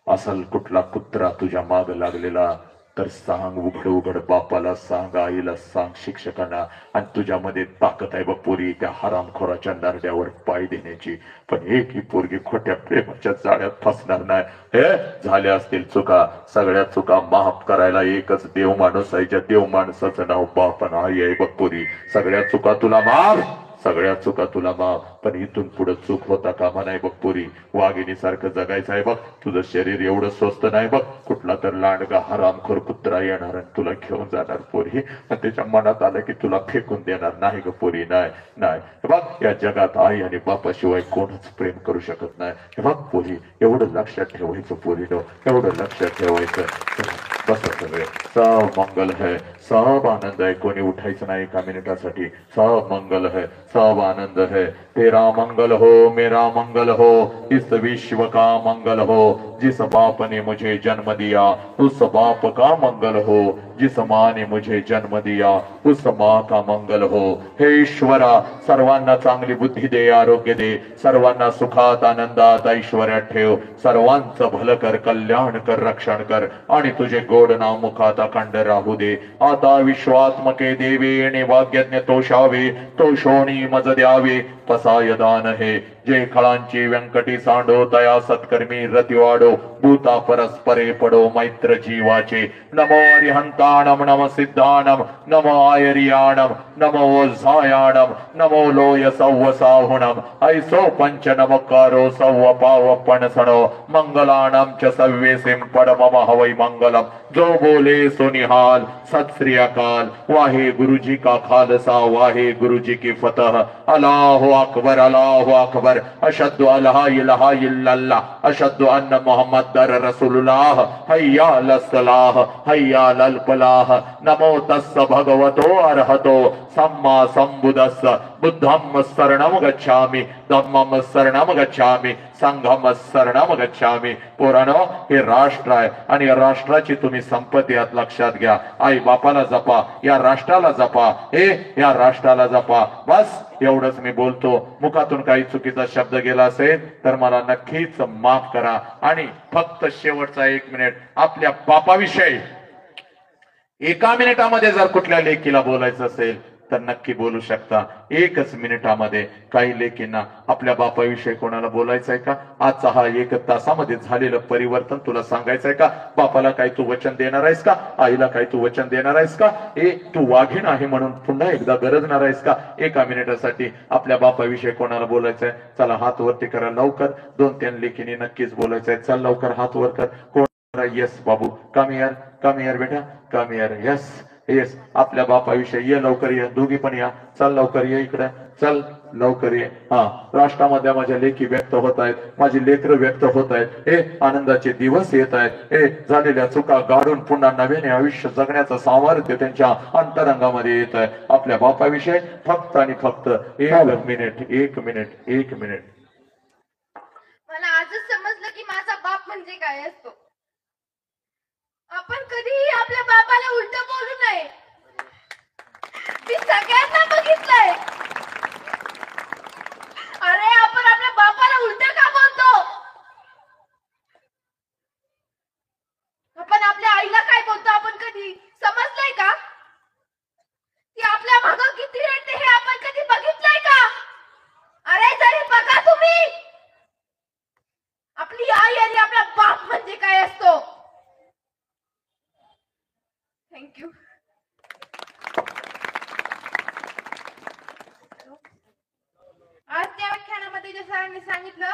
असल कुठला कुत्रा तुझ्या माग लागलेला तर सांग उघड बापाला सांग, आईला सांग, शिक्षकांना. आणि तुझ्यामध्ये ताकद आहे बघ पोरी त्या हरामखोराच्या नरड्यावर पाय देण्याची. पण एक ही पोरगी खोट्या प्रेमाच्या जाळ्यात फसणार नाही. झाल्या असतील चुका, सगळ्या चुका माफ करायला एकच देव माणूस आहे. ज्या देव माणसाचं नाव बाप आणि आई आहे बघ पोरी. सगळ्या चुका तुला माफ, सगळ्या चुका तुला माफ. पण इथून पुढे चूक होता कामा नाही बघ पोरी. वाघिणी सारखं जगायचं आहे बघ. तुझं शरीर एवढं स्वस्त नाही बघ. कुठला तर लांडगा हरामखोर कुत्रा येणार आणि तुला घेऊन जाणार पोरी. त्याच्या मनात आलं की तुला फेकून देणार नाही ग पोरी. नाही बघ या जगात आई आणि बापाशिवाय कोणच प्रेम करू शकत नाही. हे बघ पोरी एवढं लक्षात ठेवायचं पोरीनो. एवढं लक्षात ठेवायचं. बस सगळे सब मंगल है, सब आनंद है. कोणी उठायचं नाही 1 मिनिटासाठी. सब मंगल है, सब आनंद है. तेरा मंगल हो, मेरा मंगल हो, इस विश्व का मंगल हो. जिस बाप ने मुझे जन्म दिया उस बाप का मंगल हो. जिस माँ ने मुझे जन्म दिया उस माँ का मंगल हो. हे ईश्वरा सर्वांना चांगली बुद्धी दे, आरोग्य दे. सर्वांना सुखात आनंदात ऐश्वर्यात ठेव. सर्वांचं भलं कर, कल्याण कर, रक्षण कर. आणि तुझे गोड नाव मुखात अखंड राहू दे. आता विश्वात्मके देवे वाग्यज्ञ तोषावे. तोषोणी मज द्यावे पसाय दान हे. जे खळांची व्यंकटी सांडो तया सत्कर्मी रती वाढो. भूता परस्परे पडो मैत्र जीवाचे. नमो अरिहंताणम, नम सिद्धाणम, नमो आयरियाणम, नमो ओझायाणम, नमो लोय सव्व साहुणम. ऐसो पंच नमकारो सव्व पाव पणसणो. मंगलाणम च सव्वेसिम पड मम हवै मंगलम. जो बोले सो निहाल. सत श्री अकाल. वाहे गुरु जी का खालसा, वाहे गुरु जी की फतह. अल्लाह अकबर, अल्लाह अकबर. अकबर, अशहदु अल्ला इलाहा इल्लल्लाह, अशहदु अन्न मुहम्मदर रसूलुल्लाह, हय्या अलस सलाह, हय्या अलल फलाह, नमो तस्स भगवतो अरहतो सम्मा संबुद्धस्स, बुद्धम शरणम गच्छामि, धम्मम शरणम गच्छामि, संघम शरणम गच्छामि. पोरानो, हे राष्ट्र आहे आणि या राष्ट्राची तुम्ही संपत्ती आत लक्षात घ्या. आई बापाला जपा, या राष्ट्राला जपा, या राष्ट्राला जपा. बस एवढंच मी बोलतो. मुखातून काही चुकीचा शब्द गेला असेल तर मला नक्कीच माफ करा. आणि फक्त शेवटचा 1 मिनिट आपल्या बापाविषयी एका मिनिटामध्ये जर कुठल्या लेकीला बोलायचं असेल तर नक्की बोलू शकता. 1च मिनिटामध्ये काही लेकींना आपल्या बापाविषयी कोणाला बोलायचंय का? आजचा हा 1 तासामध्ये झालेलं परिवर्तन तुला सांगायचंय का? बापाला काही तू वचन देणार आहेस का? आईला काही तू वचन देणार आहेस का? तू वाघीण आहे म्हणून पुन्हा एकदा गरजणार आहेस का? 1 मिनिटासाठी आपल्या बापाविषयी कोणाला बोलायचंय? चला हात वरती करा लवकर. 2-3 लेकींनी नक्कीच बोलायचंय. चल लवकर हात वर कर. कोण? यस बाबू, कम हिअर बेटा, कम हिअर. यस येस, आपल्या बापाविषयी ये लवकर, ये दोघी पण या. चल लवकर ये इकडे, चल लवकर ये. हा, राष्ट्रामध्ये माझ्या लेखी व्यक्त होत आहेत, माझी लेकरं व्यक्त होत आहेत. आनंदाचे दिवस येत आहेत. झालेल्या चुका गाडून पुन्हा नव्याने आयुष्य जगण्याचं सामर्थ्य त्यांच्या अंतरंगामध्ये येत आहे. आपल्या बापाविषयी फक्त आणि फक्त 1 मिनिट. मला आजच समजलं की माझा बाप म्हणजे काय असतो. आपण कधीही आपल्या बापाला उलट बोलू नये. मी सगळ्यांना बघितलंय. अरे आपण आपल्या बापाला उलट का बोलतो? आपण आपल्या आईला काय बोलतो आपण कधी समजलंय का? ती आपल्या मागं किती रडते हे आपण कधी बघितलंय का? अरे जरी बघा तुम्ही, आपली आई आणि आपला बाप म्हणजे काय असतो. थँक्यू. आज त्या व्याख्यानामध्ये जे सरांनी सांगितलं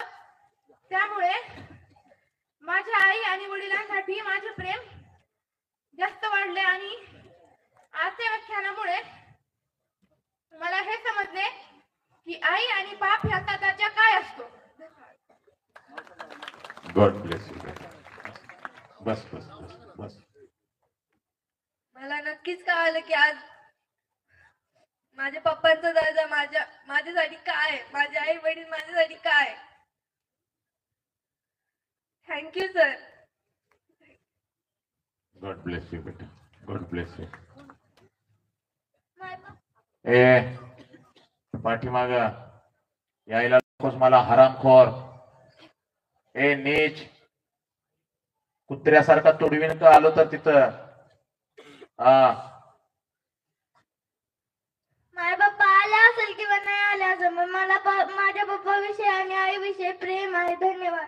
त्यामुळे माझ्या आई आणि वडिलांसाठी माझे प्रेम जास्त वाढले आणि आजच्या व्याख्यानामुळे मला हे समजले की आई आणि बाप ह्याचा दर्जा काय असतो. God bless you. बस बस बस बस. मला नक्कीच कळालं की आज माझ्या पप्पांचा दर्जा माझ्यासाठी काय, माझे आई वडील माझ्यासाठी काय. Thank you sir. God bless you बेटा, गॉड ब्लेस यू. पाठीमाग यायला नकोस मला हरामखोर. नीच कुत्र्यासारखा तोडवीन का आलो तर तिथं. माझ्या पप्पा आल्या असेल किंवा नाही आल्या असेल, मला माझ्या पप्पा विषयी आणि आई विषयी प्रेम आहे. धन्यवाद.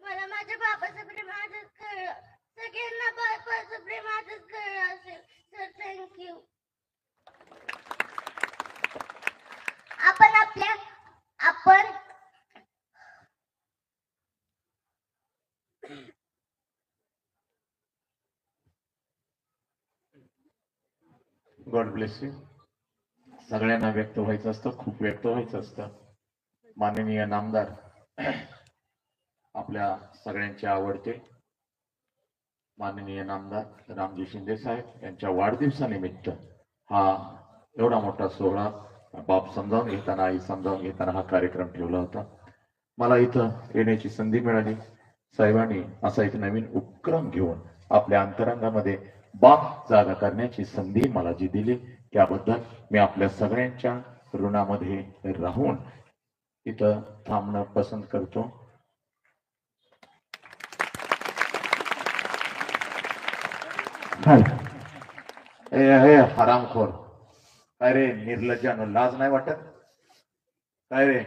मला माझ्या बाबाचं प्रेम आजच कळलं. सगळ्यांना बाबाचं प्रेम आजच कळलं असेल. Sir thank you. आपण गॉड ब्लेस यू. सगळ्यांना व्यक्त व्हायचं असतं, खूप व्यक्त व्हायचं असतं. माननीय नामदार आपल्या सगळ्यांचे आवडते माननीय नामदार रामजी शिंदे साहेब यांच्या वाढदिवसानिमित्त हा एवढा मोठा सोहळा बाप समजावून घेताना, आई समजावून घेताना हा कार्यक्रम ठेवला होता. मला इथं येण्याची संधी मिळाली. साहेबांनी असा एक नवीन उपक्रम घेऊन आपल्या अंतरंगामध्ये बाप जागा करण्याची संधी मला जी दिली त्याबद्दल मी आपल्या सगळ्यांच्या ऋणामध्ये राहून इथं थांबणं पसंत करतो. हरामखोर, काय रे निर्लज्जानो, लाज नाही वाटत काय रे?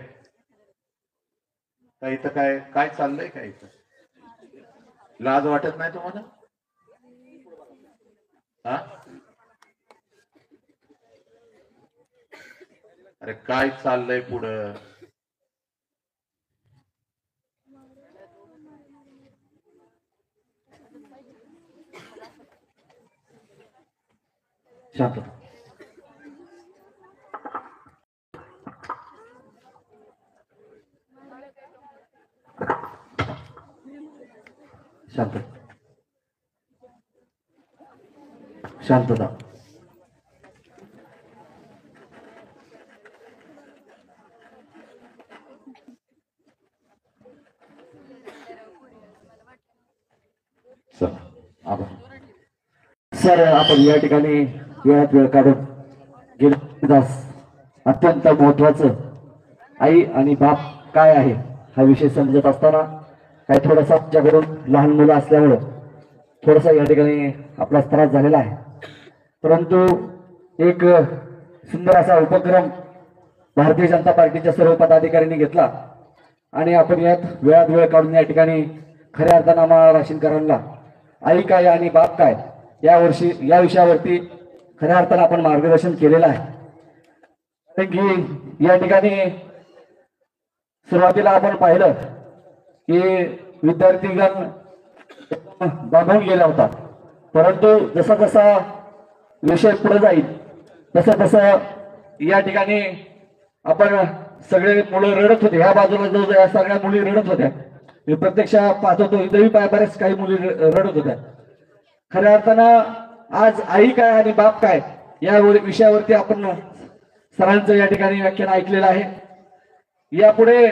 काय इथं काय काय चाललंय? काय इथं लाज वाटत नाही तुम्हाला? हा, अरे काय चाललंय पुढं? शांत शांत शांतता सर आभार. सर आपण या ठिकाणी वेळात वेळ काढून गेले तास अत्यंत महत्वाचं आई आणि बाप काय आहे हा विषय समजत असताना काही थोडासा आमच्याकडून लहान मुलं असल्यामुळं थोडासा या ठिकाणी आपला त्रास झालेला आहे, परंतु एक सुंदर असा उपक्रम भारतीय जनता पार्टीच्या सर्व पदाधिकाऱ्यांनी घेतला आणि आपण यात वेळात वेळ काढून या ठिकाणी खऱ्या अर्थानं आम्हाला राशीनकरांना आई काय आणि बाप काय या विषयावरती खऱ्या अर्थानं आपण मार्गदर्शन केलेलं आहे. कारण की या ठिकाणी सुरुवातीला आपण पाहिलं की विद्यार्थीगण बांधून गेला होता, परंतु जसा जसा विषय पुढे जाईल तसं तसं या ठिकाणी आपण सगळे मुलं रडत होते. ह्या बाजूला जो या सगळ्या मुली रडत होत्या, मी प्रत्यक्ष पाहत होतो इथेही बऱ्याच काही मुली रडत होत्या. खऱ्या अर्थानं आज आई काय आणि बाप काय या विषयावरती आपण सरांचं या ठिकाणी व्याख्यान ऐकलेलं आहे. यापुढे